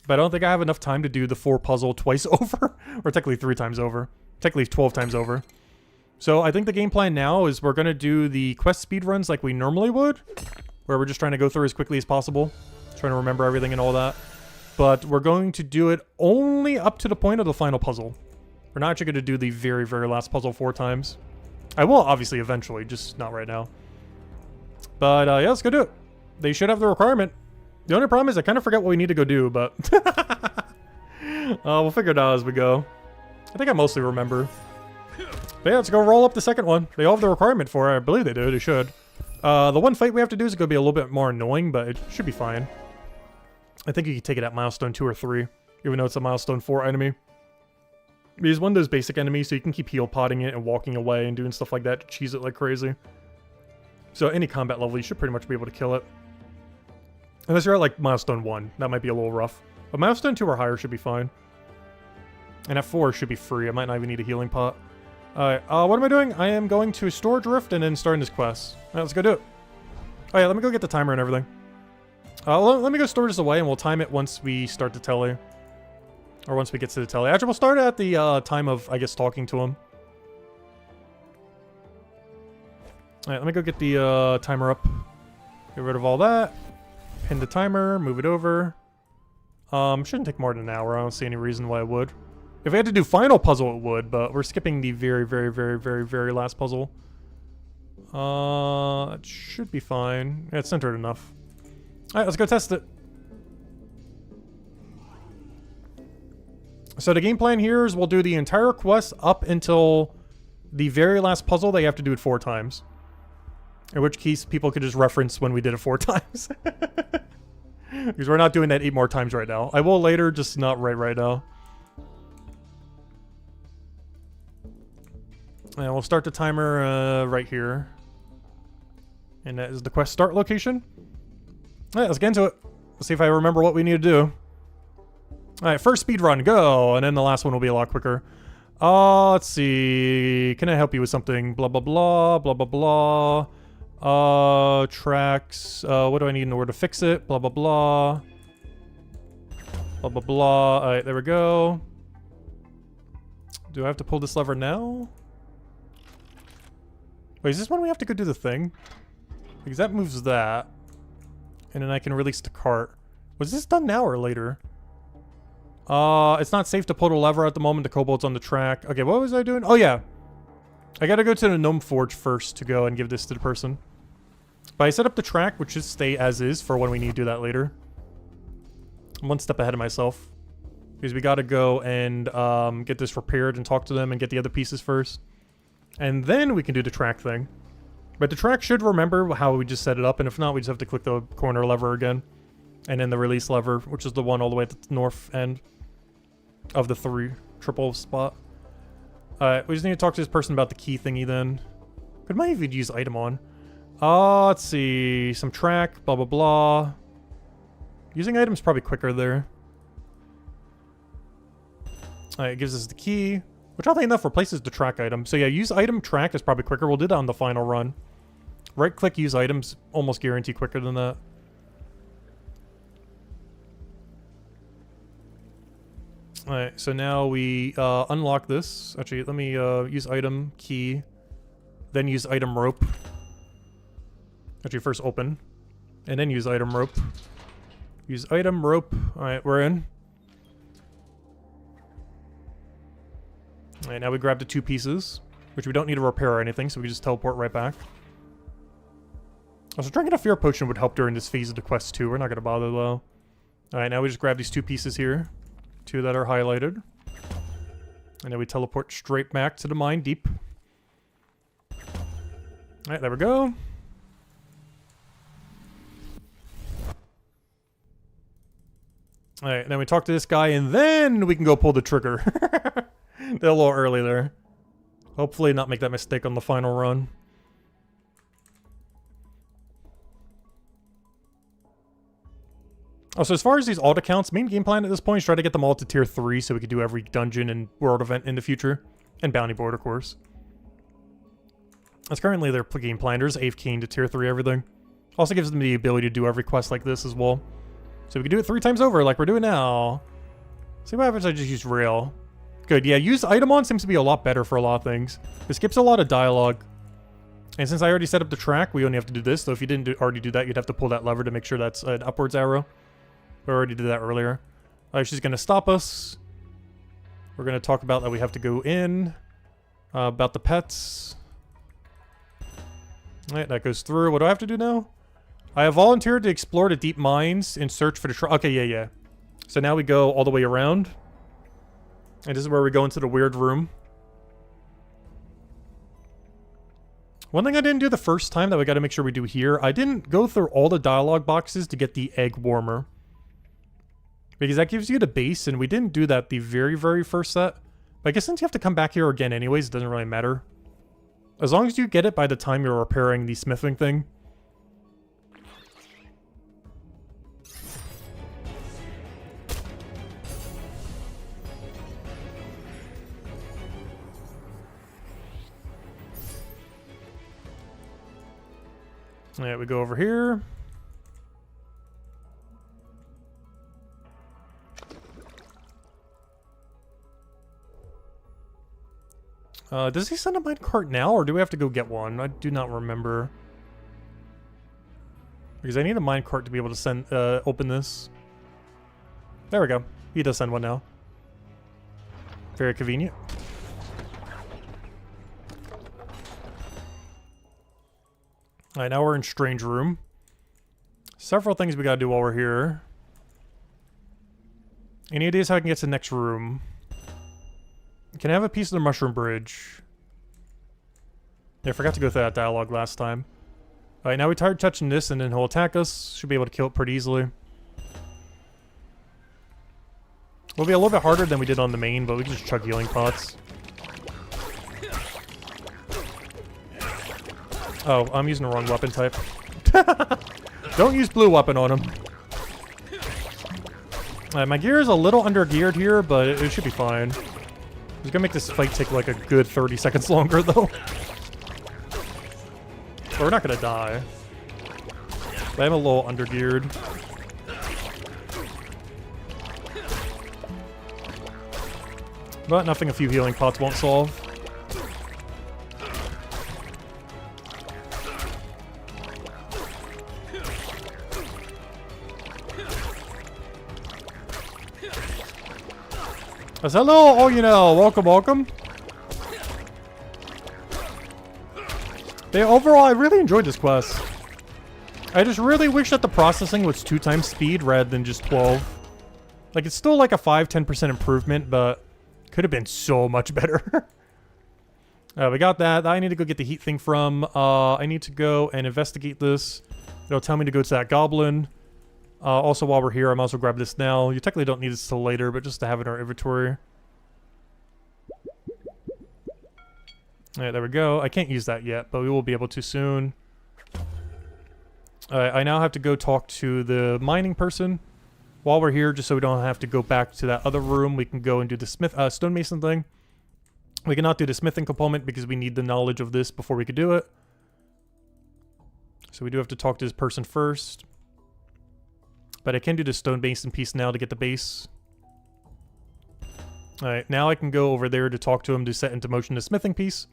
But I don't think I have enough time to do the 4 puzzle twice over. Or technically 3 times over. Technically 12 times over. So I think the game plan now is we're going to do the quest speed runs like we normally would. Where we're just trying to go through as quickly as possible. Trying to remember everything and all that. But we're going to do it only up to the point of the final puzzle. We're not actually going to do the very, very last puzzle 4 times. I will, obviously, eventually. Just not right now. But, yeah, let's go do it. They should have the requirement. The only problem is I kind of forget what we need to go do, but... we'll figure it out as we go. I think I mostly remember. But yeah, let's go roll up the second one. They all have the requirement for it. I believe they do. They should. The one fight we have to do is going to be a little bit more annoying, but it should be fine. I think you can take it at milestone 2 or 3, even though it's a milestone 4 enemy. He's one of those basic enemies, so you can keep heal potting it and walking away and doing stuff like that to cheese it like crazy. So any combat level, you should pretty much be able to kill it. Unless you're at like milestone 1, that might be a little rough. But milestone 2 or higher should be fine. And at 4 should be free. I might not even need a healing pot. Alright, what am I doing? I am going to Storage Rift and then starting this quest. Alright, let's go do it. Oh yeah, let me go get the timer and everything. Let me go store this away and we'll time it once we start the telly. Or once we get to the telly. Actually, we'll start at the time of, I guess, talking to him. Alright, let me go get the timer up. Get rid of all that. Pin the timer, move it over. Shouldn't take more than an hour. I don't see any reason why it would. If we had to do final puzzle, it would, but we're skipping the very, very, very, very, very last puzzle. It should be fine. Yeah, it's centered enough. Alright, let's go test it. So the game plan here is we'll do the entire quest up until the very last puzzle. They have to do it 4 times. In which case, people could just reference when we did it 4 times. Because we're not doing that 8 more times right now. I will later, just not right now. And we'll start the timer right here. And that is the quest start location. Alright, let's get into it. Let's see if I remember what we need to do. Alright, first speed run, go! And then the last one will be a lot quicker. Let's see. Can I help you with something? Blah, blah, blah, blah, blah, blah. Tracks. What do I need in order to fix it? Blah, blah, blah. Blah, blah, blah. Alright, there we go. Do I have to pull this lever now? Wait, is this when we have to go do the thing? Because that moves that. And then I can release the cart. Was this done now or later? It's not safe to pull the lever at the moment. The kobold's on the track. Okay, what was I doing? Oh, yeah. I gotta go to the Gnome Forge first to go and give this to the person. But I set up the track, which should stay as is for when we need to do that later. I'm one step ahead of myself. Because we gotta go and get this repaired and talk to them and get the other pieces first. And then we can do the track thing. But the track should remember how we just set it up, and if not, we just have to click the corner lever again. And then the release lever, which is the one all the way at the north end of the 3 triple spot. We just need to talk to this person about the key thingy then. Could might even use item on. Let's see. Some track, blah, blah, blah. Using items probably quicker there. Alright, it gives us the key. Which oddly enough replaces the track item. So yeah, use item track is probably quicker. We'll do that on the final run. Right click, use items, almost guarantee quicker than that. Alright, so now we unlock this. Actually, let me use item, key, then use item rope. Actually, first open, and then use item rope. Use item rope. Alright, we're in. Alright, now we grab the 2 pieces, which we don't need to repair or anything, so we can just teleport right back. Also, drinking a fear potion would help during this phase of the quest too. We're not going to bother though. Alright, now we just grab these 2 pieces here. 2 that are highlighted. And then we teleport straight back to the mine deep. Alright, there we go. Alright, then we talk to this guy, and then we can go pull the trigger. They're a little early there. Hopefully not make that mistake on the final run. Also, as far as these alt accounts, main game plan at this point is try to get them all to tier 3 so we can do every dungeon and world event in the future. And bounty board, of course. That's currently their game plan. There's Ave Kane to tier 3 everything. Also gives them the ability to do every quest like this as well. So we can do it 3 times over like we're doing now. See what happens if I just use rail. Good, yeah, use item on seems to be a lot better for a lot of things. It skips a lot of dialogue. And since I already set up the track, we only have to do this. So if you didn't already do that, you'd have to pull that lever to make sure that's an upwards arrow. We already did that earlier. She's going to stop us. We're going to talk about that we have to go in. About the pets. Alright, that goes through. What do I have to do now? I have volunteered to explore the deep mines in search for the okay, yeah. So now we go all the way around. And this is where we go into the weird room. One thing I didn't do the first time that we got to make sure we do here, I didn't go through all the dialogue boxes to get the egg warmer. Because that gives you the base, and we didn't do that the very, very first set. But I guess since you have to come back here again anyways, it doesn't really matter. As long as you get it by the time you're repairing the smithing thing. Alright, we go over here. Does he send a minecart now, or do we have to go get one? I do not remember. Because I need a minecart to be able to send, open this. There we go. He does send one now. Very convenient. Alright, now we're in Strange Room. Several things we gotta do while we're here. Any ideas how I can get to the next room? Can I have a piece of the mushroom bridge? Yeah, I forgot to go through that dialogue last time. Alright, now we tried touching this and then he'll attack us. Should be able to kill it pretty easily. Will be a little bit harder than we did on the main, but we can just chug healing pots. Oh, I'm using the wrong weapon type. Don't use blue weapon on him. My gear is a little under-geared here, but it should be fine. It's gonna make this fight take like a good 30 seconds longer, though. But we're not gonna die. But I'm a little under-geared. But nothing a few healing pots won't solve. Hello, oh, you know, welcome, welcome. Overall, I really enjoyed this quest. I just really wish that the processing was 2 times speed rather than just 12. Like, it's still like a 5-10% improvement, but could have been so much better. We got that. I need to go get the heat thing from. I need to go and investigate this. It'll tell me to go to that goblin. Also, while we're here, I'm also grab this now. You technically don't need this till later, but just to have it in our inventory. Alright, there we go. I can't use that yet, but we will be able to soon. Alright, I now have to go talk to the mining person. While we're here, just so we don't have to go back to that other room, we can go and do the stonemason thing. We cannot do the smithing component because we need the knowledge of this before we could do it. So we do have to talk to this person first. But I can do the stonemason piece now to get the base. Alright, now I can go over there to talk to him to set into motion the smithing piece.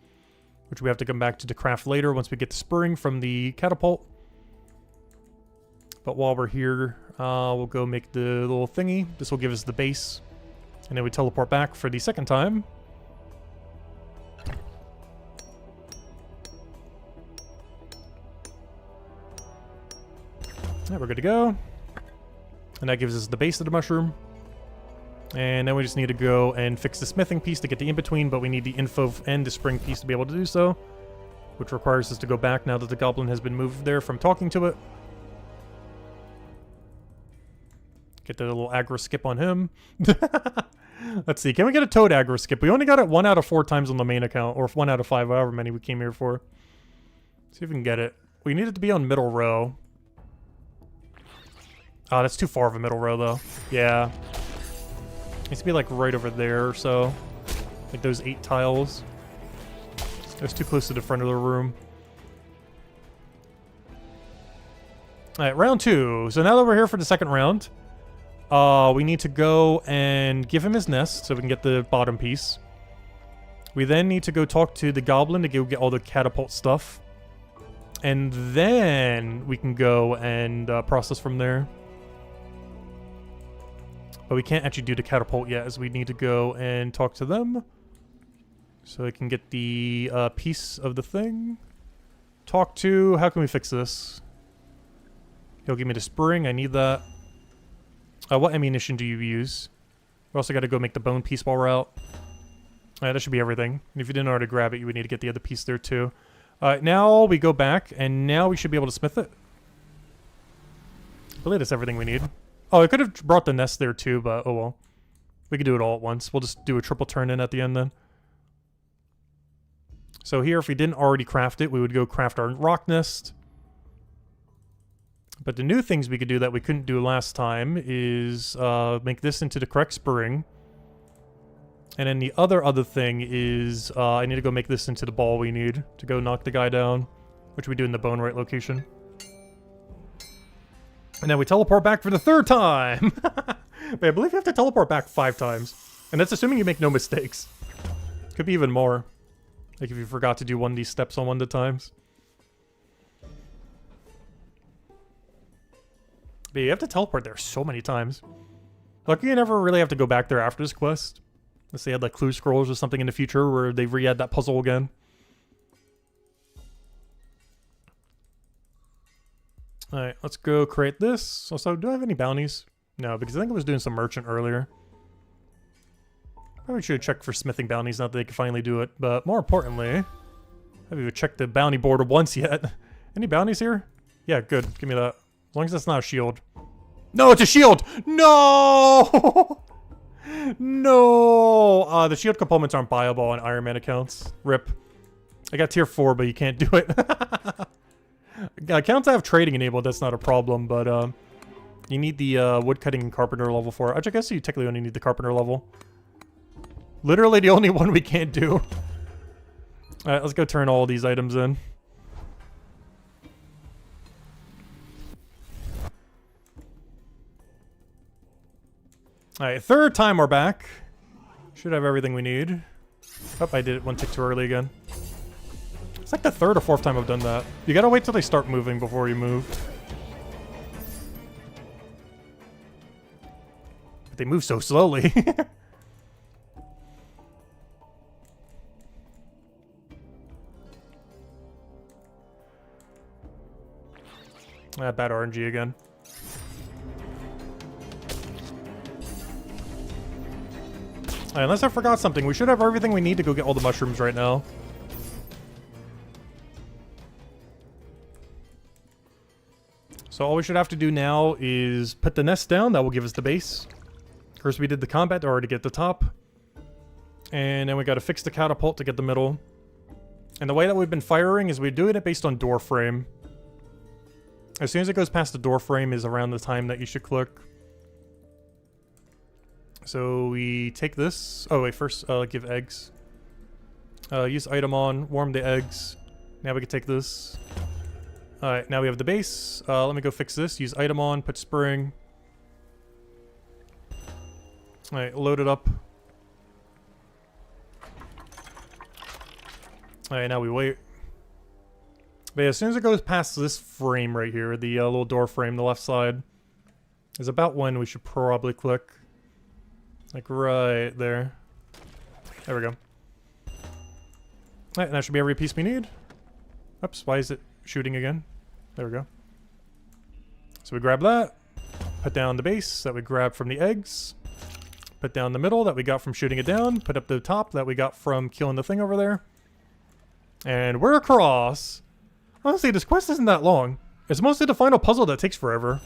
Which we have to come back to craft later once we get the spring from the catapult. But while we're here, we'll go make the little thingy. This will give us the base. And then we teleport back for the second time. Alright, we're good to go. And that gives us the base of the mushroom. And then we just need to go and fix the smithing piece to get the in-between, but we need the info and the spring piece to be able to do so. Which requires us to go back now that the goblin has been moved there from talking to it. Get the little aggro skip on him. Let's see, can we get a toad aggro skip? We only got it 1 out of 4 times on the main account, or 1 out of 5, however many we came here for. See if we can get it. We need it to be on middle row. Oh, that's too far of a middle row, though. Yeah. It needs to be, like, right over there or so. Like those 8 tiles. That's too close to the front of the room. Alright, round 2. So now that we're here for the second round, We need to go and give him his nest so we can get the bottom piece. We then need to go talk to the goblin to go get all the catapult stuff. And then we can go and process from there. But we can't actually do the catapult yet, as we need to go and talk to them. So we can get the piece of the thing. Talk to... How can we fix this? He'll give me the spring. I need that. What ammunition do you use? We also got to go make the bone piece while we're out. That should be everything. And if you didn't already grab it, you would need to get the other piece there too. Now we go back, and now we should be able to smith it. I believe that's everything we need. Oh, I could have brought the nest there too, but oh well. We could do it all at once. We'll just do a triple turn in at the end then. So here, if we didn't already craft it, we would go craft our rock nest. But the new things we could do that we couldn't do last time is make this into the correct spring. And then the other thing is I need to go make this into the ball we need to go knock the guy down, which we do in the bone right location. And then we teleport back for the 3rd time! Wait, I believe you have to teleport back 5 times. And that's assuming you make no mistakes. Could be even more. Like if you forgot to do one of these steps on one of the times. But you have to teleport there so many times. Lucky you never really have to go back there after this quest. Unless they had like clue scrolls or something in the future where they re-add that puzzle again. Alright, let's go create this. Also, do I have any bounties? No, because I think I was doing some merchant earlier. Probably should have checked for smithing bounties, not that they could finally do it. But more importantly, I haven't even checked the bounty board once yet. Any bounties here? Yeah, good. Give me that. As long as that's not a shield. No, it's a shield! No! No! The shield components aren't buyable on Iron Man accounts. RIP. I got tier 4, but you can't do it. Accounts have trading enabled, that's not a problem, but you need the woodcutting and carpenter level for it. Which I guess you technically only need the carpenter level. Literally the only one we can't do. Alright, let's go turn all these items in. Alright, 3rd time we're back. Should have everything we need. Oh, I did it one tick too early again. It's like the 3rd or 4th time I've done that. You gotta wait till they start moving before you move. But they move so slowly. Bad RNG again. Unless I forgot something, we should have everything we need to go get all the mushrooms right now. So all we should have to do now is put the nest down. That will give us the base. First we did the combat to already get the top. And then we got to fix the catapult to get the middle. And the way that we've been firing is we're doing it based on door frame. As soon as it goes past the door frame is around the time that you should click. So we take this. Oh wait, first give eggs. Use item on, warm the eggs. Now we can take this. Alright, now we have the base. Let me go fix this. Use item on, put spring. Alright, load it up. Alright, now we wait. But yeah, as soon as it goes past this frame right here, the little door frame, the left side, is about when we should probably click. Like right there. There we go. Alright, and that should be every piece we need. Oops, why is it shooting again? There we go. So we grab that. Put down the base that we grabbed from the eggs. Put down the middle that we got from shooting it down. Put up the top that we got from killing the thing over there. And we're across. Honestly, this quest isn't that long. It's mostly the final puzzle that takes forever.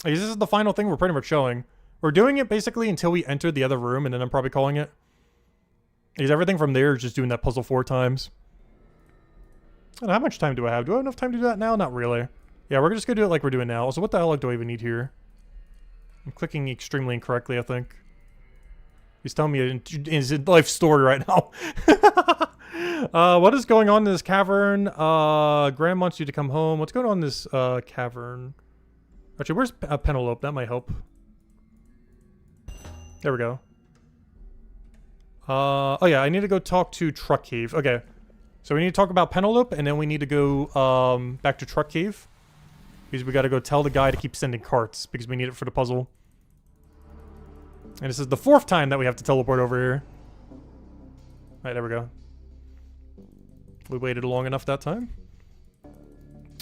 This is the final thing we're pretty much showing. We're doing it basically until we enter the other room, and then I'm probably calling it. Because everything from there is just doing that puzzle 4 times. I don't know, how much time do I have? Do I have enough time to do that now? Not really. Yeah, we're just gonna do it like we're doing now. So what the hell do I even need here? I'm clicking extremely incorrectly, I think. He's telling me his life story right now. What is going on in this cavern? Graham wants you to come home. What's going on in this cavern? Actually, where's Penelope? That might help. There we go. Oh yeah, I need to go talk to Truck Cave. Okay. So we need to talk about Penelope, and then we need to go back to Truck Cave. Because we gotta go tell the guy to keep sending carts, because we need it for the puzzle. And this is the 4th time that we have to teleport over here. Alright, there we go. We waited long enough that time.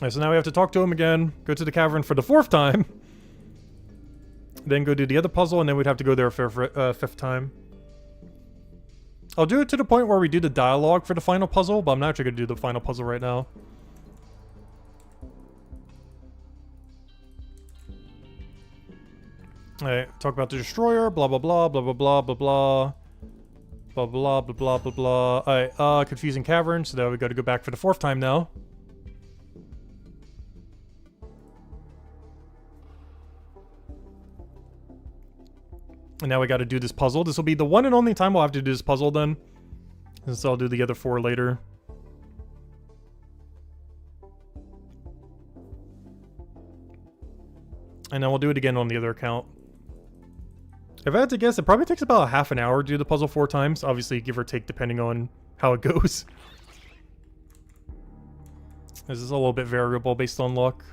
Alright, so now we have to talk to him again, go to the cavern for the 4th time. Then go do the other puzzle, and then we'd have to go there for 5th time. I'll do it to the point where we do the dialogue for the final puzzle, but I'm not actually going to do the final puzzle right now. Alright, talk about the destroyer, blah blah blah, blah blah blah blah blah. Blah blah blah blah blah blah. Alright, confusing cavern, so now we gotta go back for the 4th time now. And now we gotta do this puzzle. This will be the one and only time we'll have to do this puzzle then. And so I'll do the other 4 later. And then we'll do it again on the other account. If I had to guess, it probably takes about half an hour to do the puzzle 4 times. Obviously, give or take, depending on how it goes. This is a little bit variable based on luck.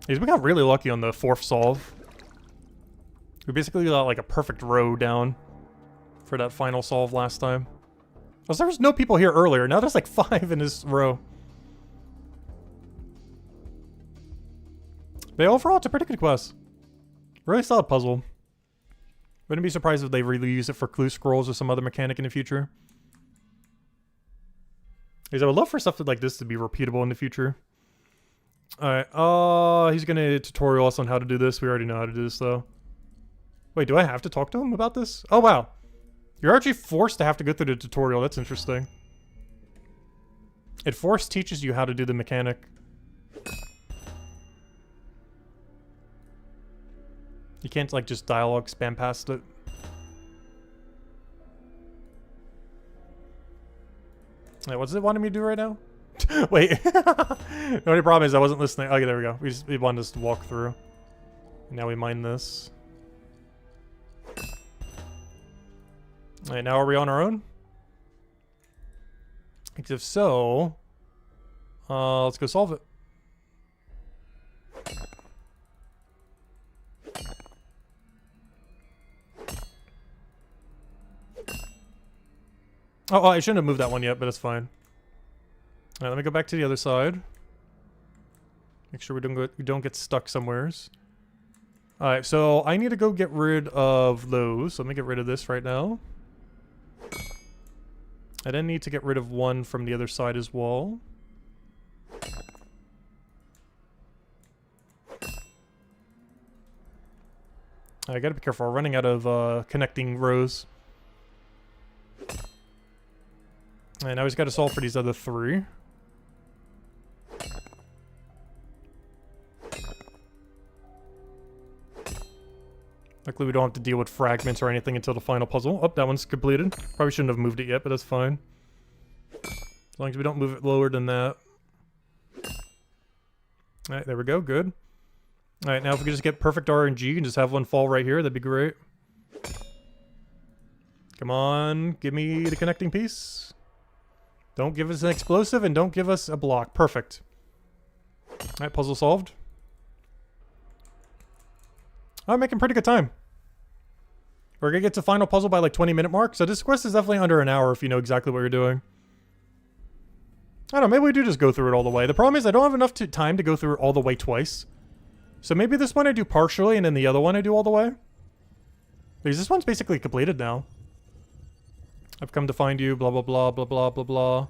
We got really lucky on the 4th solve. We basically got like a perfect row down for that final solve last time. Oh, there was no people here earlier. Now there's like 5 in this row. But overall, it's a pretty good quest. Really solid puzzle. Wouldn't be surprised if they really use it for clue scrolls or some other mechanic in the future. Because I would love for stuff like this to be repeatable in the future. Alright, he's gonna tutorial us on how to do this. We already know how to do this, though. Wait, do I have to talk to him about this? Oh, wow. You're actually forced to have to go through the tutorial. That's interesting. It teaches you how to do the mechanic. You can't, like, just dialogue spam past it. Wait, what's it wanting me to do right now? Wait. The only problem is I wasn't listening. Okay, there we go. We wanted us to walk through. And now we mine this. Alright, now are we on our own? If so, let's go solve it. Oh, I shouldn't have moved that one yet, but it's fine. Alright, let me go back to the other side. Make sure we don't get stuck somewheres. Alright, so I need to go get rid of those. So let me get rid of this right now. I then need to get rid of one from the other side as well. I gotta be careful, we're running out of connecting rows. And now he's got to solve for these other 3. Luckily we don't have to deal with fragments or anything until the final puzzle. Oh, that one's completed. Probably shouldn't have moved it yet, but that's fine. As long as we don't move it lower than that. Alright, there we go, good. Alright, now if we could just get perfect RNG and just have one fall right here, that'd be great. Come on, give me the connecting piece. Don't give us an explosive and don't give us a block. Perfect. Alright, puzzle solved. I'm making pretty good time. We're gonna get to final puzzle by like 20-minute mark, so this quest is definitely under an hour if you know exactly what you're doing. I don't know, maybe we do just go through it all the way. The problem is I don't have enough time to go through it all the way twice. So maybe this one I do partially and then the other one I do all the way. Because this one's basically completed now. I've come to find you, blah, blah, blah, blah, blah, blah, blah.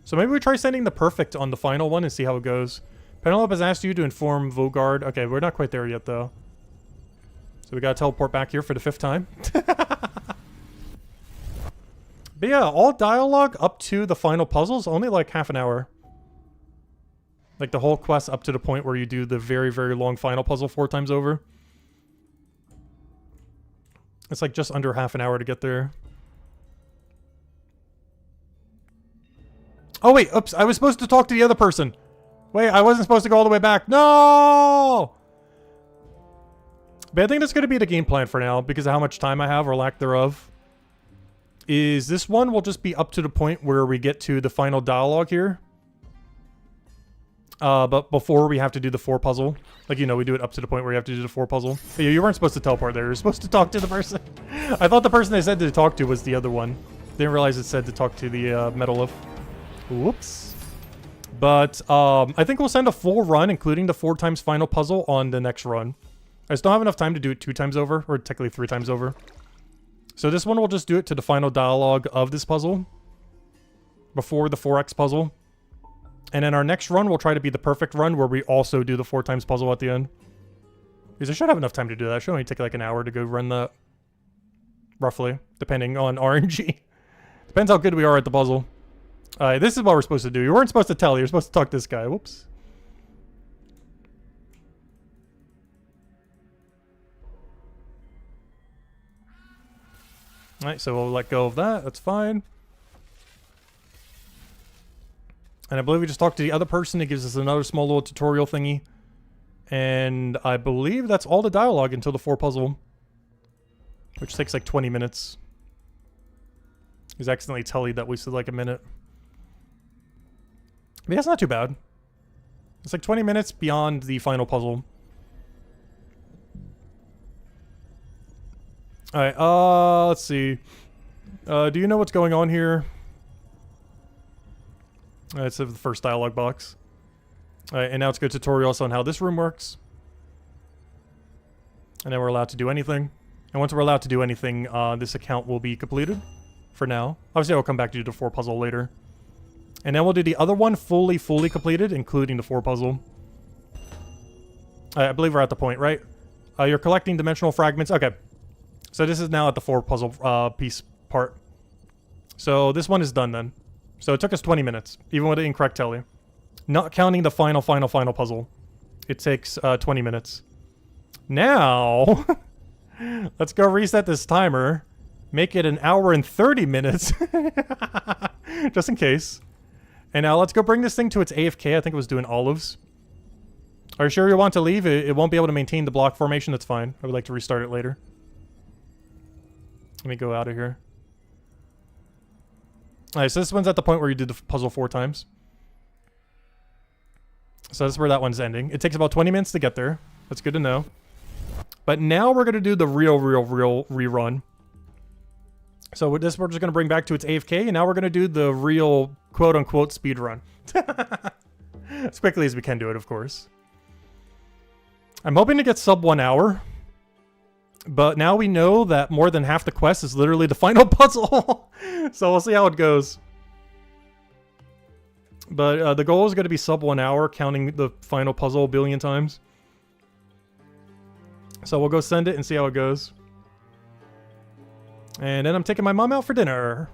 So maybe we try sending the perfect on the final one and see how it goes. Penelope has asked you to inform Vogard. Okay, we're not quite there yet, though. So we gotta teleport back here for the 5th time. But yeah, all dialogue up to the final puzzle is only like half an hour. Like the whole quest up to the point where you do the very, very long final puzzle 4 times over. It's like just under half an hour to get there. Oh, wait. Oops. I was supposed to talk to the other person. Wait, I wasn't supposed to go all the way back. No! But I think that's going to be the game plan for now because of how much time I have or lack thereof. Is this one will just be up to the point where we get to the final dialogue here. But before we have to do the 4 puzzle. Like, you know, we do it up to the point where you have to do the 4 puzzle. But you weren't supposed to teleport there. You're supposed to talk to the person. I thought the person they said to talk to was the other one. Didn't realize it said to talk to the Metalith. Whoops. But I think we'll send a full run, including the 4 times final puzzle, on the next run. I just don't have enough time to do it 2 times over, or technically 3 times over. So this one will just do it to the final dialogue of this puzzle. Before the 4x puzzle. And then our next run will try to be the perfect run where we also do the 4 times puzzle at the end. Because I should have enough time to do that. It should only take like an hour to go run that. Roughly. Depending on RNG. Depends how good we are at the puzzle. This is what we're supposed to do. You weren't supposed to tell. You're supposed to talk to this guy. Whoops. Alright, so we'll let go of that. That's fine. And I believe we just talked to the other person. It gives us another small little tutorial thingy. And I believe that's all the dialogue until the 4 puzzle. Which takes like 20 minutes. He's accidentally telling that wasted like a minute. I mean, that's not too bad. It's like 20 minutes beyond the final puzzle. Alright, let's see. Do you know what's going on here? It's the first dialogue box. Alright, and now let's go tutorials on how this room works. And then we're allowed to do anything. And once we're allowed to do anything, this account will be completed. For now. Obviously, I'll come back to do the 4 puzzle later. And then we'll do the other one fully completed, including the 4 puzzle. I believe we're at the point, right? You're collecting dimensional fragments. Okay. So this is now at the 4 puzzle piece part. So this one is done then. So it took us 20 minutes, even with the incorrect tally. Not counting the final puzzle. It takes 20 minutes. Now, let's go reset this timer. Make it 1 hour and 30 minutes. Just in case. And now let's go bring this thing to its AFK. I think it was doing olives. Are you sure you want to leave? It won't be able to maintain the block formation. That's fine. I would like to restart it later. Let me go out of here. Alright, so this one's at the point where you did the puzzle 4 times. So that's where that one's ending. It takes about 20 minutes to get there. That's good to know. But now we're going to do the real rerun. So with this, we're just going to bring back to its AFK, and now we're going to do the real quote-unquote speed run. As quickly as we can do it, of course. I'm hoping to get sub 1 hour. But now we know that more than half the quest is literally the final puzzle. So we'll see how it goes. But the goal is going to be sub 1 hour, counting the final puzzle a billion times. So we'll go send it and see how it goes. And then I'm taking my mom out for dinner.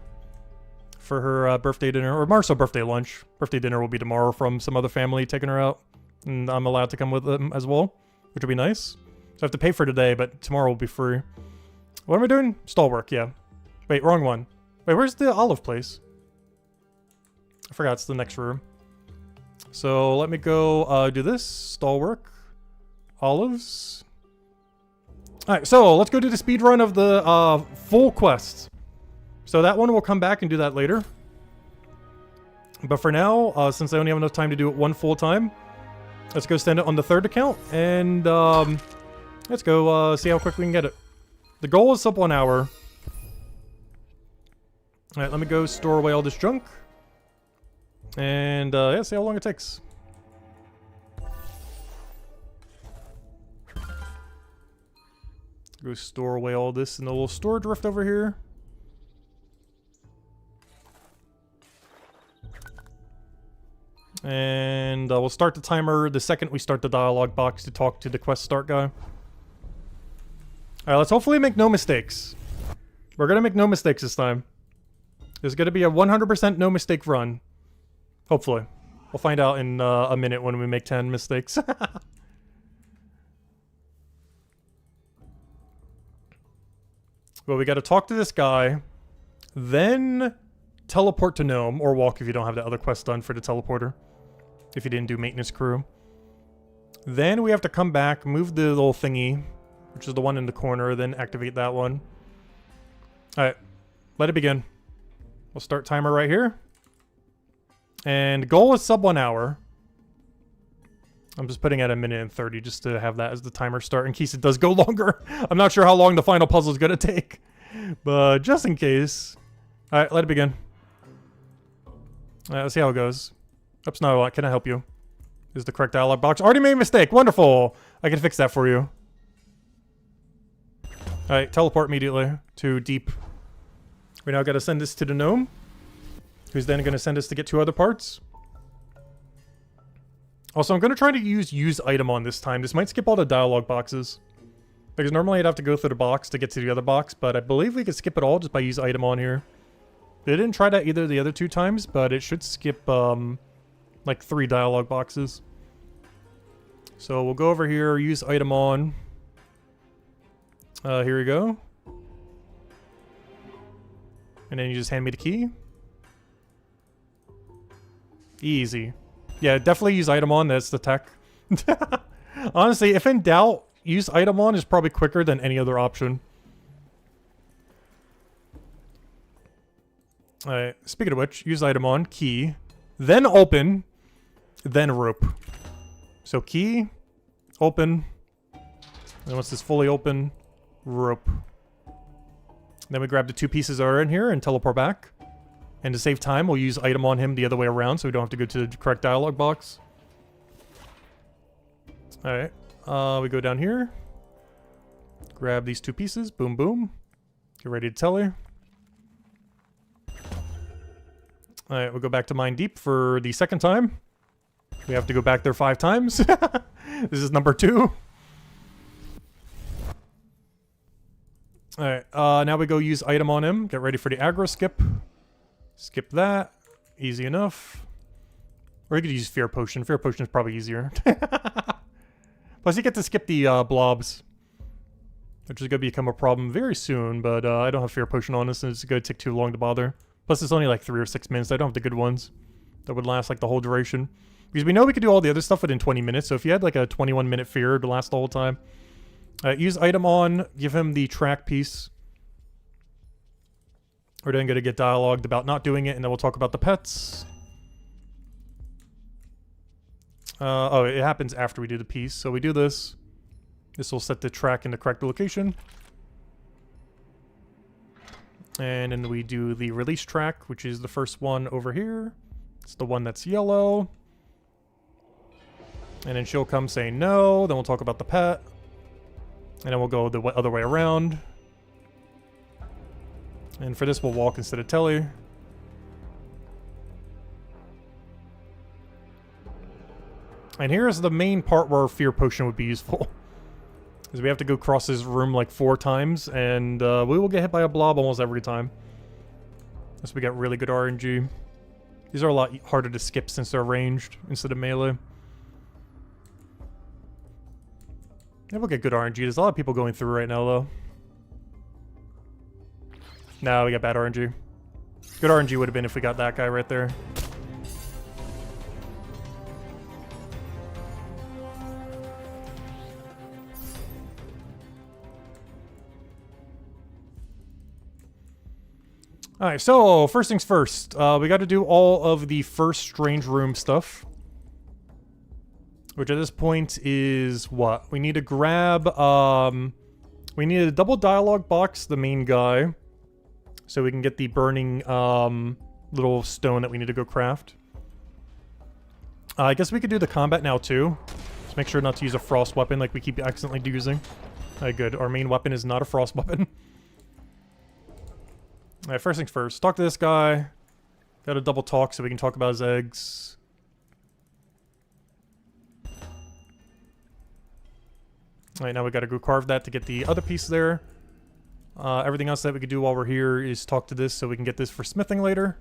For her birthday dinner, or more so birthday lunch. Birthday dinner will be tomorrow from some other family taking her out. And I'm allowed to come with them as well, which will be nice. So I have to pay for today, but tomorrow will be free. What am I doing? Stall work, yeah. Wait, wrong one. Wait, where's the olive place? I forgot, it's the next room. So let me go do this. Stall work. Olives. Alright, so let's go do the speed run of the full quest. So that one will come back and do that later. But for now, since I only have enough time to do it 1 full time, let's go send it on the 3rd account. And let's go see how quick we can get it. The goal is sub 1 hour. Alright, let me go store away all this junk. And yeah, see how long it takes. Go store away all this in the little storage rift over here. And we'll start the timer the second we start the dialogue box to talk to the quest start guy. Alright, let's hopefully make no mistakes. We're gonna make no mistakes this time. There's gonna be a 100% no mistake run. Hopefully. We'll find out in a minute when we make 10 mistakes. Well, we gotta talk to this guy. Then teleport to Gnome, or walk if you don't have the other quest done for the teleporter. If you didn't do maintenance crew. Then we have to come back, move the little thingy, which is the one in the corner, then activate that one. Alright, let it begin. We'll start timer right here. And goal is sub 1 hour. I'm just putting at 1:30 just to have that as the timer start in case it does go longer. I'm not sure how long the final puzzle is going to take. But just in case. Alright, let it begin. Alright, let's see how it goes. Oops, no, can I help you? Is the correct dialog box. Already made a mistake. Wonderful. I can fix that for you. Alright, teleport immediately to deep. We now got to send this to the gnome, who's then going to send us to get 2 other parts. Also, I'm going to try to use item on this time. This might skip all the dialogue boxes. Because normally I'd have to go through the box to get to the other box, but I believe we could skip it all just by use item on here. They didn't try that either the other 2 times, but it should skip, like 3 dialogue boxes. So we'll go over here, use item on. Here we go. And then you just hand me the key. Easy. Yeah, definitely use item on. That's the tech. Honestly, if in doubt, use item on is probably quicker than any other option. Alright, speaking of which, use item on, key, then open, then rope. So key, open, and once it's fully open, rope. Then we grab the 2 pieces that are in here and teleport back. And to save time, we'll use item on him the other way around so we don't have to go to the correct dialog box. Alright, we go down here. Grab these 2 pieces, boom boom. Get ready to tele. Alright, we'll go back to Mine Deep for the 2nd time. We have to go back there 5 times. This is number 2. Alright, now we go use item on him. Get ready for the aggro skip. Skip that. Easy enough. Or you could use Fear Potion. Fear Potion is probably easier. Plus you get to skip the blobs, which is going to become a problem very soon, but I don't have Fear Potion on this and it's going to take too long to bother. Plus it's only like 3 or 6 minutes. I don't have the good ones that would last like the whole duration. Because we know we could do all the other stuff within 20 minutes, so if you had like a 21-minute fear to last the whole time. Use item on, give him the track piece. We're then going to get dialogued about not doing it, and then we'll talk about the pets. Oh, it happens after we do the piece, so we do this. This will set the track in the correct location. And then we do the release track, which is the first one over here. It's the one that's yellow. And then she'll come saying no, then we'll talk about the pet. And then we'll go the other way around. And for this, we'll walk instead of tele. And here's the main part where Fear Potion would be useful. Because we have to go across this room like 4 times, and we will get hit by a blob almost every time. Unless we get really good RNG. These are a lot harder to skip since they're ranged instead of melee. Yeah, we'll get good RNG. There's a lot of people going through right now, though. No, we got bad RNG. Good RNG would have been if we got that guy right there. Alright, so first things first. We got to do all of the first strange room stuff. Which at this point is what? We need to grab, we need a double dialogue box, the main guy. So we can get the burning, little stone that we need to go craft. I guess we could do the combat now too. Just make sure not to use a frost weapon like we keep accidentally using. Alright, good. Our main weapon is not a frost weapon. Alright, first things first. Talk to this guy. Got a double talk so we can talk about his eggs. Alright, now we gotta go carve that to get the other piece there. Everything else that we could do while we're here is talk to this so we can get this for smithing later.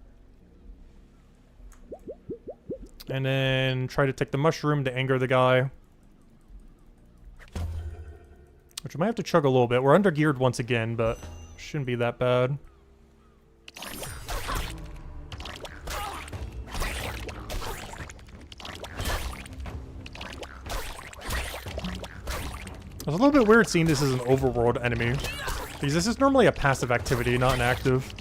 And then try to take the mushroom to anger the guy. Which we might have to chug a little bit. We're under geared once again, but shouldn't be that bad. It's a little bit weird seeing this as an overworld enemy, because this is normally a passive activity, not an active.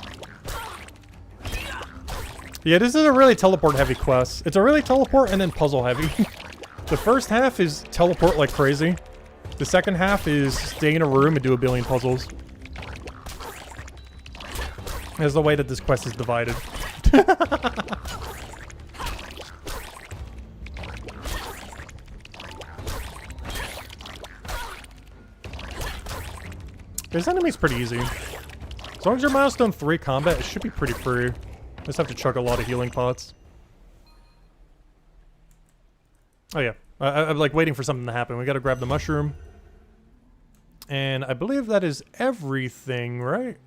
Yeah, this is a really teleport-heavy quest. It's a really teleport and then puzzle-heavy. The first half is teleport like crazy. The second half is stay in a room and do a billion puzzles. That's the way that this quest is divided. This enemy's pretty easy. As long as you're milestone 3 combat, it should be pretty free. Just have to chug a lot of healing pots. Oh yeah, I'm like waiting for something to happen. We gotta grab the mushroom. And I believe that is everything, right?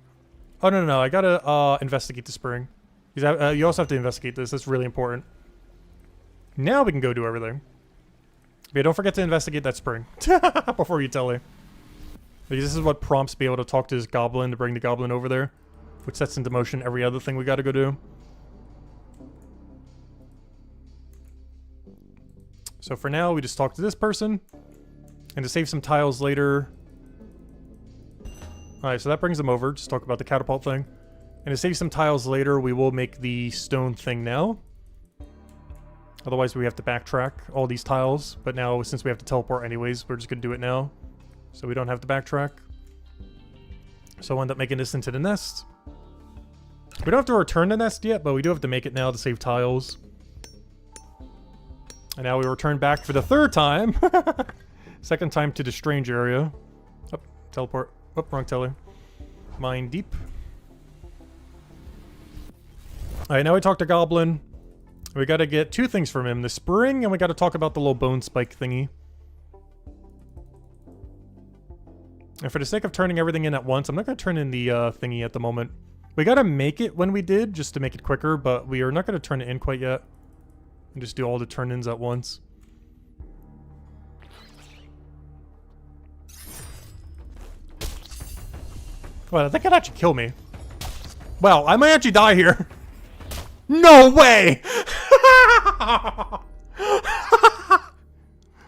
Oh, no, I gotta investigate the spring. Because you also have to investigate this. That's really important. Now we can go do everything. But yeah, don't forget to investigate that spring before you tell her. Because this is what prompts be able to talk to this goblin to bring the goblin over there. Which sets into motion every other thing we gotta go do. So for now, we just talk to this person. And to save some tiles later... Alright, so that brings them over. Just talk about the catapult thing. And to save some tiles later, we will make the stone thing now. Otherwise, we have to backtrack all these tiles. But now, since we have to teleport anyways, we're just gonna do it now. So we don't have to backtrack. So I'll end up making this into the nest. We don't have to return the nest yet, but we do have to make it now to save tiles. And now we return back for the 3rd time. Second time to the strange area. Oh, teleport. Oh, wrong teller. Mine deep. Alright, now we talk to Goblin. We gotta get 2 things from him. The spring, and we gotta talk about the little bone spike thingy. And for the sake of turning everything in at once, I'm not gonna turn in the thingy at the moment. We gotta make it when we did, just to make it quicker, but we are not gonna turn it in quite yet. And just do all the turn-ins at once. Well, that could actually kill me. Wow, I might actually die here. No way!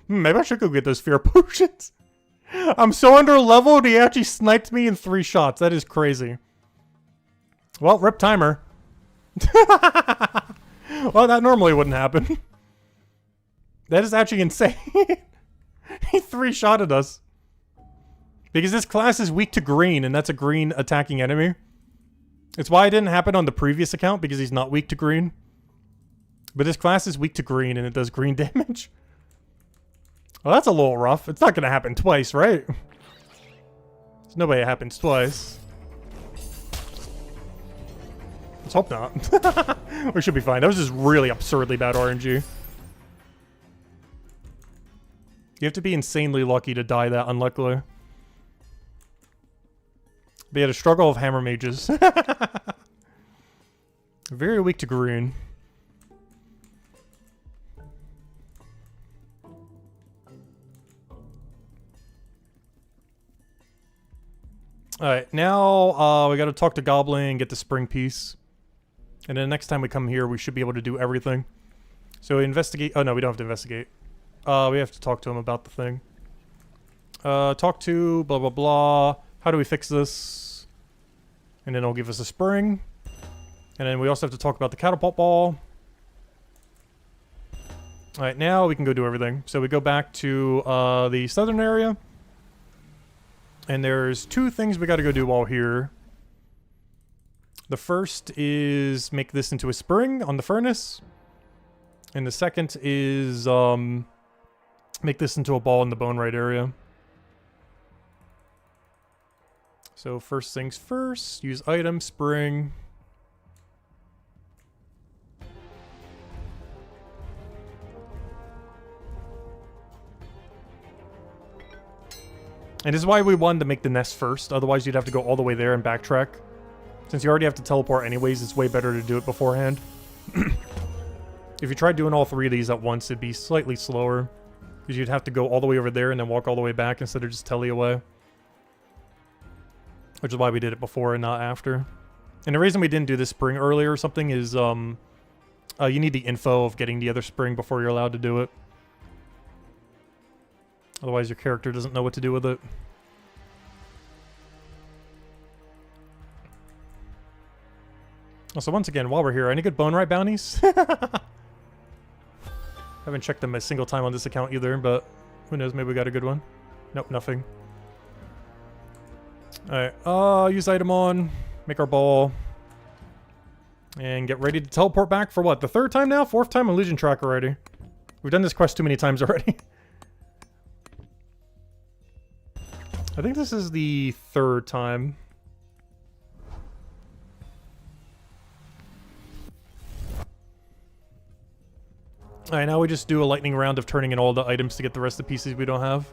Maybe I should go get those fear potions. I'm so under leveled, he actually sniped me in 3 shots. That is crazy. Well, rip timer. Well, that normally wouldn't happen. That is actually insane. He 3-shotted us. Because this class is weak to green, and that's a green attacking enemy. It's why it didn't happen on the previous account, because he's not weak to green. But this class is weak to green, and it does green damage. Well, that's a little rough. It's not going to happen twice, right? There's no way it happens twice. Let's hope not. We should be fine. That was just really absurdly bad RNG. You have to be insanely lucky to die that unluckily. But yeah, the struggle of hammer mages. Very weak to green. Alright, now we gotta talk to Goblin and get the spring piece. And then next time we come here, we should be able to do everything. So investigate... Oh, no, we don't have to investigate. We have to talk to him about the thing. Talk to... blah, blah, blah. How do we fix this? And then it'll give us a spring. And then we also have to talk about the catapult ball. Alright, now we can go do everything. So we go back to the southern area. And there's 2 things we gotta go do while here. The first is make this into a spring on the furnace. And the second is make this into a ball in the bone right area. So first things first, use item, spring. And this is why we wanted to make the nest first, otherwise you'd have to go all the way there and backtrack. Since you already have to teleport anyways, it's way better to do it beforehand. If you tried doing all 3 of these at once, it'd be slightly slower. Because you'd have to go all the way over there and then walk all the way back instead of just tele away. Which is why we did it before and not after. And the reason we didn't do this spring earlier or something is, you need the info of getting the other spring before you're allowed to do it. Otherwise your character doesn't know what to do with it. Also, once again, while we're here, any good bone right bounties? Haven't checked them a single time on this account either, but who knows, maybe we got a good one. Nope, nothing. Alright, use item on, make our ball, and get ready to teleport back for what, the third time now? Fourth time on Legion Track already. We've done this quest too many times already. I think this is the third time. Alright, now we just do a lightning round of turning in all the items to get the rest of the pieces we don't have.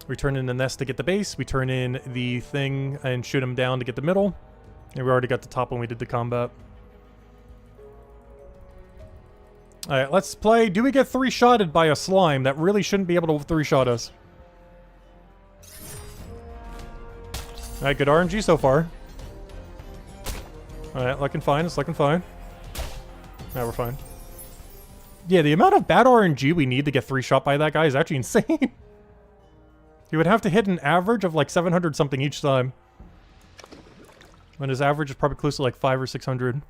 We turn in the nest to get the base, we turn in the thing and shoot him down to get the middle. And we already got the top when we did the combat. Alright, let's play. Do we get 3-shotted by a slime that really shouldn't be able to 3-shot us? Alright, good RNG so far. Alright, looking fine, it's looking fine. Now we're fine. Yeah, the amount of bad RNG we need to get 3-shot by that guy is actually insane. He would have to hit an average of like 700 something each time. When his average is probably close to like 500 or 600.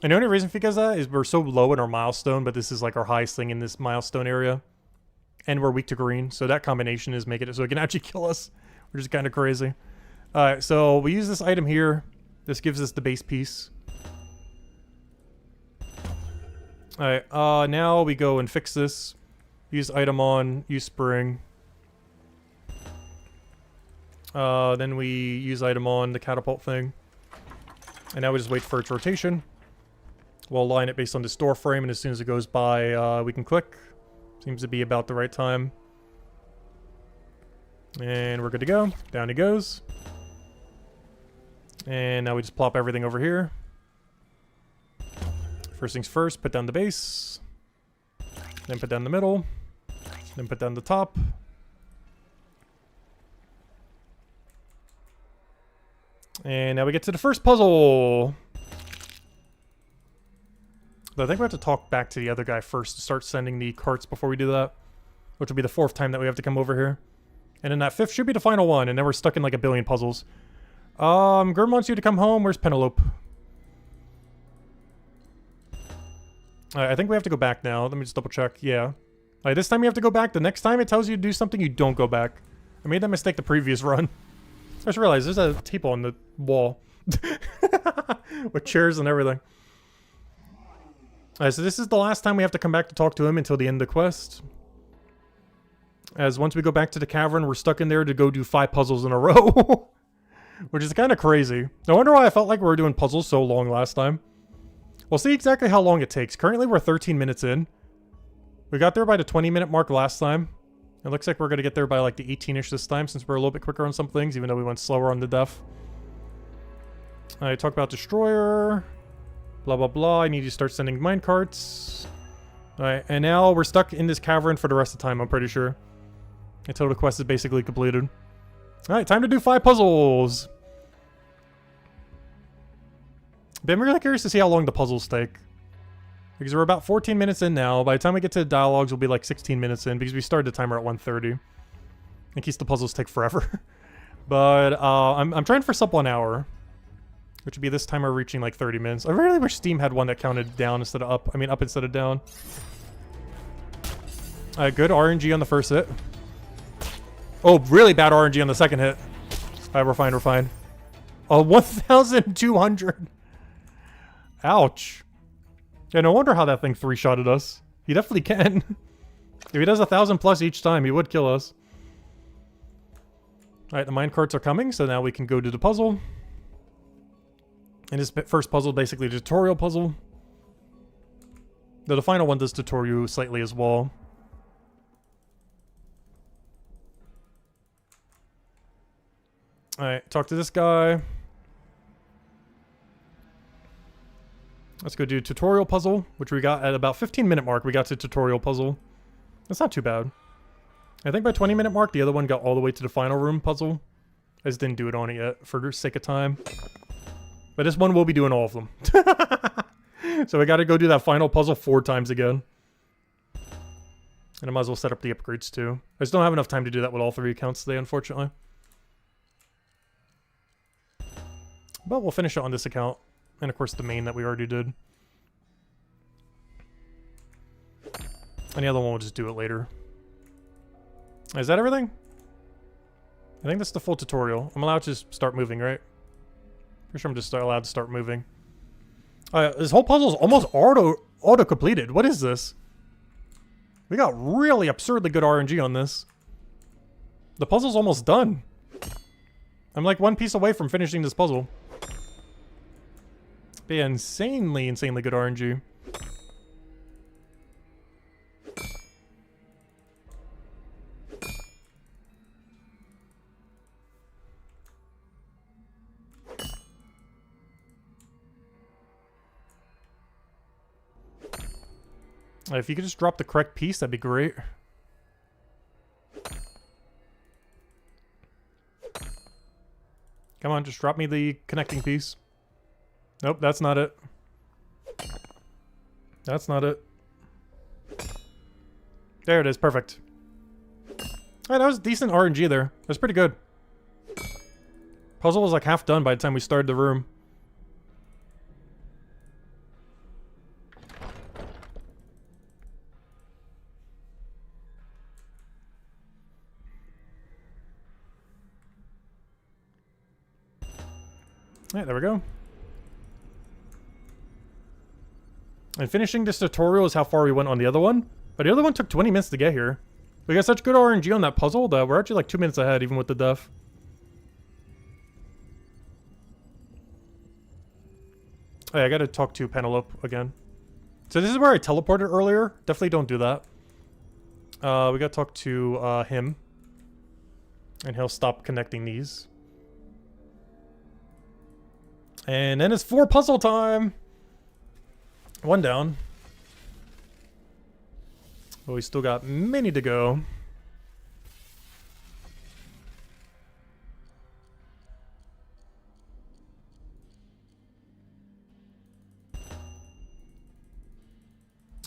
And the only reason because of that is we're so low in our milestone, but this is like our highest thing in this milestone area. And we're weak to green, so that combination is making it so it can actually kill us, which is kind of crazy. Alright, so we use this item here. This gives us the base piece. Alright, now we go and fix this. Use item on, use spring. Then we use item on the catapult thing. And now we just wait for its rotation. We'll align it based on the store frame, and as soon as it goes by, we can click. Seems to be about the right time. And we're good to go. Down he goes. And now we just plop everything over here. First things first, put down the base. Then put down the middle. Then put down the top. And now we get to the first puzzle. But I think we have to talk back to the other guy first to start sending the carts before we do that. Which will be the 4th time that we have to come over here. And then that 5th should be the final one, and then we're stuck in like a billion puzzles. Gurm wants you to come home. Where's Penelope? I think we have to go back now. Let me just double check. Yeah. This time you have to go back. The next time it tells you to do something, you don't go back. I made that mistake the previous run. I just realized there's a table on the wall. With chairs and everything. So this is the last time we have to come back to talk to him until the end of the quest. As once we go back to the cavern, we're stuck in there to go do 5 puzzles in a row. Which is kind of crazy. No wonder why I felt like we were doing puzzles so long last time. We'll see exactly how long it takes. Currently we're 13 minutes in. We got there by the 20-minute mark last time. It looks like we're going to get there by like the 18-ish this time, since we're a little bit quicker on some things, even though we went slower on the def. I talk about Destroyer. Blah, blah, blah. I need to start sending minecarts. Alright, and now we're stuck in this cavern for the rest of the time, I'm pretty sure. Until the quest is basically completed. Alright, time to do 5 puzzles! But I'm really curious to see how long the puzzles take. Because we're about 14 minutes in now. By the time we get to the dialogues, we'll be like 16 minutes in, because we started the timer at 1:30. In case the puzzles take forever. But, I'm trying for sub 1 hour. Which would be this timer reaching like 30 minutes. I really wish Steam had one that counted down instead of up. I mean, up instead of down. Good RNG on the first hit. Oh, really bad RNG on the second hit. Alright, we're fine, we're fine. Oh, 1,200. Ouch. Yeah, no wonder how that thing 3-shotted us. He definitely can. If he does 1,000 plus each time, he would kill us. Alright, the minecarts are coming, so now we can go to the puzzle. And this first puzzle, basically a tutorial puzzle. Though the final one does tutorial you slightly as well. Alright, talk to this guy. Let's go do tutorial puzzle, which we got at about 15-minute mark. We got to tutorial puzzle. That's not too bad. I think by 20-minute mark, the other one got all the way to the final room puzzle. I just didn't do it on it yet for the sake of time. But this one will be doing all of them. So we gotta go do that final puzzle 4 times again. And I might as well set up the upgrades too. I just don't have enough time to do that with all 3 accounts today, unfortunately. But we'll finish it on this account. And of course the main that we already did. And the other one we'll just do it later. Is that everything? I think that's the full tutorial. I'm allowed to just start moving, right? Pretty sure I'm just allowed to start moving. This whole puzzle is almost auto-completed. What is this? We got really absurdly good RNG on this. The puzzle's almost done. I'm like 1 piece away from finishing this puzzle. Be insanely good RNG. If you could just drop the correct piece, that'd be great. Come on, just drop me the connecting piece. Nope, that's not it. That's not it. There it is, perfect. Alright, that was decent RNG there. That's pretty good. Puzzle was like half done by the time we started the room. Alright, there we go. And finishing this tutorial is how far we went on the other one. But the other one took 20 minutes to get here. We got such good RNG on that puzzle that we're actually like 2 minutes ahead even with the death. Oh yeah, I gotta talk to Penelope again. So this is where I teleported earlier. Definitely don't do that. We gotta talk to him. And he'll stop connecting these. And then it's 4 puzzle time! 1 down. But we still got many to go.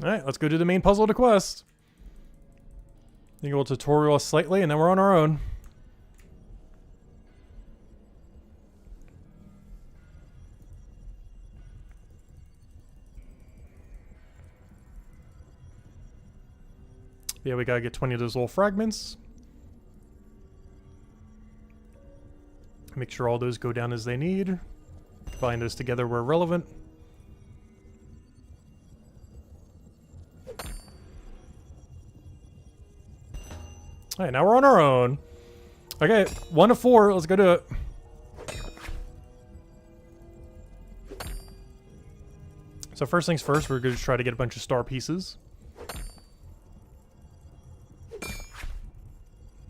Alright, let's go do the main puzzle of the quest. I think we'll tutorial us slightly and then we're on our own. Yeah, we gotta get 20 of those little fragments. Make sure all those go down as they need. Combine those together where relevant. Alright, now we're on our own. Okay, 1 of 4, let's go do it. So first things first, we're gonna try to get a bunch of star pieces.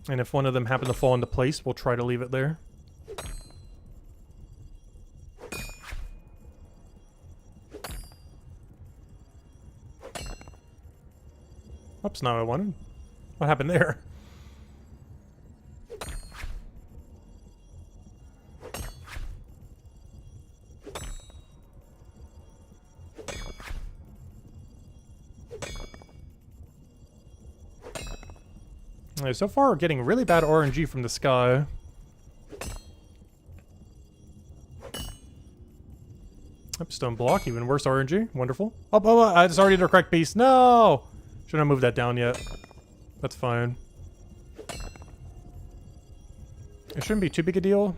And if one of them happen to fall into place, we'll try to leave it there. Oops, not what I wanted. What happened there? So far, we're getting really bad RNG from the sky. Yep, stone block, even worse RNG. Wonderful. Oh, it's already the correct piece. No! Shouldn't have moved that down yet. That's fine. It shouldn't be too big a deal,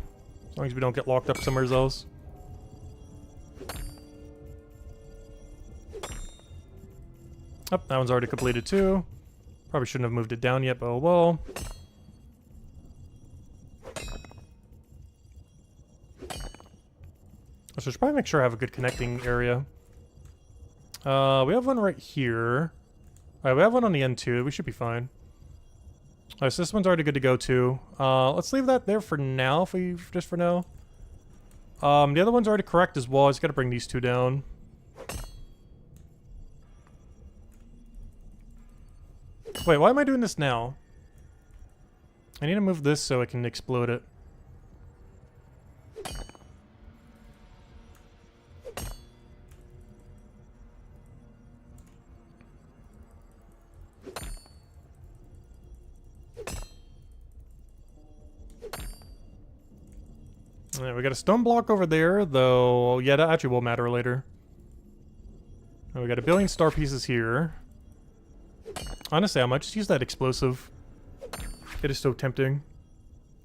as long as we don't get locked up somewhere else. Oh, that one's already completed too. Probably shouldn't have moved it down yet, but oh well. So I should probably make sure I have a good connecting area. We have one right here. Alright, we have one on the end too. We should be fine. Alright, so this one's already good to go too. Let's leave that there for now, just for now. The other one's already correct as well. I just gotta bring these 2 down. Wait, why am I doing this now? I need to move this so I can explode it. Alright, we got a stone block over there, though. Yeah, that actually will matter later. Oh, we got a billion star pieces here. Honestly, I might just use that explosive. It is so tempting.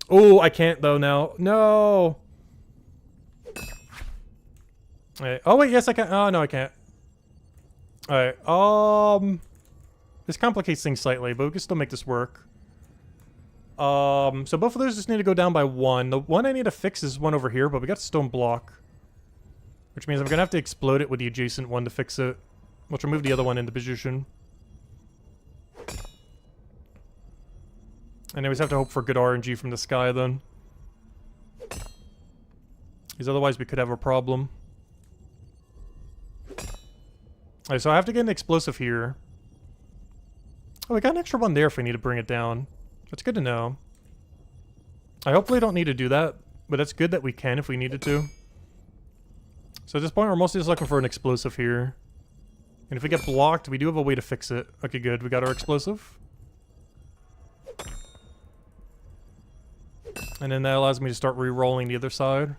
Oh, I can't though now. No! Alright. Oh wait, yes I can. Oh no, I can't. Alright, this complicates things slightly, but we can still make this work. So both of those just need to go down by one. The one I need to fix is one over here, but we got a stone block. Which means I'm gonna have to explode it with the adjacent one to fix it. Which will move the other one into position. And then we just have to hope for good RNG from the sky then. Because otherwise we could have a problem. Alright, so I have to get an explosive here. Oh, we got an extra one there if we need to bring it down. That's good to know. I hopefully don't need to do that, but that's good that we can if we needed to. So at this point we're mostly just looking for an explosive here. And if we get blocked, we do have a way to fix it. Okay, good. We got our explosive. And then that allows me to start re-rolling the other side.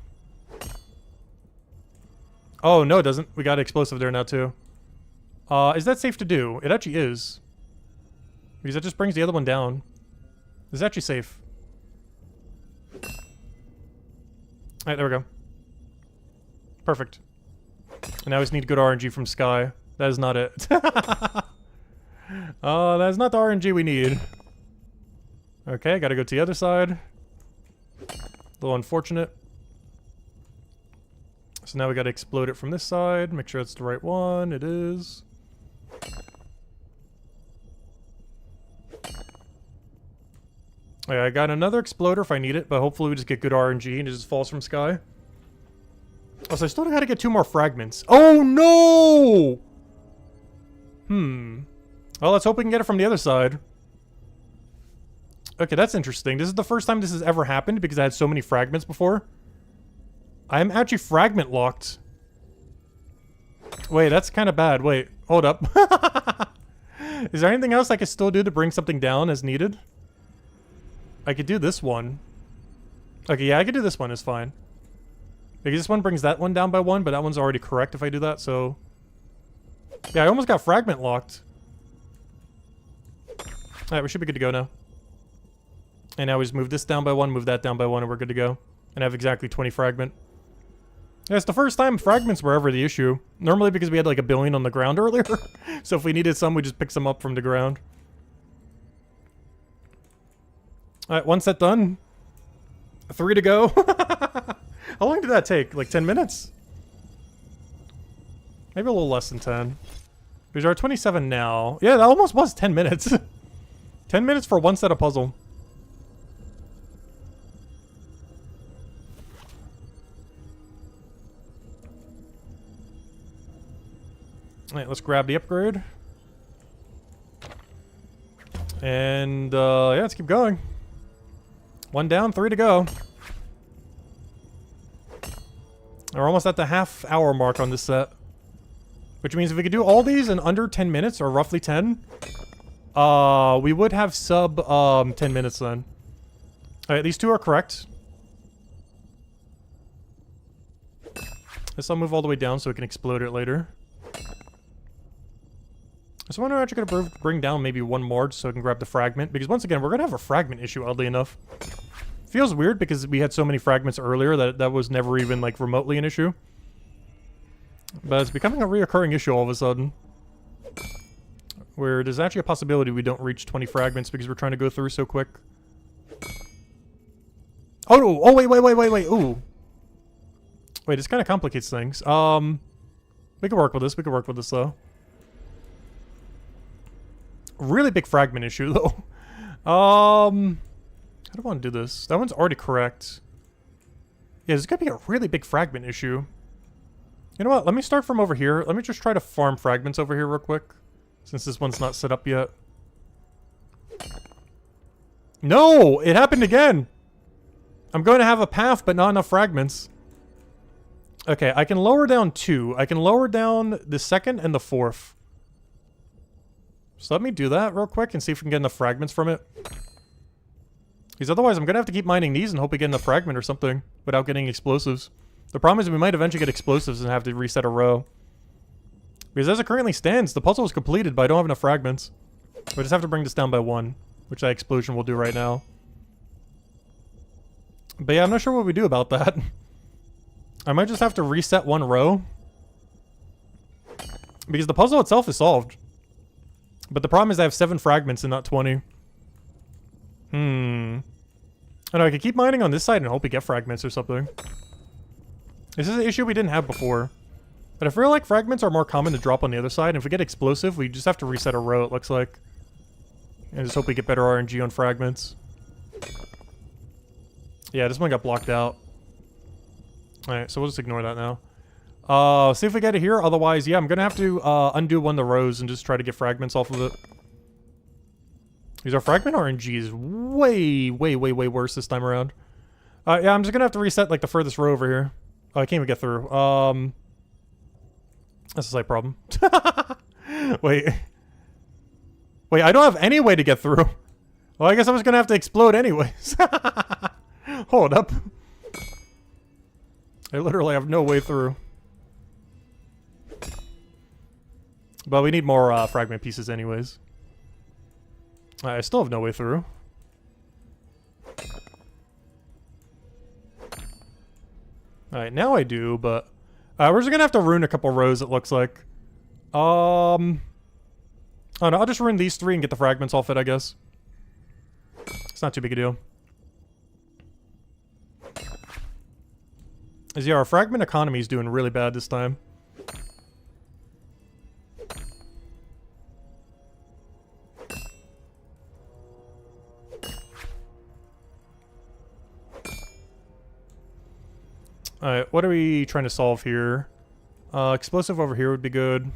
Oh, no it doesn't. We got explosive there now too. Is that safe to do? It actually is. Because that just brings the other one down. It's actually safe. Alright, there we go. Perfect. And now we just need good RNG from Sky. That is not it. That is not the RNG we need. Okay, gotta go to the other side. A little unfortunate. So now we gotta explode it from this side. Make sure it's the right one. It is. Okay, I got another exploder if I need it, but hopefully we just get good RNG and it just falls from Sky. Oh, so I still gotta get 2 more fragments. Oh no! Well, let's hope we can get it from the other side. Okay, that's interesting. This is the first time this has ever happened because I had so many fragments before. I am actually fragment locked. Wait, that's kind of bad. Wait, hold up. Is there anything else I can still do to bring something down as needed? I could do this one. Okay, yeah, I could do this one. It's fine. Because this one brings that one down by 1, but that one's already correct if I do that, so... Yeah, I almost got fragment locked. Alright, we should be good to go now. And now we just move this down by 1, move that down by 1, and we're good to go. And have exactly 20 fragment. Yeah, it's the first time fragments were ever the issue. Normally because we had like a billion on the ground earlier. So if we needed some, we just pick some up from the ground. Alright, 1 set done. 3 to go. How long did that take? Like 10 minutes? Maybe a little less than 10. Because we're 27 now. Yeah, that almost was 10 minutes. 10 minutes for 1 set of puzzle. Alright, let's grab the upgrade. And, yeah, let's keep going. 1 down, 3 to go. We're almost at the half-hour mark on this set. Which means if we could do all these in under 10 minutes, or roughly 10, we would have sub 10 minutes then. Alright, these 2 are correct. This I'll move all the way down so we can explode it later. So I wonder if I'm actually going to bring down maybe 1 more so I can grab the fragment. Because once again, we're going to have a fragment issue, oddly enough. Feels weird because we had so many fragments earlier that was never even like remotely an issue. But it's becoming a reoccurring issue all of a sudden. Where there's actually a possibility we don't reach 20 fragments because we're trying to go through so quick. Oh, wait, ooh. Wait, this kind of complicates things. We can work with this, though. Really big fragment issue, though. How do I want to do this? That one's already correct. Yeah, there's gonna be a really big fragment issue. You know what? Let me start from over here. Let me just try to farm fragments over here real quick. Since this one's not set up yet. No! It happened again! I'm going to have a path, but not enough fragments. Okay, I can lower down 2. I can lower down the 2nd and the 4th. So let me do that real quick and see if we can get enough fragments from it. Because otherwise I'm going to have to keep mining these and hope we get a fragment or something without getting explosives. The problem is we might eventually get explosives and have to reset a row. Because as it currently stands, the puzzle is completed, but I don't have enough fragments. We just have to bring this down by 1, which that explosion will do right now. But yeah, I'm not sure what we do about that. I might just have to reset 1 row. Because the puzzle itself is solved. But the problem is I have 7 fragments and not 20. I know, I could keep mining on this side and hope we get fragments or something. This is an issue we didn't have before. But I feel like fragments are more common to drop on the other side. And if we get explosive, we just have to reset a row, it looks like. And just hope we get better RNG on fragments. Yeah, this one got blocked out. Alright, so we'll just ignore that now. See if we get it here. Otherwise, yeah, I'm gonna have to undo 1 of the rows and just try to get fragments off of it. Because our fragment RNG is way worse this time around. Yeah, I'm just gonna have to reset, like, the furthest row over here. Oh, I can't even get through. That's a slight problem. Wait. Wait, I don't have any way to get through. Well, I guess I was gonna have to explode anyways. Hold up. I literally have no way through. But we need more fragment pieces anyways. I still have no way through. Alright, now I do, but... we're just gonna have to ruin a couple rows, it looks like. Oh no, I'll just ruin these 3 and get the fragments off it, I guess. It's not too big a deal. As yeah, our fragment economy is doing really bad this time. Alright, what are we trying to solve here? Explosive over here would be good.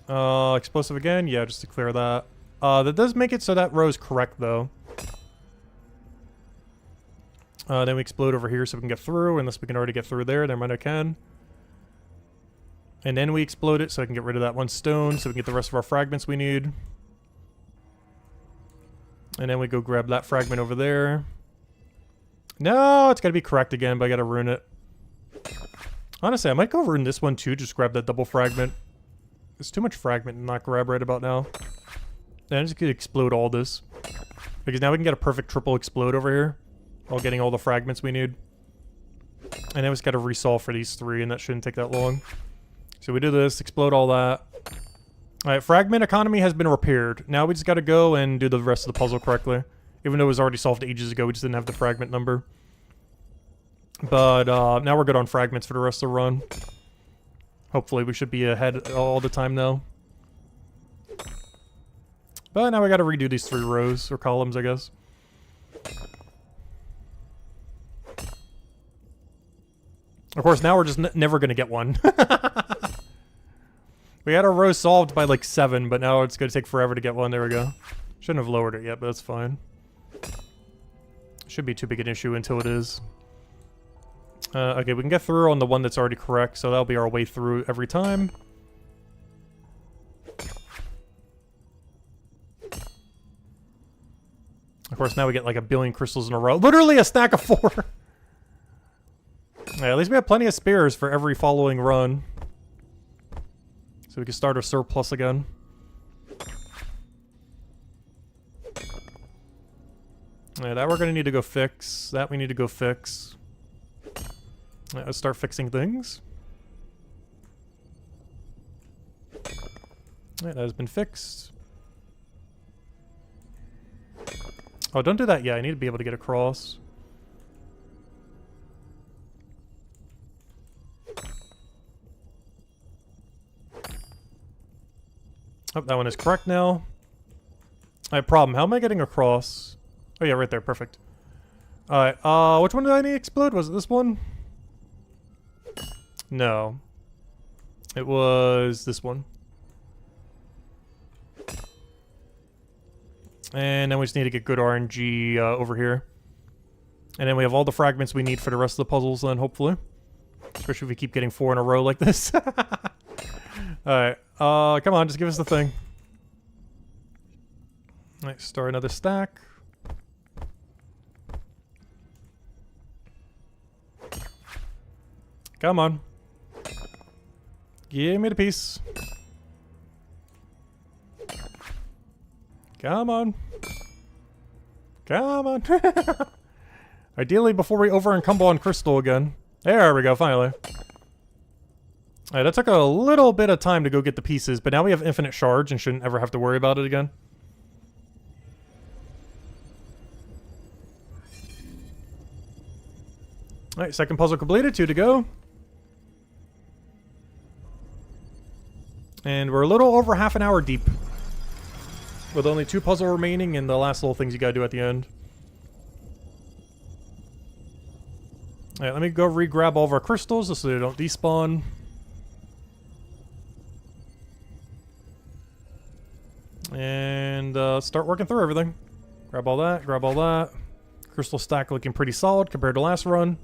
Explosive again? Yeah, just to clear that. That does make it so that row is correct, though. Then we explode over here so we can get through, unless we can already get through there. Never mind, I can. And then we explode it so I can get rid of that 1 stone so we can get the rest of our fragments we need. And then we go grab that fragment over there. No, it's gotta be correct again, but I gotta ruin it. Honestly, I might go ruin this one too, just grab that double fragment. There's too much fragment to not grab right about now. And I just could explode all this. Because now we can get a perfect triple explode over here. While getting all the fragments we need. And then we just gotta resolve for these 3, and that shouldn't take that long. So we do this, explode all that. Alright, fragment economy has been repaired. Now we just gotta go and do the rest of the puzzle correctly. Even though it was already solved ages ago, we just didn't have the fragment number. But now we're good on fragments for the rest of the run. Hopefully we should be ahead all the time now. But now we gotta redo these 3 rows, or columns, I guess. Of course, now we're just never gonna get one. We had our row solved by like 7, but now it's gonna take forever to get one. There we go. Shouldn't have lowered it yet, but that's fine. Should be too big an issue until it is. Okay, we can get through on the one that's already correct, so that'll be our way through every time. Of course, now we get like 1 billion crystals in a row. Literally a stack of 4! Yeah, at least we have plenty of spares for every following run. So we can start our surplus again. Yeah, that we're gonna need to go fix. That we need to go fix. Yeah, let's start fixing things. Yeah, that has been fixed. Oh, don't do that yet. I need to be able to get across. Oh, that one is correct now. I have a problem. How am I getting across? Oh yeah, right there. Perfect. Alright, which one did I need to explode? Was it this one? No. It was this one. And then we just need to get good RNG over here. And then we have all the fragments we need for the rest of the puzzles then, hopefully. Especially if we keep getting 4 in a row like this. Alright, come on, just give us the thing. Alright, start another stack. Come on. Give me the piece. Come on. Come on. Ideally before we over-encumber on crystal again. There we go, finally. Alright, that took a little bit of time to go get the pieces, but now we have infinite shards and shouldn't ever have to worry about it again. Alright, second puzzle completed, 2 to go. And we're a little over half an hour deep. With only 2 puzzles remaining and the last little things you gotta do at the end. Alright, let me go re-grab all of our crystals just so they don't despawn. And start working through everything. Grab all that, grab all that. Crystal stack looking pretty solid compared to last run.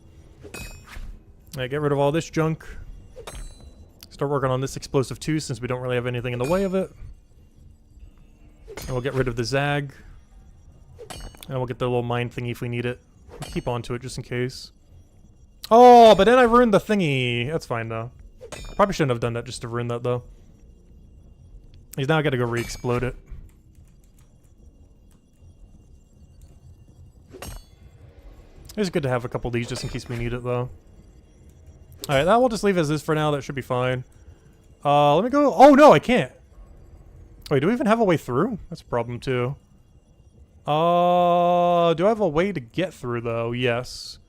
Alright, get rid of all this junk. Start working on this explosive too, since we don't really have anything in the way of it. And we'll get rid of the Zag. And we'll get the little mine thingy if we need it. We'll keep on to it just in case. Oh, but then I ruined the thingy. That's fine though. Probably shouldn't have done that just to ruin that though. He's now got to go re-explode it. It's good to have a couple of these just in case we need it though. Alright, that we'll just leave as is for now. That should be fine. Let me go. Oh no, I can't. Wait, do we even have a way through? That's a problem too. Do I have a way to get through though? Yes.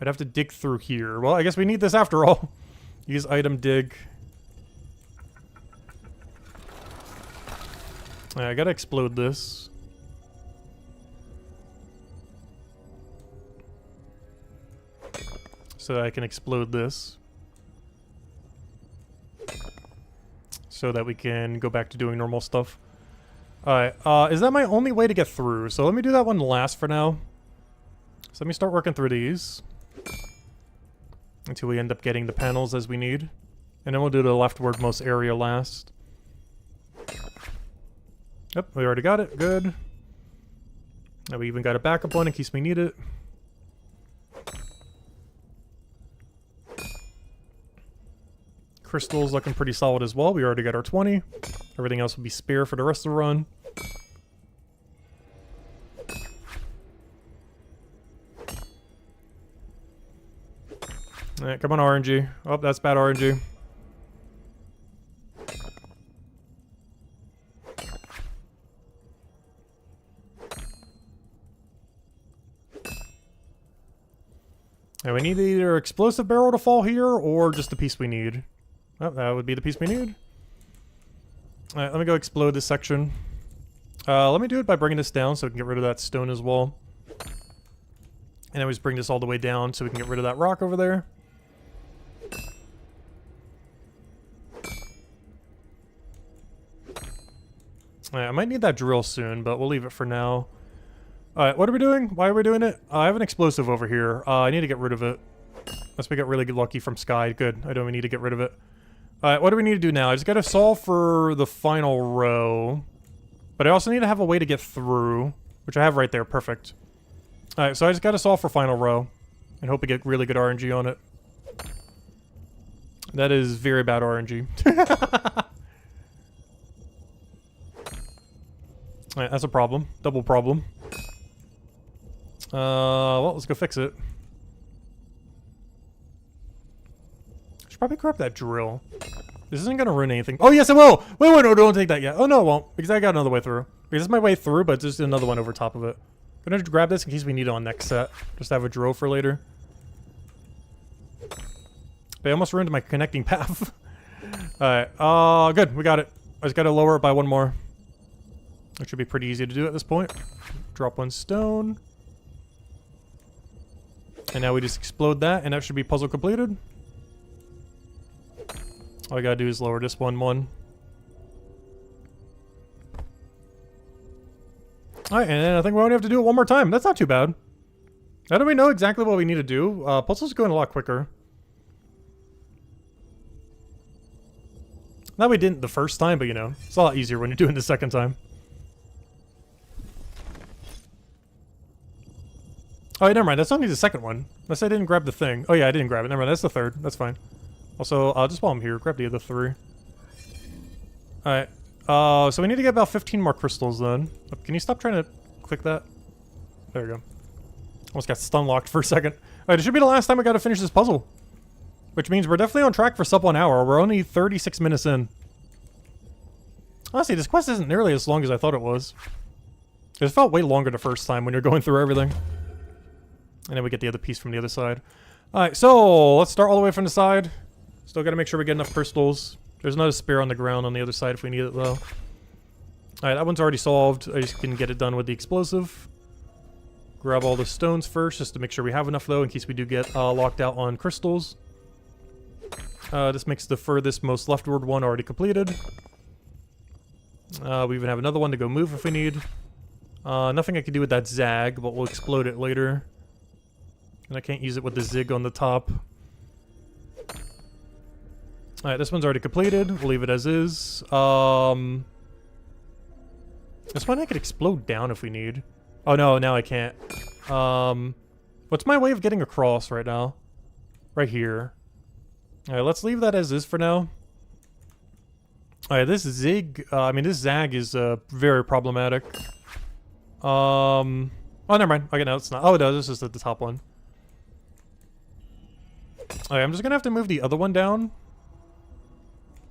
I'd have to dig through here. Well, I guess we need this after all. Use item dig. Alright, I gotta explode this. So that I can explode this. So that we can go back to doing normal stuff. Alright, is that my only way to get through? So let me do that one last for now. So let me start working through these. Until we end up getting the panels as we need. And then we'll do the leftwardmost area last. Yep, we already got it. Good. Now we even got a backup one in case we need it. Crystal's looking pretty solid as well. We already got our 20. Everything else will be spare for the rest of the run. Alright, come on RNG. Oh, that's bad RNG. And we need either explosive barrel to fall here or just the piece we need. Oh, that would be the piece we need. Alright, let me go explode this section. Let me do it by bringing this down so we can get rid of that stone as well. And then we just bring this all the way down so we can get rid of that rock over there. Alright, I might need that drill soon, but we'll leave it for now. Alright, what are we doing? Why are we doing it? I have an explosive over here. I need to get rid of it. Unless we get really lucky from Sky. Good. I don't need to get rid of it. Alright, what do we need to do now? I just gotta solve for the final row. But I also need to have a way to get through. Which I have right there. Perfect. Alright, so I just gotta solve for final row. And hope we get really good RNG on it. That is very bad RNG. Alright, that's a problem. Double problem. Well, let's go fix it. Should probably grab that drill. This isn't gonna ruin anything. Oh, yes, it will! Wait, no, don't take that yet. Oh, no, it won't. Because I got another way through. Because this is my way through, but just another one over top of it. I'm gonna grab this in case we need it on next set. Just have a drill for later. But I almost ruined my connecting path. Alright, good. We got it. I just gotta lower it by one more. It should be pretty easy to do at this point. Drop one stone. And now we just explode that, and that should be puzzle completed. All I gotta do is lower this one. Alright, and then I think we only have to do it one more time. That's not too bad. Now that we know exactly what we need to do, puzzles are going a lot quicker. That we didn't the first time, but you know, it's a lot easier when you're doing it the second time. Oh, never mind. That's only the second one. Unless I didn't grab the thing. Oh yeah, I didn't grab it. Never mind. That's the third. That's fine. Also, just while I'm here, grab the other 3. Alright. So we need to get about 15 more crystals then. Can you stop trying to click that? There we go. Almost got stun locked for a second. Alright, it should be the last time we gotta finish this puzzle. Which means we're definitely on track for sub 1 hour. We're only 36 minutes in. Honestly, this quest isn't nearly as long as I thought it was. It felt way longer the first time when you're going through everything. And then we get the other piece from the other side. Alright, so let's start all the way from the side. Still gotta make sure we get enough crystals. There's another spear on the ground on the other side if we need it though. Alright, that one's already solved. I just can get it done with the explosive. Grab all the stones first just to make sure we have enough though in case we do get locked out on crystals. This makes the furthest most leftward one already completed. We even have another one to go move if we need. Nothing I can do with that Zag, but we'll explode it later. And I can't use it with the Zig on the top. Alright, this one's already completed. We'll leave it as is. This one I could explode down if we need. Oh no, now I can't. What's my way of getting across right now? Right here. Alright, let's leave that as is for now. Alright, this Zig, this Zag is very problematic. Oh, never mind. Okay, no, it's not. Oh, no, this is the top one. Alright, I'm just gonna have to move the other one down.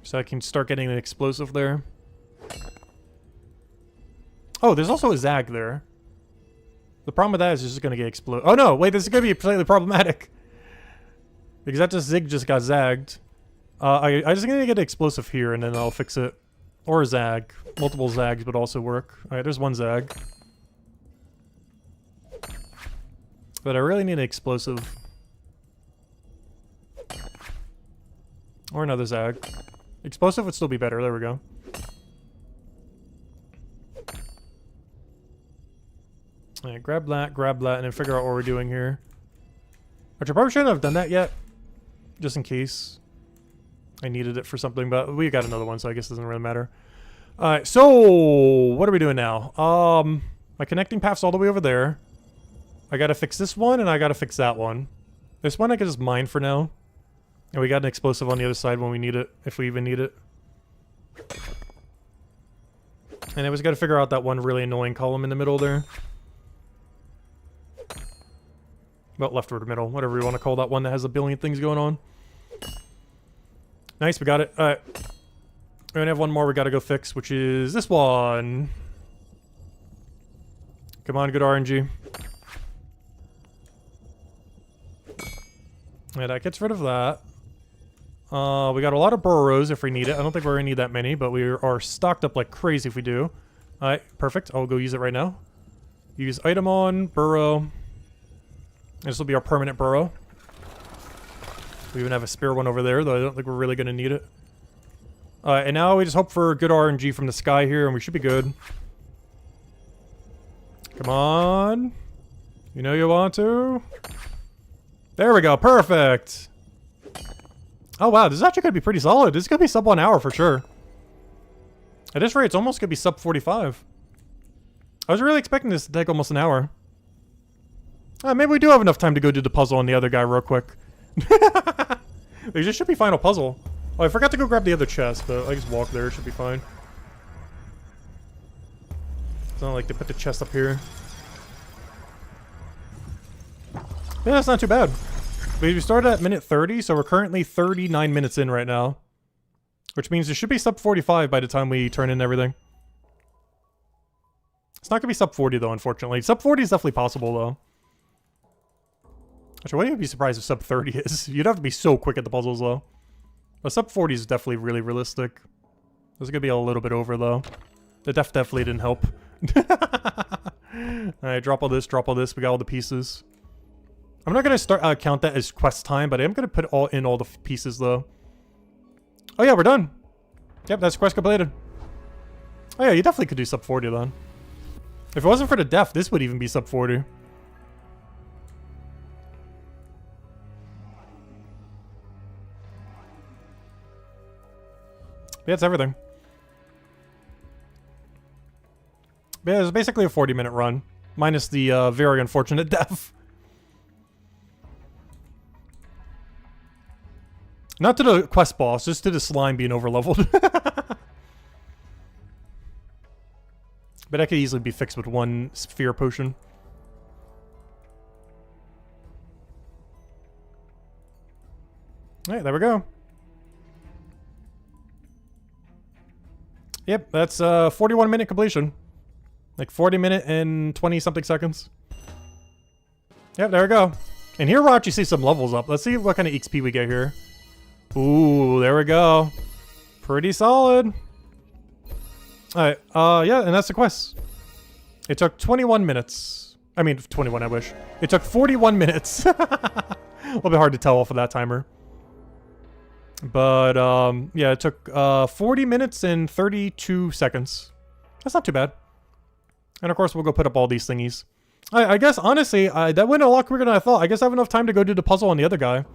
So I can start getting an explosive there. Oh, there's also a Zag there. The problem with that is it's just gonna get exploded. Oh no, wait, this is gonna be slightly problematic. Because that Zig just got zagged. I just gonna get an explosive here and then I'll fix it. Or a Zag. Multiple Zags would also work. Alright, there's one Zag. But I really need an explosive. Or another Zag. Explosive would still be better. There we go. Alright, grab that, and then figure out what we're doing here. Which I probably shouldn't have done that yet. Just in case I needed it for something, but we got another one, so I guess it doesn't really matter. Alright, so what are we doing now? My connecting path's all the way over there. I gotta fix this one, and I gotta fix that one. This one I can just mine for now. And we got an explosive on the other side when we need it, if we even need it. And I was gotta figure out that one really annoying column in the middle there. Well, leftward middle, whatever you want to call that one that has a billion things going on. Nice, we got it. Alright. We're gonna have one more we gotta go fix, which is this one. Come on, good RNG. Yeah, that gets rid of that. We got a lot of burrows if we need it. I don't think we're gonna need that many, but we are stocked up like crazy if we do. Alright, perfect. I'll go use it right now. Use item on, burrow. This will be our permanent burrow. We even have a spare one over there, though I don't think we're really gonna need it. And now we just hope for good RNG from the sky here, and we should be good. Come on. You know you want to. There we go, perfect. Oh wow, this is actually gonna be pretty solid. This is gonna be sub 1 hour for sure. At this rate, it's almost gonna be sub 45. I was really expecting this to take almost an hour. Maybe we do have enough time to go do the puzzle on the other guy real quick. There just should be final puzzle. Oh, I forgot to go grab the other chest, but I just walk there, it should be fine. It's not like they put the chest up here. Yeah, that's not too bad. We started at minute 30, so we're currently 39 minutes in right now. Which means it should be sub 45 by the time we turn in everything. It's not gonna be sub 40 though, unfortunately. Sub 40 is definitely possible though. Actually, why would you be surprised if sub 30 is? You'd have to be so quick at the puzzles though. But sub 40 is definitely really realistic. This is gonna be a little bit over though. The def definitely didn't help. Alright, drop all this, we got all the pieces. I'm not gonna start count that as quest time, but I am gonna put all the pieces though. Oh yeah, we're done. Yep, that's quest completed. Oh yeah, you definitely could do sub 40 then. If it wasn't for the def, this would even be sub 40. Yeah, it's everything. Yeah, it's basically a 40-minute run. Minus the very unfortunate def. Not to the quest boss, just to the slime being overleveled. But that could easily be fixed with one sphere potion. Alright, there we go. Yep, that's 41-minute completion. Like 40 minute and 20 something seconds. Yep, there we go. And here we'll actually see some levels up. Let's see what kind of XP we get here. Ooh, there we go. Pretty solid. Alright, yeah, and that's the quest. It took 21 minutes. I mean, 21, I wish. It took 41 minutes. A little bit hard to tell off of that timer. But, yeah, it took 40 minutes and 32 seconds. That's not too bad. And of course, we'll go put up all these thingies. I guess, honestly, that went a lot quicker than I thought. I guess I have enough time to go do the puzzle on the other guy.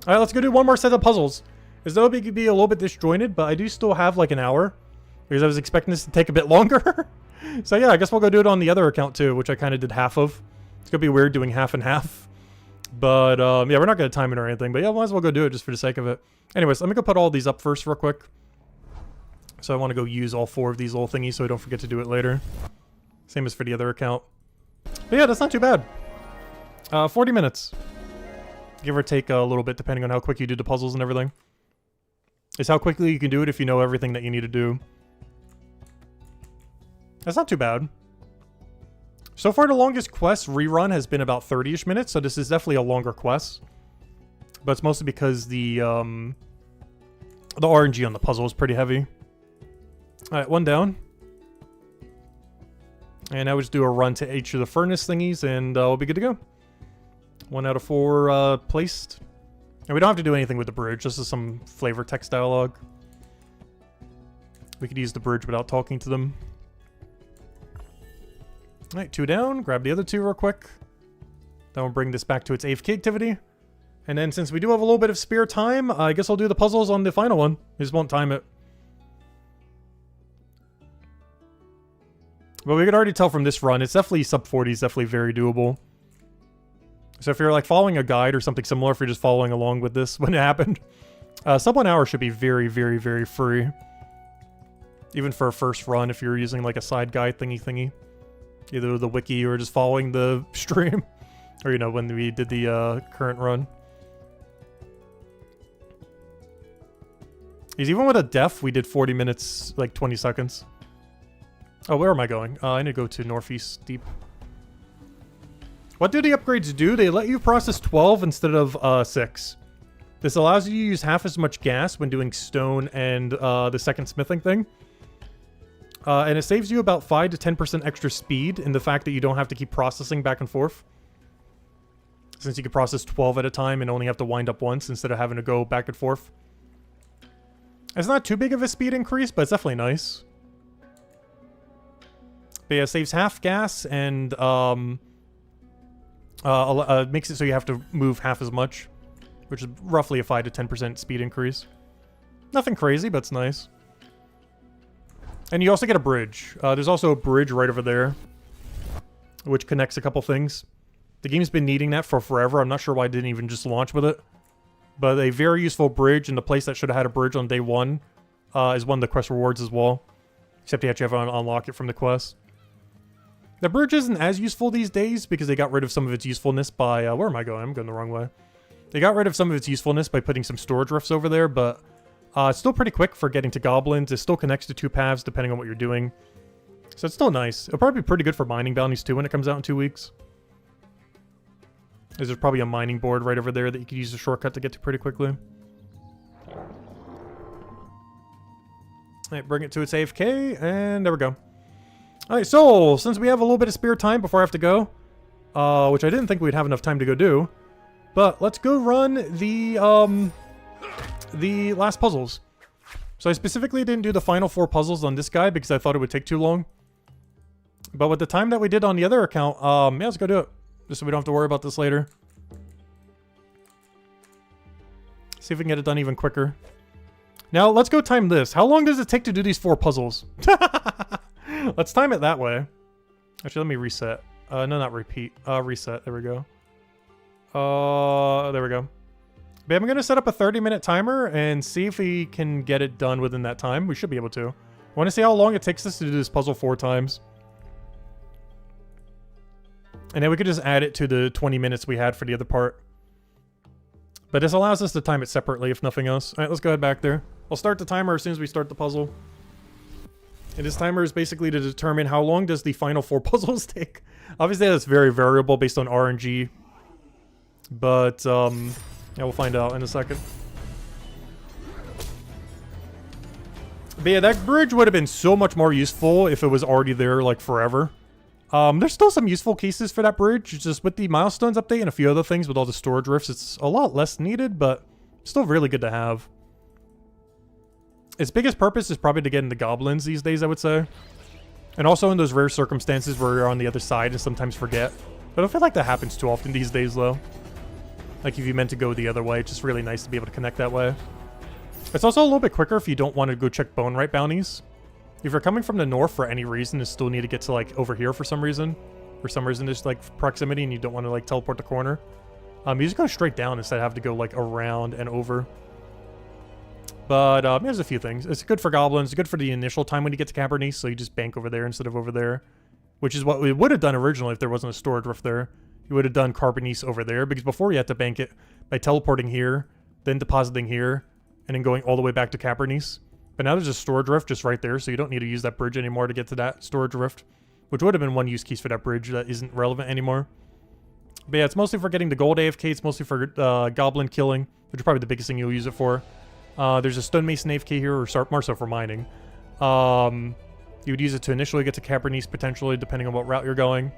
Alright, let's go do one more set of puzzles. As though it could be a little bit disjointed, but I do still have like an hour. Because I was expecting this to take a bit longer. So yeah, I guess we'll go do it on the other account too, which I kind of did half of. It's going to be weird doing half and half. But, yeah, we're not going to time it or anything. But yeah, might as well go do it just for the sake of it. Anyways, let me go put all these up first real quick. So I want to go use all 4 of these little thingies so I don't forget to do it later. Same as for the other account. But yeah, that's not too bad. 40 minutes. Give or take a little bit depending on how quick you do the puzzles and everything. It's how quickly you can do it if you know everything that you need to do. That's not too bad. So far, the longest quest rerun has been about 30-ish minutes, so this is definitely a longer quest. But it's mostly because the RNG on the puzzle is pretty heavy. Alright, one down. And now we just do a run to each of the furnace thingies, and we'll be good to go. 1 out of 4 placed. And we don't have to do anything with the bridge, just some flavor text dialogue. We could use the bridge without talking to them. Alright, 2 down. Grab the other 2 real quick. Then we'll bring this back to its AFK activity. And then since we do have a little bit of spare time, I guess I'll do the puzzles on the final one. I just won't time it. But we could already tell from this run, it's definitely sub 40 is definitely very doable. So if you're like following a guide or something similar, if you're just following along with this when it happened, sub 1 hour should be very, very, very free. Even for a first run, if you're using like a side guide thingy. Either the wiki or just following the stream. Or, you know, when we did the current run. Because even with a def, we did 40 minutes, like 20 seconds. Oh, where am I going? I need to go to Northeast Deep. What do the upgrades do? They let you process 12 instead of 6. This allows you to use half as much gas when doing stone and the second smithing thing. And it saves you about 5 to 10% extra speed in the fact that you don't have to keep processing back and forth. Since you can process 12 at a time and only have to wind up once instead of having to go back and forth. It's not too big of a speed increase, but it's definitely nice. But yeah, it saves half gas and makes it so you have to move half as much. Which is roughly a 5 to 10% speed increase. Nothing crazy, but it's nice. And you also get a bridge. There's also a bridge right over there, which connects a couple things. The game's been needing that for forever. I'm not sure why it didn't even just launch with it. But a very useful bridge, and the place that should have had a bridge on day 1 is one of the quest rewards as well. Except you have to unlock it from the quest. The bridge isn't as useful these days because they got rid of some of its usefulness by... where am I going? I'm going the wrong way. They got rid of some of its usefulness by putting some storage rifts over there, but... it's still pretty quick for getting to goblins. It still connects to 2 paths depending on what you're doing. So it's still nice. It'll probably be pretty good for mining bounties too when it comes out in 2 weeks. There's probably a mining board right over there that you could use a shortcut to get to pretty quickly. Alright, bring it to its AFK, and there we go. Alright, so, since we have a little bit of spare time before I have to go, which I didn't think we'd have enough time to go do, but let's go run the last puzzles. So I specifically didn't do the final 4 puzzles on this guy because I thought it would take too long. But with the time that we did on the other account, yeah, let's go do it. Just so we don't have to worry about this later. See if we can get it done even quicker. Now, let's go time this. How long does it take to do these 4 puzzles? Let's time it that way. Actually, let me reset. No, not repeat. Reset. There we go. There we go. But I'm going to set up a 30-minute timer and see if we can get it done within that time. We should be able to. I want to see how long it takes us to do this puzzle 4 times. And then we could just add it to the 20 minutes we had for the other part. But this allows us to time it separately, if nothing else. Alright, let's go ahead back there. I'll start the timer as soon as we start the puzzle. And this timer is basically to determine how long does the final 4 puzzles take. Obviously, that's very variable based on RNG. But, yeah, we'll find out in a second. But yeah, that bridge would have been so much more useful if it was already there, like, forever. There's still some useful cases for that bridge. It's just with the milestones update and a few other things with all the storage rifts, it's a lot less needed, but still really good to have. Its biggest purpose is probably to get into goblins these days, I would say. And also in those rare circumstances where you're on the other side and sometimes forget. But I don't feel like that happens too often these days, though. Like if you meant to go the other way, it's just really nice to be able to connect that way. It's also a little bit quicker if you don't want to go check bone right bounties. If you're coming from the north for any reason and still need to get to, like, over here for some reason, there's, like, proximity and you don't want to, like, teleport the corner, you just go straight down instead of having to go, like, around and over. But, there's a few things. It's good for goblins. It's good for the initial time when you get to Cabernet, so you just bank over there instead of over there. Which is what we would have done originally if there wasn't a storage rift there. You would have done Carbonice over there, because before you had to bank it by teleporting here, then depositing here, and then going all the way back to Cabernet. But now there's a storage rift just right there, so you don't need to use that bridge anymore to get to that storage rift. Which would have been one use case for that bridge that isn't relevant anymore. But yeah, it's mostly for getting the gold AFK, it's mostly for goblin killing, which is probably the biggest thing you'll use it for. There's a stonemason AFK here, or more so for mining. You would use it to initially get to Cabernet, potentially, depending on what route you're going.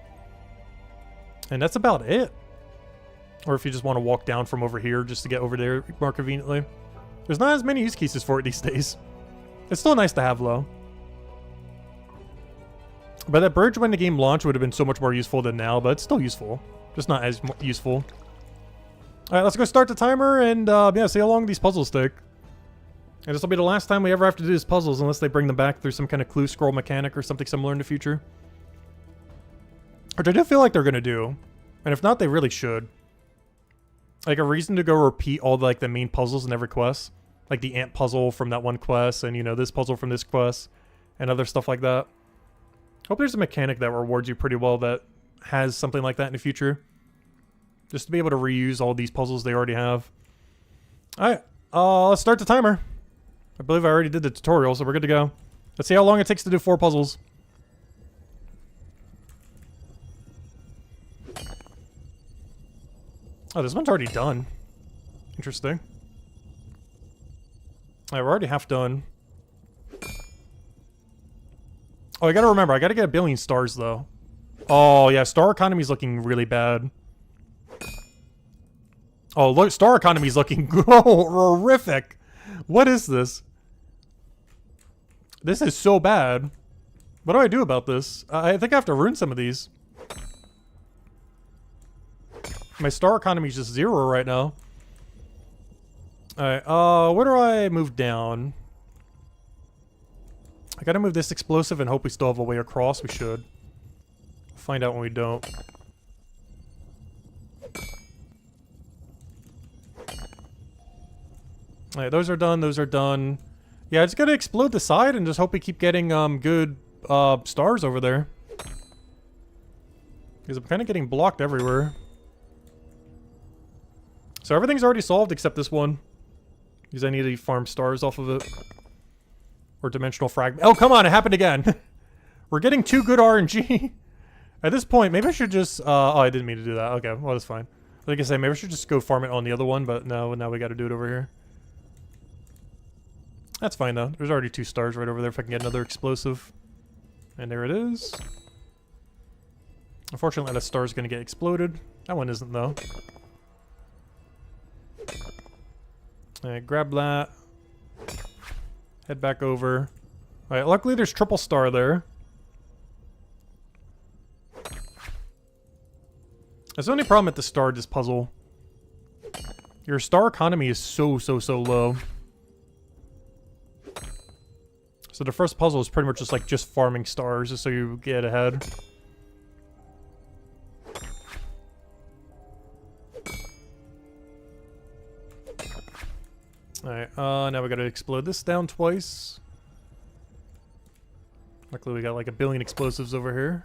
And that's about it. Or if you just want to walk down from over here just to get over there more conveniently. There's not as many use cases for it these days. It's still nice to have, though. But that bridge when the game launched would have been so much more useful than now, but it's still useful. Just not as useful. Alright, let's go start the timer and, yeah, see how long these puzzles take. And this will be the last time we ever have to do these puzzles unless they bring them back through some kind of clue scroll mechanic or something similar in the future. Which I do feel like they're going to do. And if not, they really should. Like a reason to go repeat all the, like, the main puzzles in every quest. Like the ant puzzle from that one quest and, you know, this puzzle from this quest. And other stuff like that. Hope there's a mechanic that rewards you pretty well that has something like that in the future. Just to be able to reuse all these puzzles they already have. Alright, let's start the timer. I believe I already did the tutorial, so we're good to go. Let's see how long it takes to do 4 puzzles. Oh, this one's already done. Interesting. Alright, we're already half done. Oh, I gotta remember, I gotta get 1 billion stars, though. Oh, yeah, star economy's looking really bad. Oh, look, star economy's looking horrific. What is this? This is so bad. What do I do about this? I think I have to ruin some of these. My star economy is just 0 right now. Alright, where do I move down? I gotta move this explosive and hope we still have a way across. We should. Find out when we don't. Alright, those are done, those are done. Yeah, I just gotta explode the side and just hope we keep getting good stars over there. Because I'm kind of getting blocked everywhere. So everything's already solved except this one. Because I need to farm stars off of it. Or dimensional fragment. Oh, come on, it happened again. We're getting too good RNG. At this point, maybe I should just... oh, I didn't mean to do that. Okay, well, that's fine. Like I say, maybe I should just go farm it on the other one, but no, now we gotta do it over here. That's fine, though. There's already 2 stars right over there if I can get another explosive. And there it is. Unfortunately, that star's gonna get exploded. That one isn't, though. Alright, grab that. Head back over. Alright, luckily there's triple star there. That's the only problem at the start of this puzzle. Your star economy is so low. So the first puzzle is pretty much just like farming stars just so you get ahead. Alright, now we gotta explode this down twice. Luckily we got like a billion explosives over here.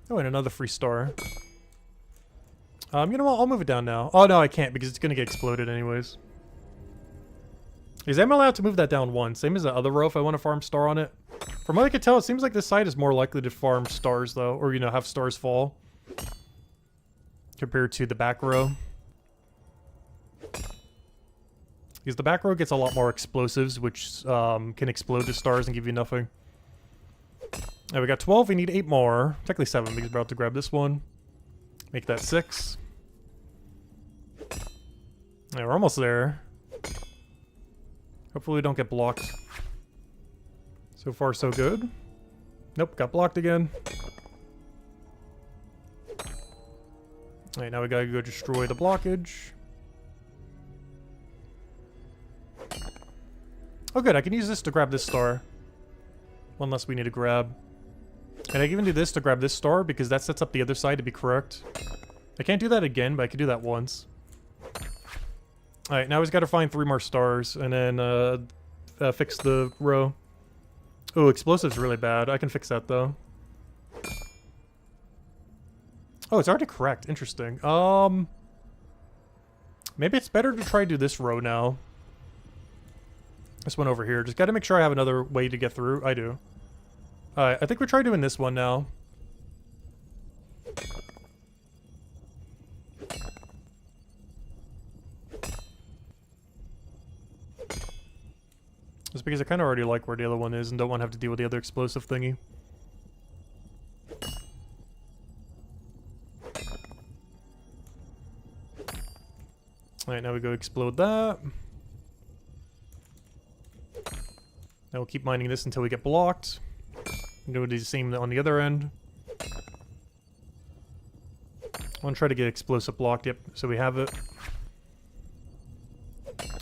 Oh, and another free star. You know what? I'll move it down now. Oh, no, I can't because it's gonna get exploded anyways. Is I'm allowed to move that down once? Same as the other row if I want to farm star on it. From what I can tell, it seems like this side is more likely to farm stars, though. Or, you know, have stars fall. Compared to the back row. Because the back row gets a lot more explosives, which can explode the stars and give you nothing. Now we got 12, we need 8 more. Technically 7, because we're about to grab this one. Make that 6. Yeah, we're almost there. Hopefully we don't get blocked. So far, so good. Nope, got blocked again. Alright, now we gotta go destroy the blockage. Oh good, I can use this to grab this star. One less we need to grab. And I can even do this to grab this star because that sets up the other side to be correct. I can't do that again, but I can do that once. Alright, now we've got to find 3 more stars and then fix the row. Oh, explosive's really bad. I can fix that though. Oh, it's already correct. Interesting. Maybe it's better to try to do this row now. This one over here. Just gotta make sure I have another way to get through. I do. Alright, I think we try doing this one now. Just because I kind of already like where the other one is and don't want to have to deal with the other explosive thingy. Alright, now we go explode that. Now we'll keep mining this until we get blocked. Do the same on the other end. I want to try to get explosive blocked, yep, so we have it.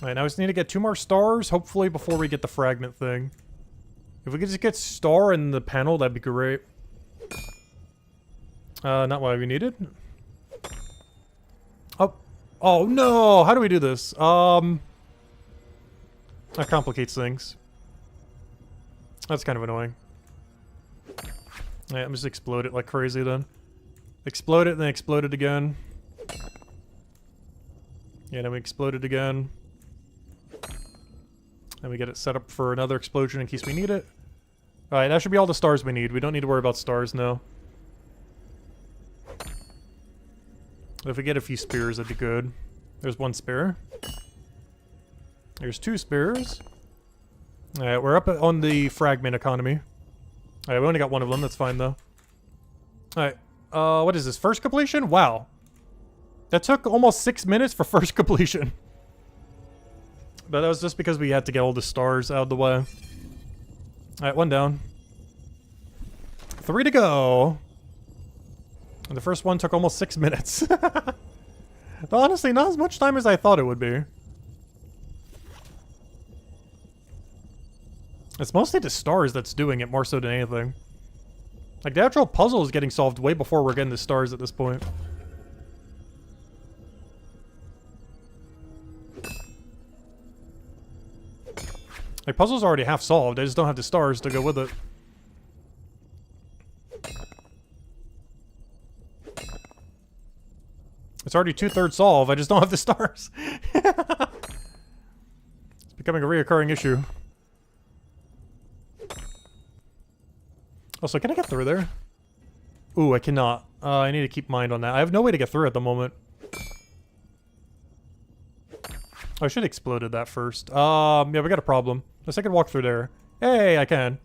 Alright, now we just need to get 2 more stars, hopefully before we get the fragment thing. If we could just get star in the panel, that'd be great. Not what we needed. Oh. Oh no! How do we do this? That complicates things. That's kind of annoying. Alright, I'm just explode it like crazy then. Explode it, and then explode it again. Yeah, then we explode it again. Then we get it set up for another explosion in case we need it. Alright, that should be all the stars we need. We don't need to worry about stars now. If we get a few spears, that'd be good. There's 1 spear. There's 2 spears. Alright, we're up on the fragment economy. Alright, we only got 1 of them. That's fine, though. Alright. What is this? First completion? Wow. That took almost 6 minutes for first completion. But that was just because we had to get all the stars out of the way. Alright, 1 down. 3 to go. And the first one took almost 6 minutes. But honestly, not as much time as I thought it would be. It's mostly the stars that's doing it more so than anything. Like, the actual puzzle is getting solved way before we're getting the stars at this point. Like, puzzle's already half solved, I just don't have the stars to go with it. It's already 2/3 solved, I just don't have the stars. It's becoming a reoccurring issue. Also, can I get through there? Ooh, I cannot. I need to keep mind on that. I have no way to get through at the moment. I should have exploded that first. Yeah, we got a problem. Unless I can walk through there. Hey, I can.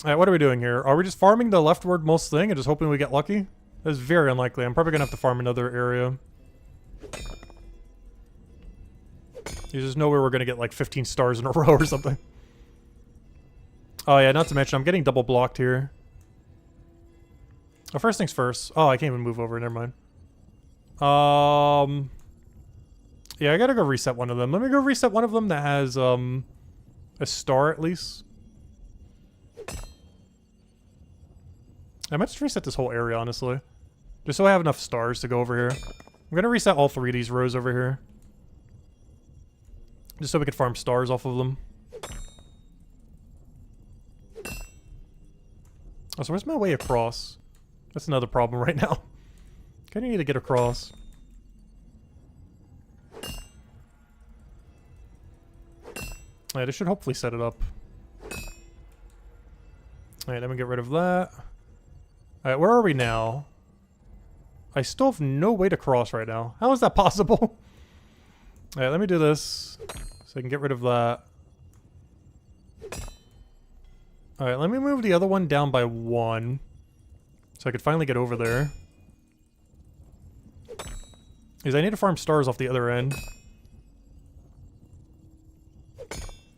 Alright, what are we doing here? Are we just farming the leftward-most thing and just hoping we get lucky? That's very unlikely. I'm probably gonna have to farm another area. There's just no way we're gonna get like 15 stars in a row or something. Oh yeah, not to mention I'm getting double blocked here. Oh, first things first. Oh, I can't even move over. Never mind. Yeah, I gotta go reset one of them. Let me go reset one of them that has a star at least. I might just reset this whole area, honestly. Just so I have enough stars to go over here. I'm I'm gonna reset all 3 of these rows over here. Just so we could farm stars off of them. Oh, so where's my way across? That's another problem right now. Kinda need to get across. Alright, this should hopefully set it up. Alright, let me get rid of that. Alright, where are we now? I still have no way to cross right now. How is that possible? Alright, let me do this. So I can get rid of that. Alright, let me move the other one down by 1. So I could finally get over there. Because I need to farm stars off the other end.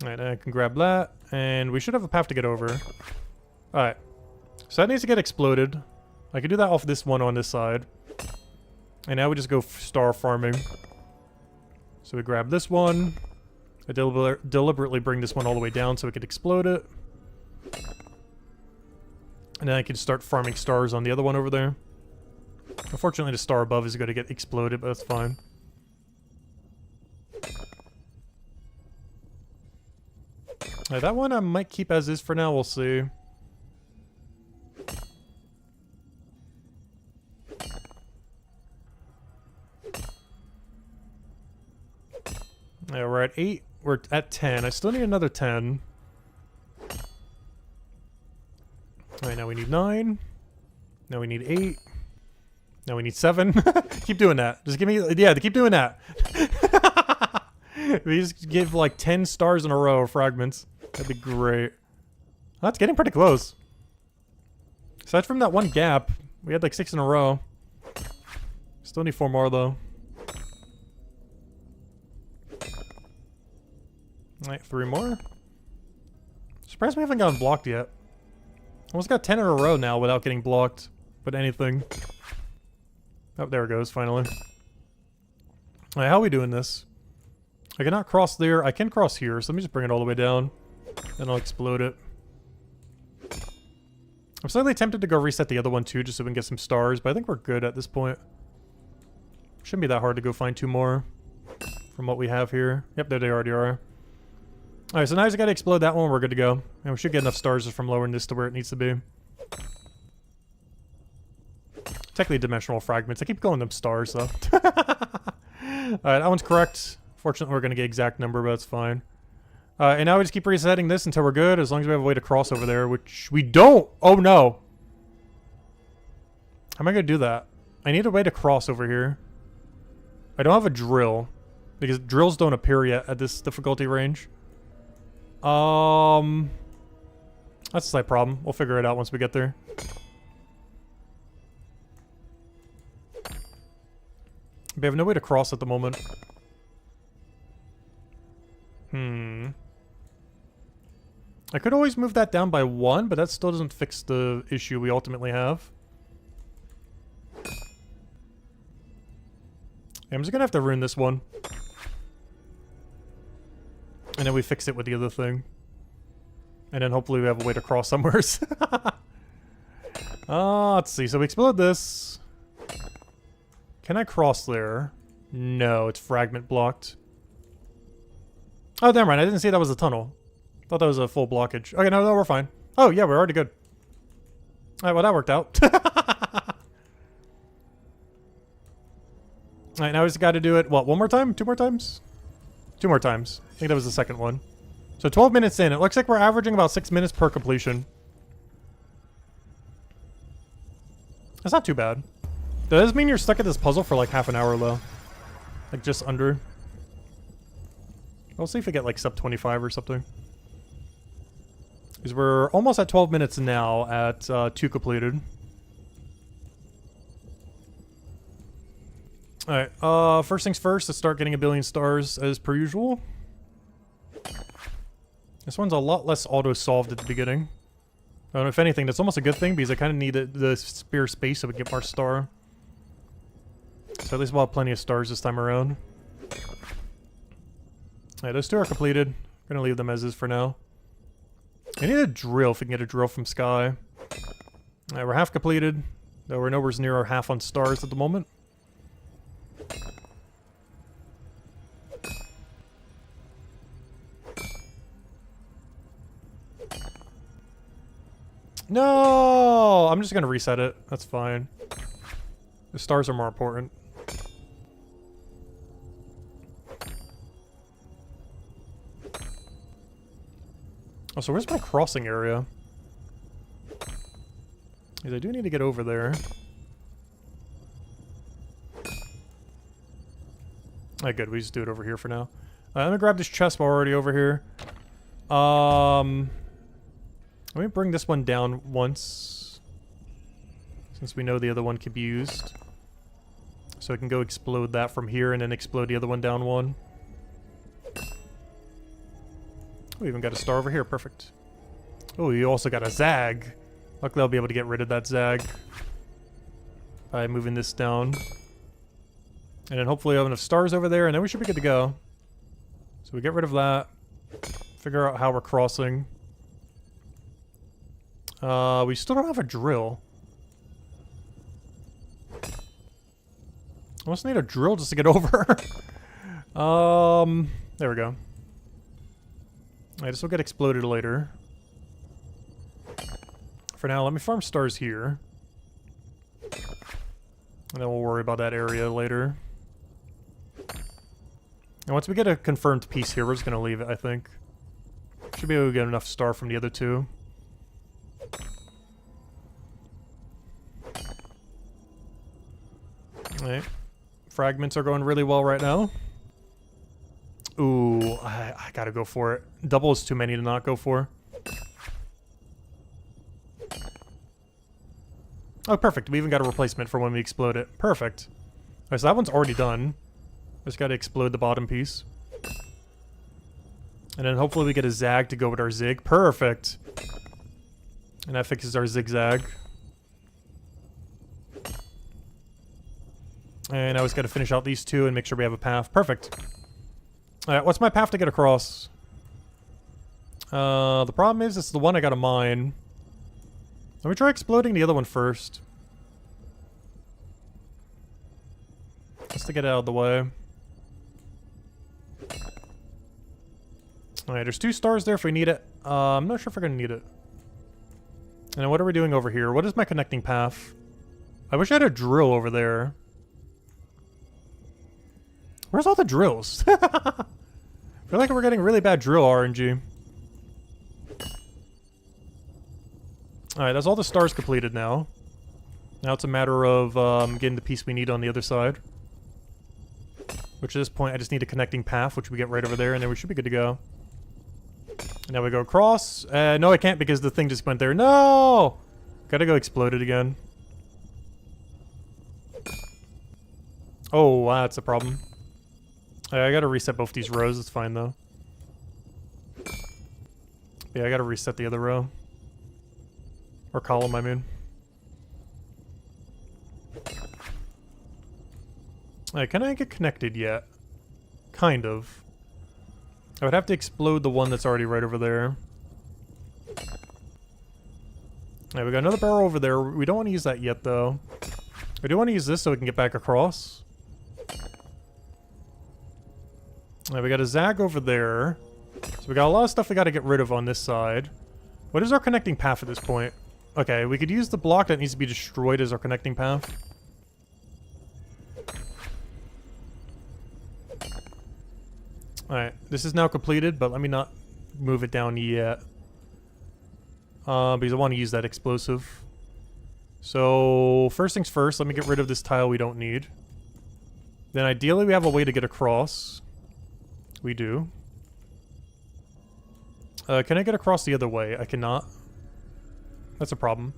Alright, I can grab that. And we should have a path to get over. Alright. So that needs to get exploded. I can do that off this one on this side. And now we just go star farming. So we grab this one. I deliberately bring this one all the way down so we could explode it. And then I can start farming stars on the other one over there. Unfortunately, the star above is going to get exploded, but that's fine. That one I might keep as is for now, we'll see. Yeah, we're at 8. We're at 10. I still need another 10. Alright, now we need 9. Now we need 8. Now we need 7. Keep doing that. Just give me... Yeah, keep doing that. We just give like 10 stars in a row of fragments. That'd be great. That's getting pretty close. Aside from that one gap, we had like 6 in a row. Still need 4 more though. Alright, 3 more. Surprised we haven't gotten blocked yet. Almost got 10 in a row now without getting blocked. But anything. Oh, there it goes, finally. Alright, how are we doing this? I cannot cross there. I can cross here, so let me just bring it all the way down. Then I'll explode it. I'm slightly tempted to go reset the other one too, just so we can get some stars, but I think we're good at this point. Shouldn't be that hard to go find 2 more from what we have here. Yep, there they already are. Alright, so now I just gotta explode that one, we're good to go. And we should get enough stars just from lowering this to where it needs to be. Technically dimensional fragments. I keep calling them stars, though. Alright, that one's correct. Fortunately, we're gonna get exact number, but that's fine. And now we just keep resetting this until we're good, as long as we have a way to cross over there, which we don't! Oh no! How am I gonna do that? I need a way to cross over here. I don't have a drill, because drills don't appear yet at this difficulty range. That's a slight problem. We'll figure it out once we get there. We have no way to cross at the moment. I could always move that down by 1, but that still doesn't fix the issue we ultimately have. I'm just gonna have to ruin this one. And then we fix it with the other thing. And then hopefully we have a way to cross somewhere. Let's see. So we explode this. Can I cross there? No, it's fragment blocked. Oh, never mind. I didn't see that was a tunnel. Thought that was a full blockage. Okay, no, we're fine. Oh, yeah, we're already good. Alright, well, that worked out. Alright, now we just got to do it, what, 1 more time? 2 more times? 2 more times. I think that was the second one. So 12 minutes in. It looks like we're averaging about 6 minutes per completion. That's not too bad. Does this mean you're stuck at this puzzle for like half an hour, though? Like, just under? We'll see if we get like sub 25 or something. Because we're almost at 12 minutes now at 2 completed. Alright, first things first, let's start getting a billion stars as per usual. This one's a lot less auto-solved at the beginning. If anything, that's almost a good thing because I kind of need the spare space so we can get more star. So at least we'll have plenty of stars this time around. Alright, those 2 are completed. I'm gonna leave them as is for now. I need a drill if we can get a drill from Sky. Alright, we're half completed. Though we're nowhere near our half on stars at the moment. No! I'm just gonna reset it. That's fine. The stars are more important. Oh, so where's my crossing area? Because I do need to get over there. Alright, good. We just do it over here for now. I'm gonna grab this chest while we're already over here. Let me bring this one down once. Since we know the other one can be used. So I can go explode that from here and then explode the other one down one. We even got a star over here. Perfect. Oh, you also got a Zag. Luckily I'll be able to get rid of that Zag by moving this down. And then hopefully I have enough stars over there, and then we should be good to go. So we get rid of that. Figure out how we're crossing. We still don't have a drill. I must need a drill just to get over. There we go. This will get exploded later. For now, let me farm stars here. And then we'll worry about that area later. And once we get a confirmed piece here, we're just gonna leave it, I think. Should be able to get enough star from the other two. Alright. Fragments are going really well right now. Ooh, I gotta go for it. Double is too many to not go for. Oh, perfect. We even got a replacement for when we explode it. Perfect. Alright, so that one's already done. Just gotta explode the bottom piece. And then hopefully we get a Zag to go with our Zig. Perfect. And that fixes our zigzag. And I always gotta finish out these two and make sure we have a path. Perfect. Alright, what's my path to get across? The problem is, it's the one I gotta mine. Let me try exploding the other one first. Just to get it out of the way. Alright, there's 2 stars there if we need it. I'm not sure if we're gonna need it. And then what are we doing over here? What is my connecting path? I wish I had a drill over there. Where's all the drills? I feel like we're getting really bad drill RNG. Alright, that's all the stars completed now. Now it's a matter of getting the piece we need on the other side. Which at this point I just need a connecting path, which we get right over there, and then we should be good to go. And now we go across. No, I can't because the thing just went there. No! Gotta go explode it again. Oh, that's a problem. I gotta reset both these rows. It's fine, though. Yeah, I gotta reset the other row. Or column, I mean. Can I get connected yet? Kind of. I would have to explode the one that's already right over there. Alright, we got another barrel over there. We don't want to use that yet, though. We do want to use this so we can get back across. Alright, we got a Zag over there. So we got a lot of stuff we got to get rid of on this side. What is our connecting path at this point? Okay, we could use the block that needs to be destroyed as our connecting path. Alright, this is now completed, but let me not move it down yet. Because I want to use that explosive. So, first things first, let me get rid of this tile we don't need. Then ideally we have a way to get across. We do. Can I get across the other way? I cannot. That's a problem.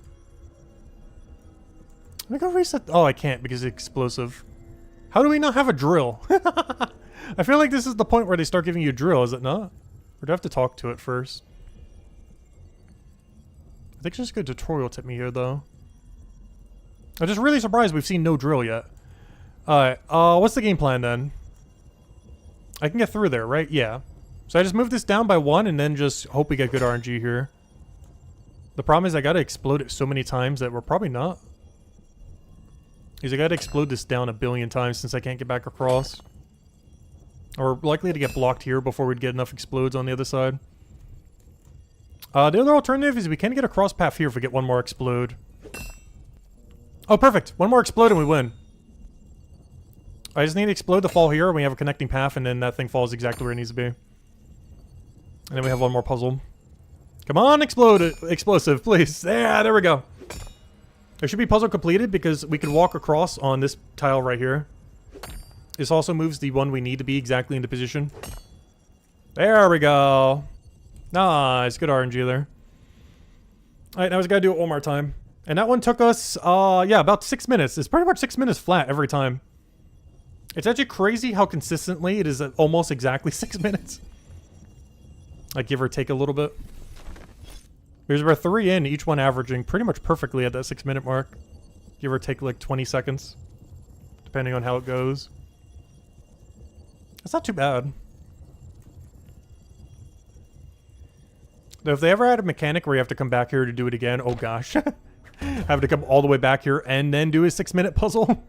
Let me go reset. Oh, I can't because it's explosive. How do we not have a drill? I feel like this is the point where they start giving you a drill, is it not? Or do I have to talk to it first? I think it's just a good tutorial tip me here, though. I'm just really surprised we've seen no drill yet. Alright, what's the game plan then? I can get through there, right? Yeah. So I just move this down by 1 and then just hope we get good RNG here. The problem is I gotta explode it so many times that we're probably not. is I gotta explode this down 1,000,000,000 times since I can't get back across. Or likely to get blocked here before we'd get enough explodes on the other side. The other alternative is we can get a cross path here if we get one more explode. Oh, perfect. One more explode and we win. I just need to explode the fall here, and we have a connecting path, and then that thing falls exactly where it needs to be. And then we have one more puzzle. Come on, explode it. Explosive, please. Yeah, there we go. There should be puzzle completed because we can walk across on this tile right here. This also moves the one we need to be exactly into position. There we go. Nice, good RNG there. Alright, now we just gotta do it one more time. And that one took us, yeah, about 6 minutes. It's pretty much 6 minutes flat every time. It's actually crazy how consistently it is at almost exactly 6 minutes. Like, give or take a little bit. There's about 3 in, each one averaging pretty much perfectly at that 6-minute mark. Give or take like 20 seconds. Depending on how it goes. That's not too bad. Though if they ever had a mechanic where you have to come back here to do it again, oh gosh. Have to come all the way back here and then do a 6-minute puzzle.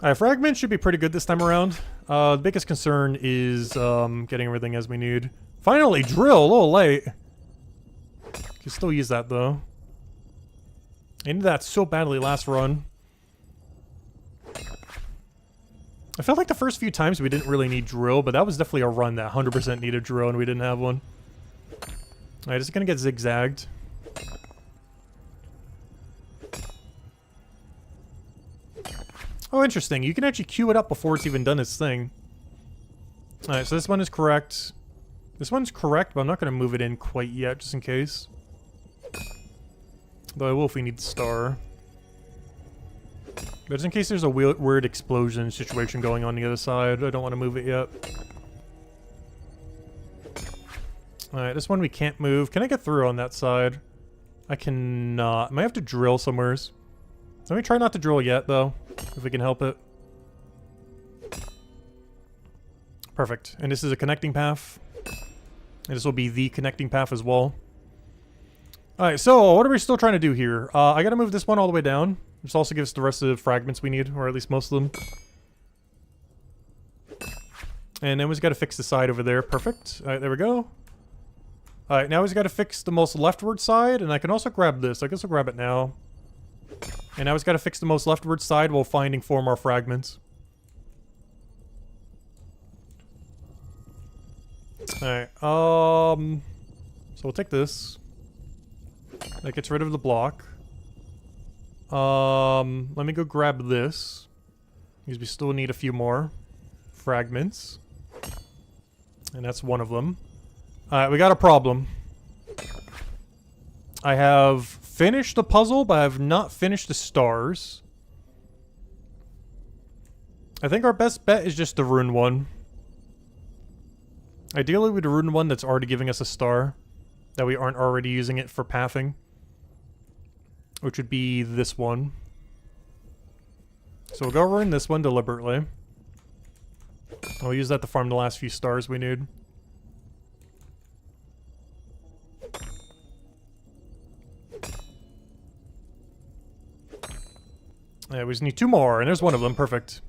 Alright, fragments should be pretty good this time around. The biggest concern is getting everything as we need. Finally, drill, a little late. Can still use that though. I needed that so badly last run. I felt like the first few times we didn't really need drill, but that was definitely a run that 100% needed drill and we didn't have one. Alright, it's gonna get zigzagged. Oh, interesting. You can actually queue it up before it's even done its thing. Alright, so this one is correct. This one's correct, but I'm not gonna move it in quite yet, just in case. Though I will if we need the star. But just in case there's a weird explosion situation going on the other side, I don't want to move it yet. Alright, this one we can't move. Can I get through on that side? I cannot. I might have to drill somewheres. Let me try not to drill yet, though, if we can help it. Perfect. And this is a connecting path. And this will be the connecting path as well. Alright, so what are we still trying to do here? I gotta move this one all the way down. This also gives the rest of the fragments we need, or at least most of them. And then we just gotta fix the side over there. Perfect. Alright, there we go. Alright, now we just gotta fix the most leftward side, and I can also grab this. I guess I'll grab it now. And now we just gotta fix the most leftward side while finding 4 more fragments. Alright, so we'll take this. That gets rid of the block. Let me go grab this. Because we still need a few more fragments. And that's one of them. Alright, we got a problem. I have finished the puzzle, but I have not finished the stars. I think our best bet is just the rune one. Ideally, we'd rune one that's already giving us a star. That we aren't already using it for pathing. Which would be this one. So we'll go rune this one deliberately. We'll use that to farm the last few stars we need. Yeah, we just need 2 more, and there's one of them. Perfect.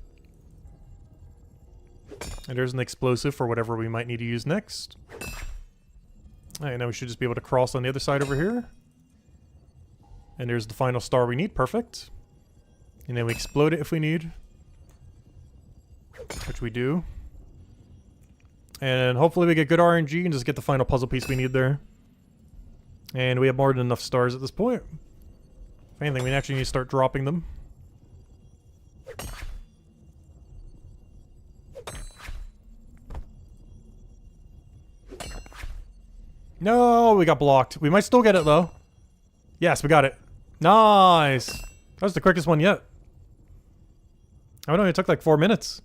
And there's an explosive for whatever we might need to use next. Alright, now we should just be able to cross on the other side over here. And there's the final star we need. Perfect. And then we explode it if we need. Which we do. And hopefully we get good RNG and just get the final puzzle piece we need there. And we have more than enough stars at this point. If anything, we actually need to start dropping them. No, we got blocked. We might still get it, though. Yes, we got it. Nice. That was the quickest one yet. I don't know, it took like 4 minutes.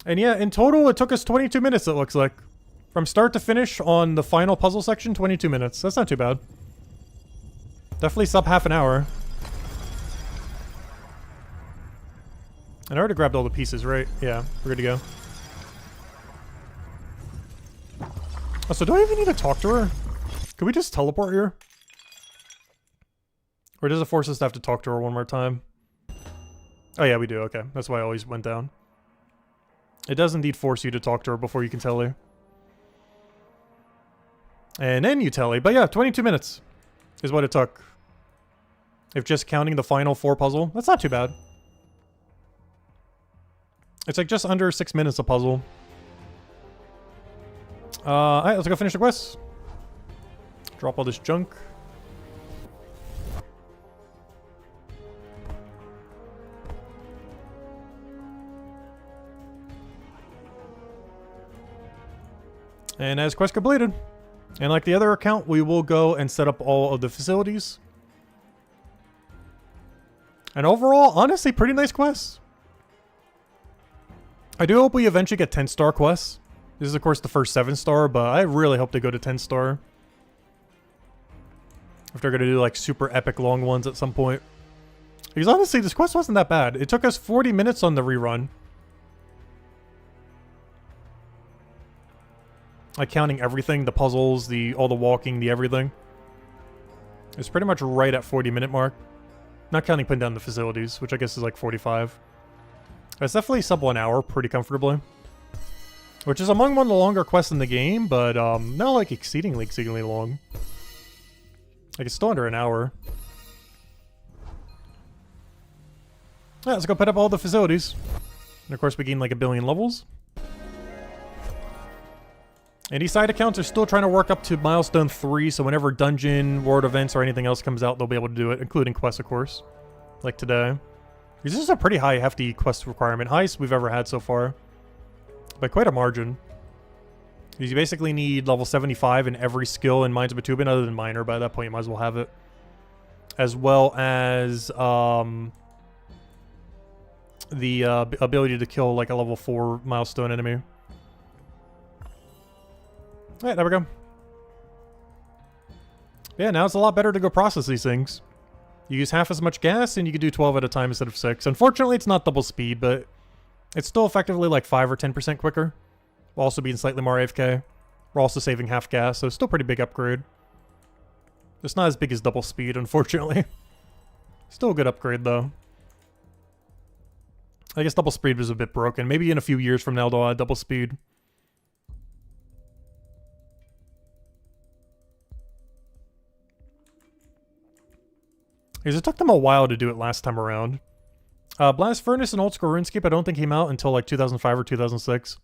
And yeah, in total, it took us 22 minutes, it looks like. From start to finish on the final puzzle section, 22 minutes. That's not too bad. Definitely sub half an hour. And I already grabbed all the pieces, right? Yeah, we're good to go. Oh, so do I even need to talk to her? Can we just teleport here? Or does it force us to have to talk to her one more time? Oh yeah, we do, okay. That's why I always went down. It does indeed force you to talk to her before you can tell her. And then you tell her. But yeah, 22 minutes is what it took. If just counting the final 4 puzzle, that's not too bad. It's like just under 6 minutes a puzzle. Alright, let's go finish the quest. Drop all this junk. And as quest completed. And like the other account, we will go and set up all of the facilities. And overall, honestly, pretty nice quests. I do hope we eventually get 10-star quests. This is, of course, the first 7-star, but I really hope they go to 10-star. If they're going to do, like, super epic long ones at some point. Because, honestly, this quest wasn't that bad. It took us 40 minutes on the rerun. Like, counting everything. The puzzles, all the walking, the everything. It's pretty much right at 40-minute mark. Not counting putting down the facilities, which I guess is like 45. It's definitely sub 1 hour pretty comfortably. Which is among one of the longer quests in the game, but not like exceedingly long. Like it's still under an hour. Yeah, let's go put up all the facilities. And of course we gain like 1 billion levels. And these side accounts are still trying to work up to milestone 3, so whenever dungeon, world events, or anything else comes out, they'll be able to do it, including quests, of course. Like today. This is a pretty high, hefty quest requirement. Highest we've ever had so far. By quite a margin. Because you basically need level 75 in every skill in Mines of Batubin, other than Miner. By that point, you might as well have it. As well as the ability to kill like a level 4 milestone enemy. Alright, there we go. Yeah, now it's a lot better to go process these things. You use half as much gas, and you can do 12 at a time instead of 6. Unfortunately, it's not double speed, but it's still effectively like 5 or 10% quicker. While also being slightly more AFK. We're also saving half gas, so it's still a pretty big upgrade. It's not as big as double speed, unfortunately. Still a good upgrade, though. I guess double speed was a bit broken. Maybe in a few years from now, they'll add double speed. Because it took them a while to do it last time around. Blast Furnace and Old School RuneScape I don't think came out until like 2005 or 2006.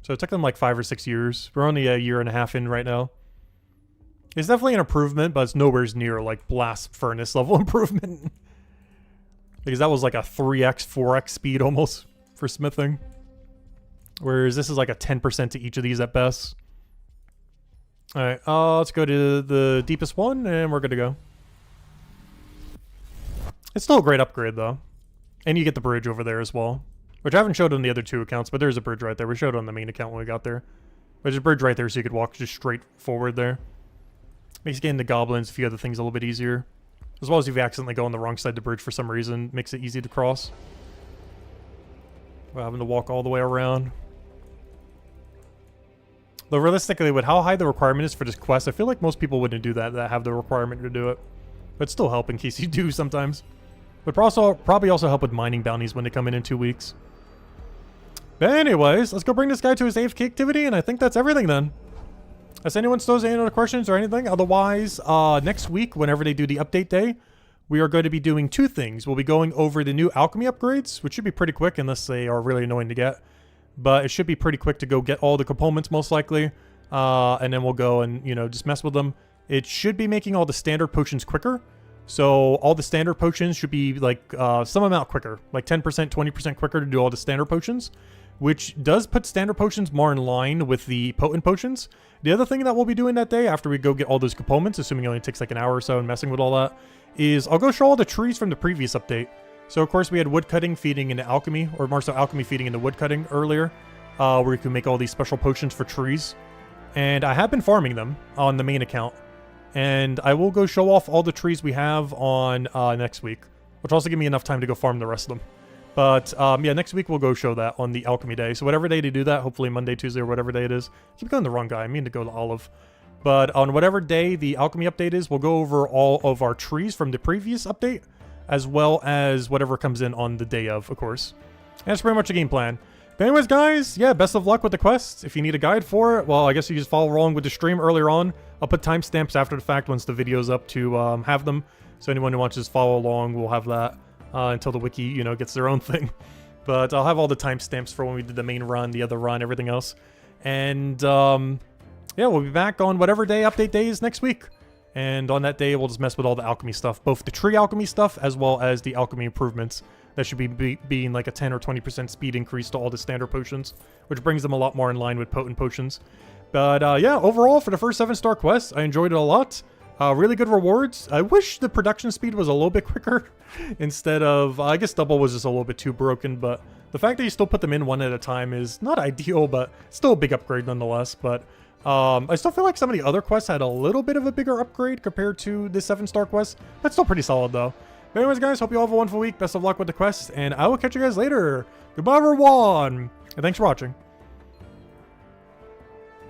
So it took them like 5 or 6 years. We're only a year and a half in right now. It's definitely an improvement, but it's nowhere near like Blast Furnace level improvement. Because that was like a 3x, 4x speed almost for smithing. Whereas this is like a 10% to each of these at best. Alright, let's go to the deepest one and we're good to go. It's still a great upgrade, though. And you get the bridge over there as well. Which I haven't showed on the other 2 accounts, but there's a bridge right there. We showed it on the main account when we got there. But there's a bridge right there so you could walk just straight forward there. Makes getting the goblins, a few other things a little bit easier. As well as if you accidentally go on the wrong side of the bridge for some reason, makes it easy to cross. Without having to walk all the way around. Though realistically, with how high the requirement is for this quest, I feel like most people wouldn't do that have the requirement to do it. But still help in case you do sometimes. But probably also help with mining bounties when they come in 2 weeks. But anyways, let's go bring this guy to his AFK activity, and I think that's everything then. Unless anyone still has any other questions or anything, otherwise, next week, whenever they do the update day, we are going to be doing 2 things. We'll be going over the new alchemy upgrades, which should be pretty quick unless they are really annoying to get. But it should be pretty quick to go get all the components, most likely. And then we'll go and, you know, just mess with them. It should be making all the standard potions quicker. So all the standard potions should be like some amount quicker, like 10%, 20% quicker to do all the standard potions, which does put standard potions more in line with the potent potions. The other thing that we'll be doing that day after we go get all those components, assuming it only takes like an hour or so and messing with all that, is I'll go show all the trees from the previous update. So of course we had woodcutting feeding into alchemy, or more so alchemy feeding into woodcutting earlier, where you can make all these special potions for trees. And I have been farming them on the main account. And I will go show off all the trees we have on next week, which will also give me enough time to go farm the rest of them. But yeah, next week we'll go show that on the alchemy day. So whatever day to do that, hopefully Monday, Tuesday, or whatever day it is. I keep going the wrong guy. I mean to go to Olive. But on whatever day the alchemy update is, we'll go over all of our trees from the previous update, as well as whatever comes in on the day of course. And that's pretty much the game plan. But anyways, guys, yeah, best of luck with the quests. If you need a guide for it, well, I guess you just follow along with the stream earlier on. I'll put timestamps after the fact once the video's up to have them. So anyone who wants to just follow along will have that until the wiki, you know, gets their own thing. But I'll have all the timestamps for when we did the main run, the other run, everything else. And yeah, we'll be back on whatever day update day is next week. And on that day, we'll just mess with all the alchemy stuff, both the tree alchemy stuff as well as the alchemy improvements. That should be being like a 10 or 20% speed increase to all the standard potions, which brings them a lot more in line with potent potions. But yeah, overall, for the first 7-star quest, I enjoyed it a lot. Really good rewards. I wish the production speed was a little bit quicker instead of, I guess double was just a little bit too broken, but the fact that you still put them in one at a time is not ideal, but still a big upgrade nonetheless. But I still feel like some of the other quests had a little bit of a bigger upgrade compared to the 7-star quest, but still pretty solid though. But anyways, guys, hope you all have a wonderful week. Best of luck with the quest, and I will catch you guys later. Goodbye, everyone, and thanks for watching.